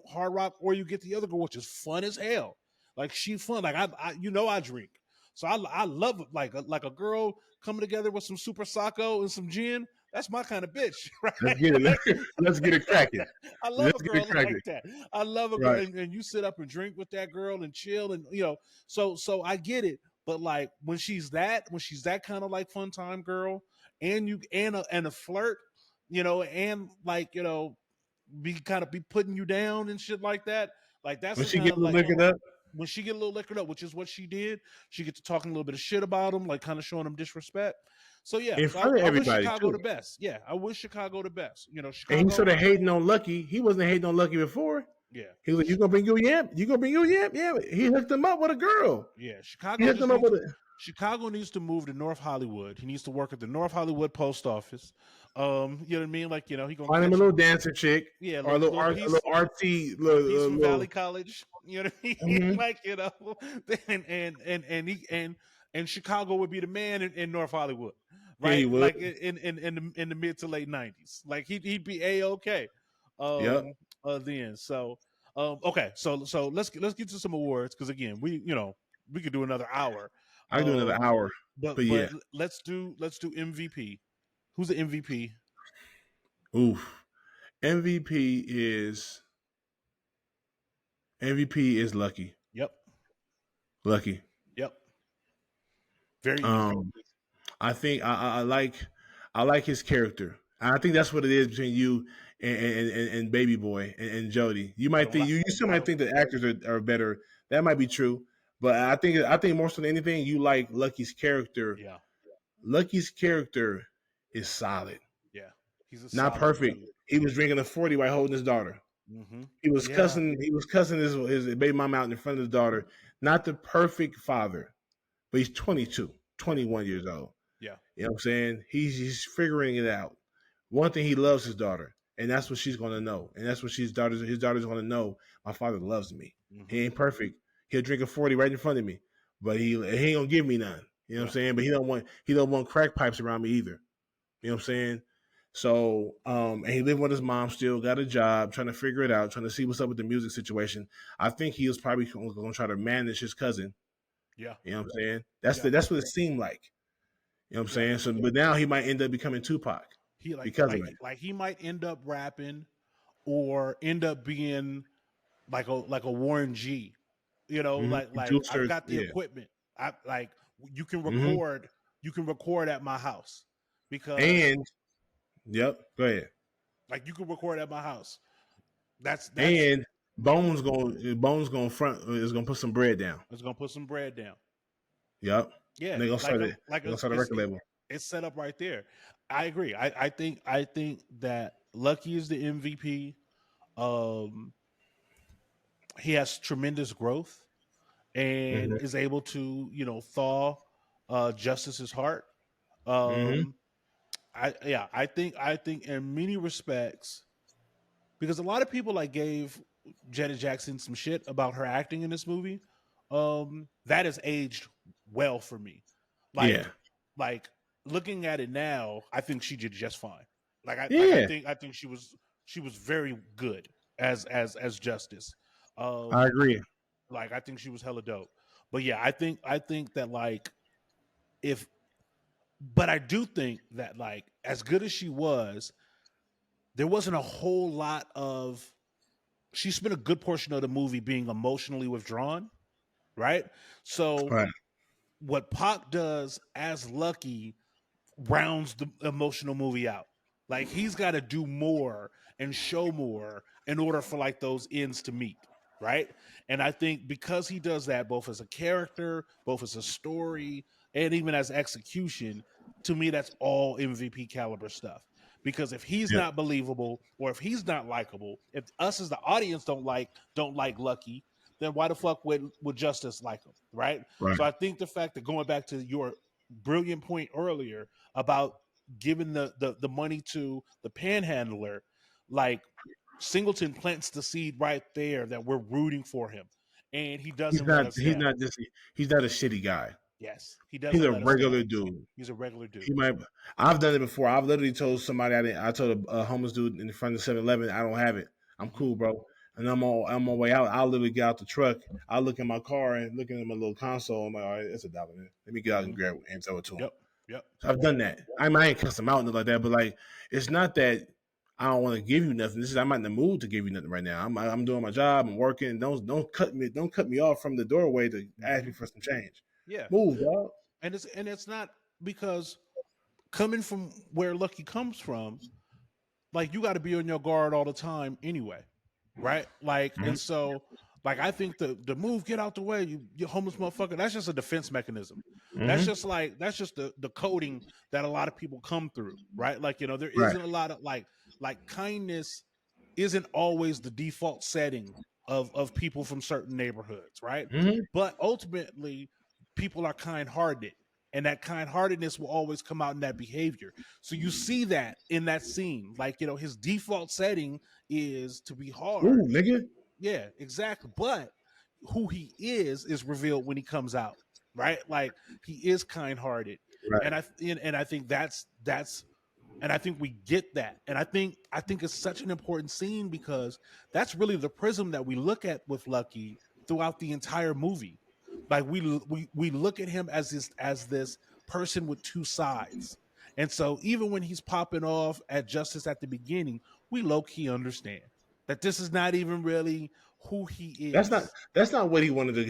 hard rock, or you get the other girl, which is fun as hell. Like she fun. Like I drink. So I love it. Like a girl coming together with some super sacco and some gin. That's my kind of bitch, right? Let's get it. Let's get it cracking. I love Let's a get it girl cracking. like that. I love a girl, Right. and you sit up and drink with that girl and chill, and so I get it. But like when she's that kind of like fun time girl, and you and a flirt, and like be putting you down and shit like that. Like that's When the she kind get of a little like liquored up when she get a little liquored up, which is what she did. She get to talking a little bit of shit about him, like kind of showing him disrespect. So yeah, in so front of I wish everybody Chicago too. the best. Yeah, I wish Chicago the best. And he Chicago. sort of hating on Lucky. He wasn't hating on Lucky before. Yeah, He was like, "You gonna bring your yamp? You gonna bring your yamp?" Yeah. He hooked him up with a girl. yeah. He hooked him up with a. Chicago needs to move to North Hollywood. He needs to work at the North Hollywood post office. You know what I mean? Like he gonna Find him a catch little dancer chick yeah, or a little art, a little artsy, piece from little. Valley College. You know what I mean? Mm-hmm. Like and Chicago would be the man in North Hollywood, Yeah, he right? would. Like in the mid to late '90s. Like he'd be a-okay. Yep. Then so okay, so let's get to some awards because again we could do another hour. I can do another hour, But but yeah. let's do MVP. Who's the MVP? Oof. MVP is Lucky. Yep. Lucky. Yep. Very easy. I think I like his character. I think that's what it is between you and Baby Boy and Jody. You might think you still might think the actors are better. That might be true, but I think more so than anything, you like Lucky's character. Yeah. Lucky's character is solid. Yeah. He's a Not solid perfect. dude. He was drinking a 40 while holding his daughter. Mm-hmm. He was cussing his baby mama out in front of his daughter. Not the perfect father, but he's 22, 21 years old. Yeah. You know what I'm saying? He's figuring it out. One thing, he loves his daughter, and that's what she's gonna know. And that's what his daughter's gonna know. My father loves me. Mm-hmm. He ain't perfect. He'll drink a 40 right in front of me, but he ain't gonna give me none. You know what I'm saying? But he don't want crack pipes around me either. You know what I'm saying? So, and he lived with his mom still, got a job, trying to figure it out, trying to see what's up with the music situation. I think he was probably going to try to manage his cousin. Yeah. You know what I'm saying? That's what it seemed like. You know what I'm saying? So, but now he might end up becoming Tupac because of it. Like he might end up rapping or end up being like a Warren G. You know, like I've Producers, got the yeah. equipment. I like you can Mm-hmm. record. You can record at my house because And yep, go ahead. like you can record at my house. That's And Bones gonna front is gonna put some bread down. it's gonna put some bread down. Yep. Yeah, And they're gonna start it. like They're gonna start a record label. it's set up right there. I agree. I think that Lucky is the MVP. Um, he has tremendous growth and Mm-hmm. is able to thaw Justice's heart. Mm-hmm. Um, I think in many respects because a lot of people like gave Janet Jackson some shit about her acting in this movie. That has aged well for me. Yeah. Like looking at it now, I think she did just fine. Yeah. I think she was very good as Justice. I Um, agree. like I think she was hella dope. But yeah, I think that like if but I do think that like as good as she was, there wasn't a whole lot of she spent a good portion of the movie being emotionally withdrawn, right? So Right. what Pac does as Lucky rounds the emotional movie out. Like he's got to do more and show more in order for like those ends to meet, right? And I think because he does that both as a character, both as a story, and even as execution, to me that's all MVP caliber stuff. Because if he's Yeah. not believable or if he's not likable, if us as the audience don't like Lucky, then why the fuck would Justice like him, right? Right. So I think the fact that going back to your brilliant point earlier about giving the money to the panhandler, like Singleton plants the seed right there that we're rooting for him, and he He's doesn't let not. us He's down. not just. He's not a shitty guy. Yes, he He's doesn't a let us down. regular dude. He's a regular dude. He might. I've done it before. I've literally told somebody I told a homeless dude in front of 7-Eleven, I don't have it. I'm Mhm. cool, bro. And I'm on my way out. I'll literally get out the truck. I'll look in my car and look in my little console. I'm like, all right, it's $1, man. Let me get out and Mhm. grab it and throw it to him. Yep. Yep. So I've done that. I ain't cuss him out and like that, but like, it's not that I don't want to give you nothing. This is I'm not in the mood to give you nothing right now. I'm doing my job. I'm working. Don't cut me off from the doorway to ask me Mhm. for some change. Yeah, Move, dog. and it's not because coming from where Lucky comes from, like you got to be on your guard all the time anyway, right? Like, Mhm. and so, like, I think the move, get out the way, you homeless motherfucker. That's just a defense mechanism. Mm-hmm. That's just the coding that a lot of people come through, right? Like, there Right. isn't a lot of like kindness isn't always the default setting of people from certain neighborhoods, right? Mm-hmm. But ultimately, people are kind hearted. And that kind heartedness will always come out in that behavior. So you see that in that scene. Like, his default setting is to be hard. Ooh, nigga. Yeah, exactly. But who he is revealed when he comes out, right? Like he is kind hearted. Right. And I think that's and I think we get that. And I think it's such an important scene because that's really the prism that we look at with Lucky throughout the entire movie. Like we look at him as this person with two sides. And so even when he's popping off at Justice at the beginning, we low key understand that this is not even really who he That's not is. that's not what he wanted to do.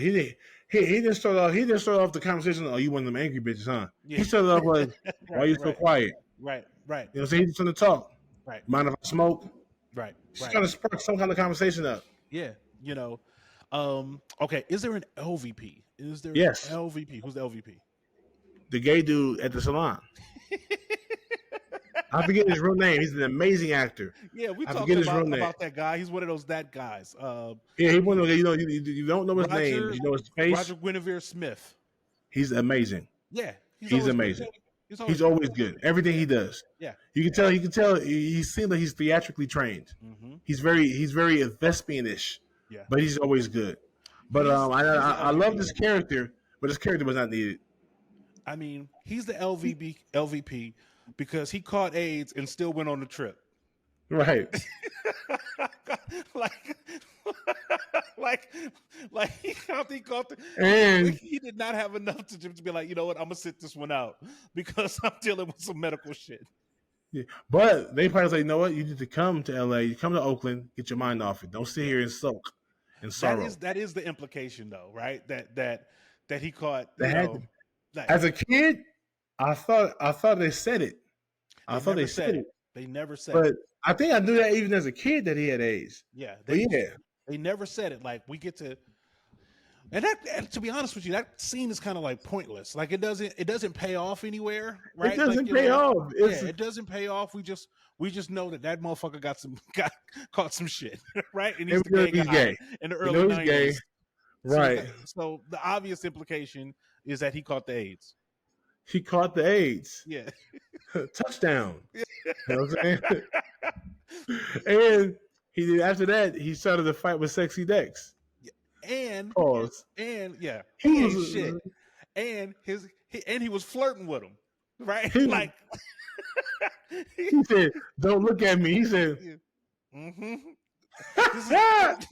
He didn't start off the conversation. Oh, you one of them angry bitches, huh? Yeah. He started off like, why right, you so right, quiet? right, right, You know, so he's trying to talk. right, Mind if I smoke? right, She's right. trying to spark some kind of conversation up. Yeah, okay, is there an LVP? Is there an Yes, LVP? Who's the LVP? the gay dude at the salon. I forget his real name. He's an amazing actor. Yeah, we I talked forget his real name. about that guy. He's one of those that guys. Yeah, he one He of the, you don't know his name, but Roger you know his face. Roger Guinevere Smith. He's amazing. Yeah, he's He's always good. amazing. He's always He's good. always good. Everything Yeah, he does. yeah. You can tell. He seems like he's theatrically trained. Mm-hmm. He's very thespianish, Yeah, but he's always good. But he's the I love LVP. this character, but this character was not needed. I mean, he's the LVP because he caught AIDS and still went on the trip. Right. like, like, I think And he did not have enough to be like, you know what, I'm gonna sit this one out because I'm dealing with some medical shit. yeah, but they probably say, you know what? You need to come to LA, you come to Oakland, get your mind off it. Don't sit Yeah, here and sulk. and sorrow. That is the implication, though, right? That he caught. They You had know, like as a kid, I thought they said it. I they thought never they said said it. it, They never said but it. I think I knew that even as a kid that he had AIDS. Yeah, But yeah, they never said it. Like we get to, and to be honest with you, that scene is kind of like pointless. Like it doesn't pay off anywhere, it right? Like doesn't pay off. yeah, It's it doesn't pay off. We just know that motherfucker got caught some shit, right? And he's the gay he's guy gay. in the You early know he's gay, '90s. right? So the obvious implication is that he caught the AIDS. He caught the AIDS. Yeah. Touchdown. You know what I'm saying? And he did after that, he started to fight with Sexy Dex. And Pause. and yeah, He he was ain't shit. And he was flirting with him, right? he, Like he said, "Don't look at me." He said, mm-hmm. This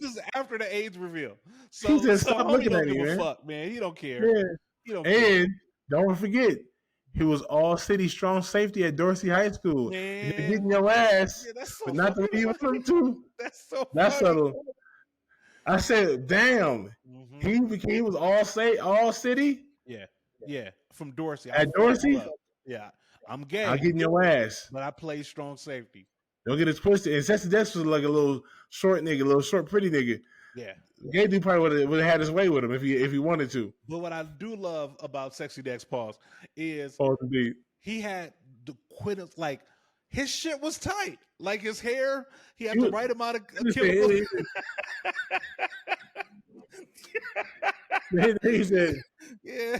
is after the AIDS reveal. So he said, so "Stop homie looking don't at me, give a man." fuck, man. He don't care. Yeah. He don't care. And don't forget, he was all city strong safety at Dorsey High School. Man. You're getting your ass, Yeah, that's so but not the way you want him to. That's so That's funny. subtle. I said, "Damn." Mm-hmm. He was all city. Yeah. From Dorsey. At Dorsey, Yeah. I'm gay. I'll get in your ass. But I play strong safety. Don't get it twisted. And Sexy Dex was like a little short nigga, a little short, pretty nigga. Yeah. Gay dude probably would have had his way with him if he wanted to. But what I do love about Sexy Dex Pause is Indeed. he had the quittance, like his shit was tight. Like his hair, he had the right amount of chemicals. He said, yeah.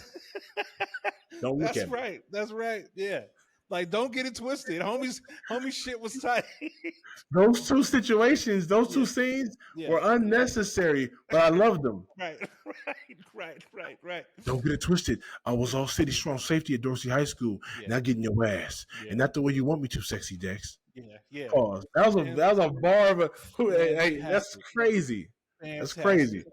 "Don't look at me." Right. That's right. Yeah. Like, don't get it twisted. Homie's shit was tight. Those two situations, those two scenes were unnecessary, but I loved them. Right. Don't get it twisted. I was all city strong safety at Dorsey High School, not getting your ass, and not the way you want me to, Sexy Dex. Yeah. Pause. That was a bar of a. Hey, that's crazy. Fantastic. That's crazy.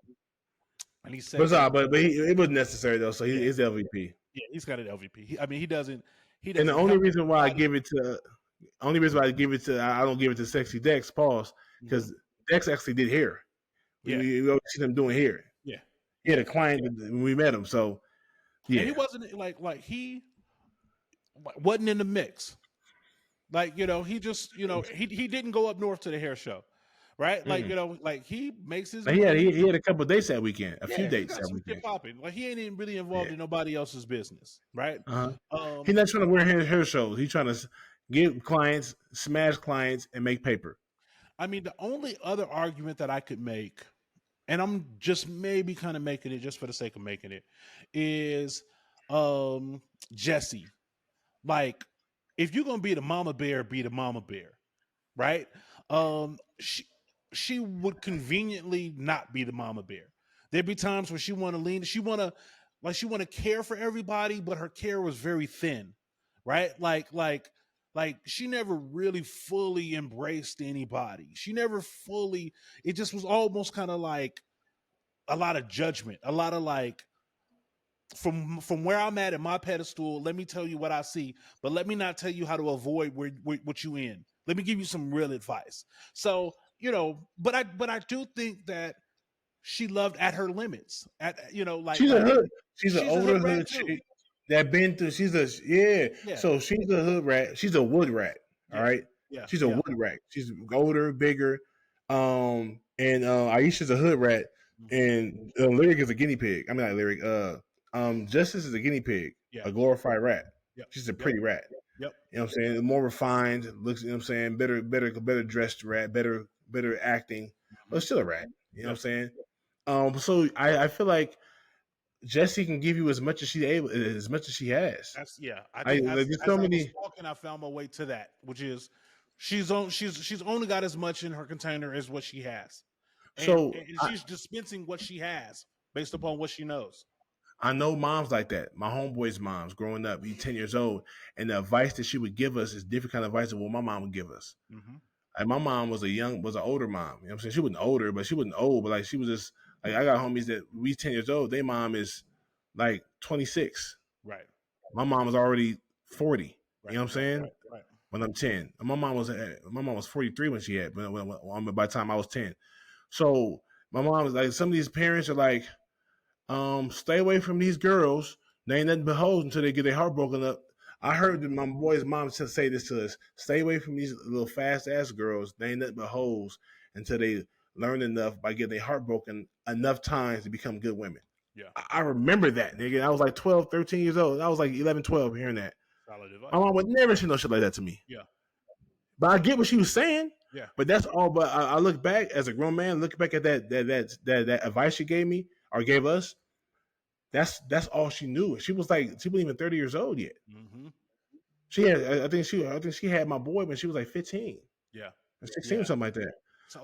And he said, but it was necessary though. So he's LVP. Yeah, he's got an LVP. He doesn't. And the only reason why I give it to, I don't give it to Sexy Dex. Pause, because Dex actually did hair. We always see them doing hair. Yeah, he had a client when we met him. So yeah, and he wasn't like he wasn't in the mix. Like he just he didn't go up north to the hair show. Right, like like he makes his. He had a couple of dates that weekend, a few dates that weekend. Popping. Like he ain't even really involved in nobody else's business, right? He's not trying to wear hair shows. He's trying to get clients, smash clients, and make paper. I mean, the only other argument that I could make, and I'm just maybe kind of making it just for the sake of making it, is Jesse. Like, if you're gonna be the mama bear, be the mama bear, right? She would conveniently not be the mama bear. There'd be times where she want to lean, she want to care for everybody, but her care was very thin, right? Like she never really fully embraced anybody. She never fully, it just was almost kind of like a lot of judgment, a lot of like, from where I'm at in my pedestal, let me tell you what I see, but let me not tell you how to avoid what you in. Let me give you some real advice. So, but I do think that she loved at her limits. Like she's a hood. She's an older hood chick that been through. Yeah. So she's a hood rat. She's a wood rat. All right. Yeah. She's a wood rat. She's older, bigger. And Aisha's a hood rat, and Lyric is a guinea pig. I mean, not Lyric. Justice is a guinnie pig, a glorified rat. She's a pretty rat. Yep. You know what I'm saying? More refined, looks, you know what I'm saying? Better dressed rat, better acting, but still a rat. You know what I'm saying? So I feel like Jessie can give you as much as she has. I found my way to that, which is she's only got as much in her container as what she has. And she's dispensing what she has based upon what she knows. I know moms like that. My homeboys' moms growing up, he's 10 years old, and the advice that she would give us is different kind of advice than what my mom would give us. Mm-hmm. Like my mom was an older mom. You know what I'm saying? She wasn't older, but she wasn't old. But like she was just like, I got homies that we 10 years old. Their mom is like 26. Right. My mom was already 40. Right. You know what I'm saying? Right. When I'm 10, and my mom was 43 when she had. By the time I was 10, so My mom was like, some of these parents are like, stay away from these girls. They ain't nothing but hoes until they get their heart broken up. I heard my boy's mom say this to us: stay away from these little fast ass girls. They ain't nothing but hoes until they learn enough by getting their heart broken enough times to become good women. Yeah. I remember that, nigga. I was like 12, 13 years old. I was like 11, 12 hearing that. Solid advice. My mom would never say no shit like that to me. Yeah. But I get what she was saying. Yeah. But that's all. But I look back as a grown man, look back at that advice she gave me or gave us. That's all she knew. She wasn't even 30 years old yet. Mm-hmm. She had, I think she had my boy when she was like 15. Yeah. 16 or something like that.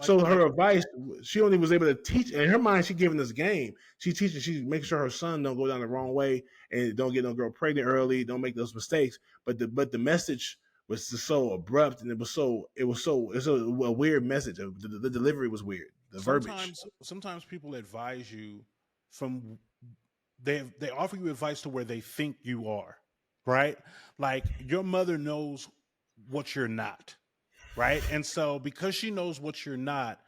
So her advice, she only was able to teach. In her mind, she giving us game. She teaching. She making sure her son don't go down the wrong way and don't get no girl pregnant early. Don't make those mistakes. But the message was just so abrupt, and it was a weird message. The delivery was weird. The verbiage. Sometimes people advise you from they offer you advice to where they think you are, right? Like your mother knows what you're not, right? And so because she knows what you're not,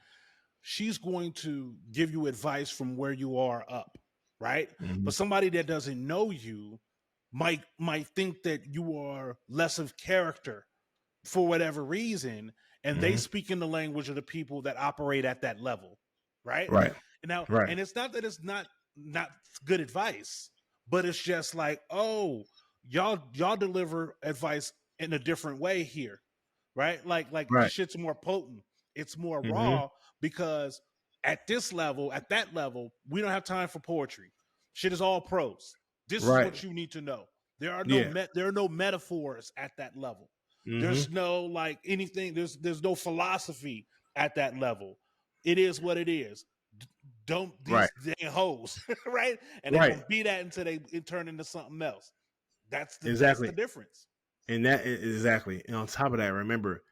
she's going to give you advice from where you are up, right? Mm-hmm. But somebody that doesn't know you might think that you are less of character for whatever reason, and they speak in the language of the people that operate at that level, right? Right. And it's not that it's not good advice, but it's just like, oh, y'all deliver advice in a different way here, right? Like the shit's more potent, it's more raw, because at that level, we don't have time for poetry. Shit is all prose. This is what you need to know. There are no metaphors at that level. There's no like anything. There's no philosophy at that level. It is what it is. Don't these dang hoes, right? And they will be that until they turn into something else. That's the difference. And that exactly. And on top of that, remember,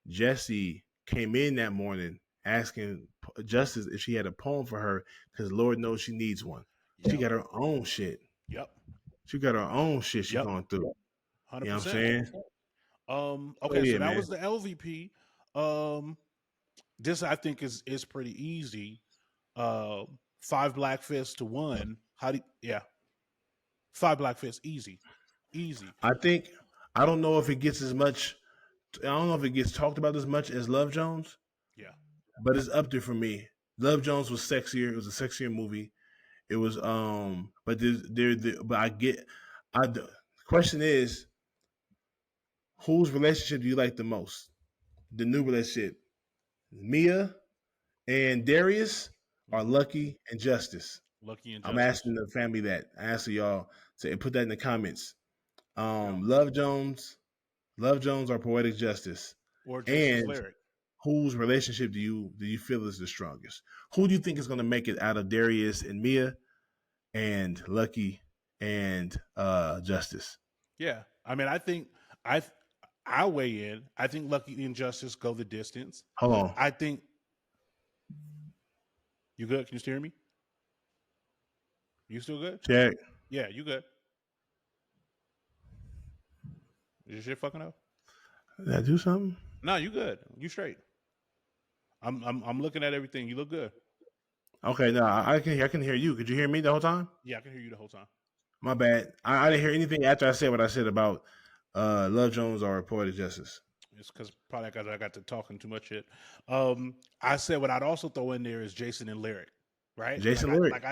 Jessie came in that morning asking Justice if she had a poem for her, because Lord knows she needs one. She got her own shit. Yep. She got her own shit she's going through. 100%. You know what I'm saying? Okay, so that was the LVP. This I think is pretty easy. 5 black fists to 1. 5 black fists, easy. I don't know if it gets as much. I don't know if it gets talked about as much as Love Jones. Yeah, but it's up there for me. Love Jones was sexier. It was a sexier movie. It was but the question is, whose relationship do you like the most? The new relationship, Mia and Darius, or Lucky and Justice? I'm asking the family that. I ask y'all to put that in the comments. Love Jones or Poetic Justice, or Jason's Lyric. Whose relationship do you feel is the strongest? Who do you think is going to make it out of Darius and Mia, and Lucky and Justice? Yeah, I mean, I think I weigh in. I think Lucky and Justice go the distance. Hold on. I think you good? Can you still hear me? You still good? Check. Yeah, you good. Is your shit fucking up? Did I do something? No, you good. You straight. I'm looking at everything. You look good. Okay, no, I can hear you. Could you hear me the whole time? Yeah, I can hear you the whole time. My bad. I didn't hear anything after I said what I said about Love Jones or Poetic Justice. It's because probably because I got to talking too much shit. I said what I'd also throw in there is Jason and Lyric, right? Lyric.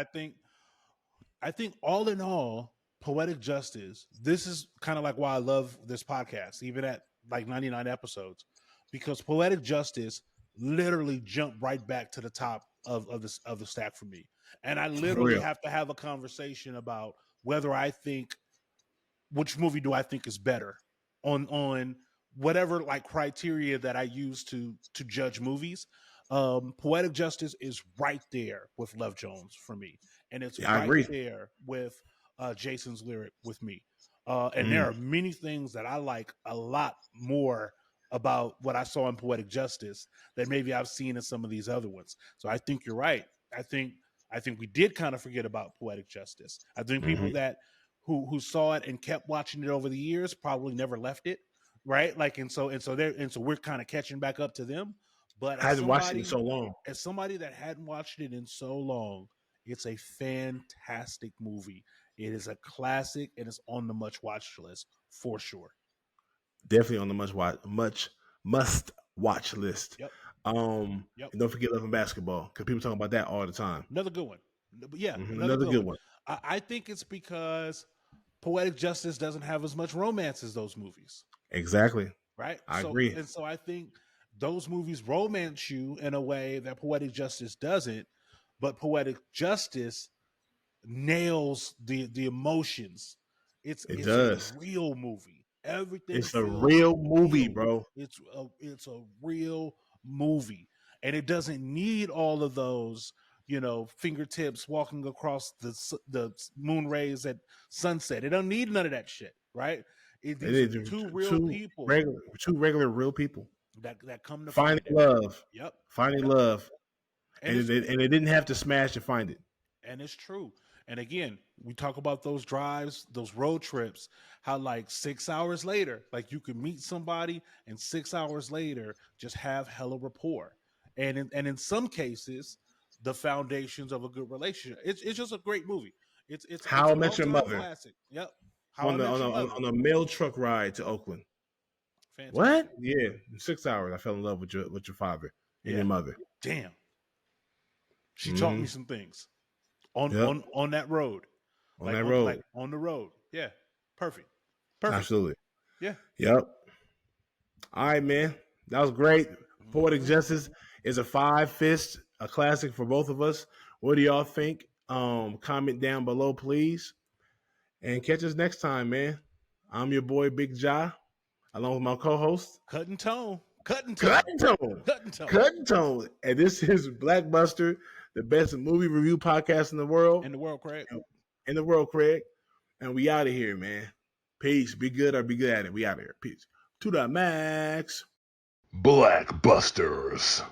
I think all in all, Poetic Justice. This is kind of like why I love this podcast, even at like 99 episodes, because Poetic Justice literally jumped right back to the top of the stack for me, and I literally have to have a conversation about whether I think which movie do I think is better on whatever like criteria that I use to judge movies. Poetic Justice is right there with Love Jones for me, and it's right there with Jason's Lyric with me. And there are many things that I like a lot more about what I saw in Poetic Justice that maybe I've seen in some of these other ones. So I think you're right. I think we did kind of forget about Poetic Justice. I think people that who saw it and kept watching it over the years probably never left it, right? Like and so we're kind of catching back up to them. But I hadn't watched it in so long. as somebody that hadn't watched it in so long, it's a fantastic movie. It is a classic and it's on the much watch list for sure. Definitely on the must watch list. Yep. And don't forget Love and Basketball, because people talk about that all the time. Another good one. Yeah, another good one. I think it's because Poetic Justice doesn't have as much romance as those movies. Exactly. Right? I agree. And so I think those movies romance you in a way that Poetic Justice doesn't, but Poetic Justice nails the emotions. It's a real movie. Everything. It's a real movie, real. Bro. It's a real movie, and it doesn't need all of those, fingertips walking across the moon rays at sunset. It don't need none of that shit, right? These are two real people, two regular real people that come to finding find love. Yep, finding love, and they didn't have to smash to find it. And it's true. And again, we talk about those drives, those road trips, how like 6 hours later, like you can meet somebody and 6 hours later just have hella rapport. And in some cases, the foundations of a good relationship. It's just a great movie. It's How I Met Your Mother. Classic. Yep. On a mail truck ride to Oakland. Fantastic. What? Yeah, in 6 hours I fell in love with your father and your mother. Damn. She taught me some things. On that road. On the road. Yeah. Perfect. Absolutely. Yeah. Yep. All right, man. That was great. Poetic Justice is a 5 fist, a classic for both of us. What do y'all think? Comment down below, please. And catch us next time, man. I'm your boy, Big Ja, along with my co-host, Cutting Tone. And this is BlackBuster, the best movie review podcast in the world. In the world, Craig. And we out of here, man. Peace. Be good or be good at it. We out of here. Peace. To the max. BlackBusters.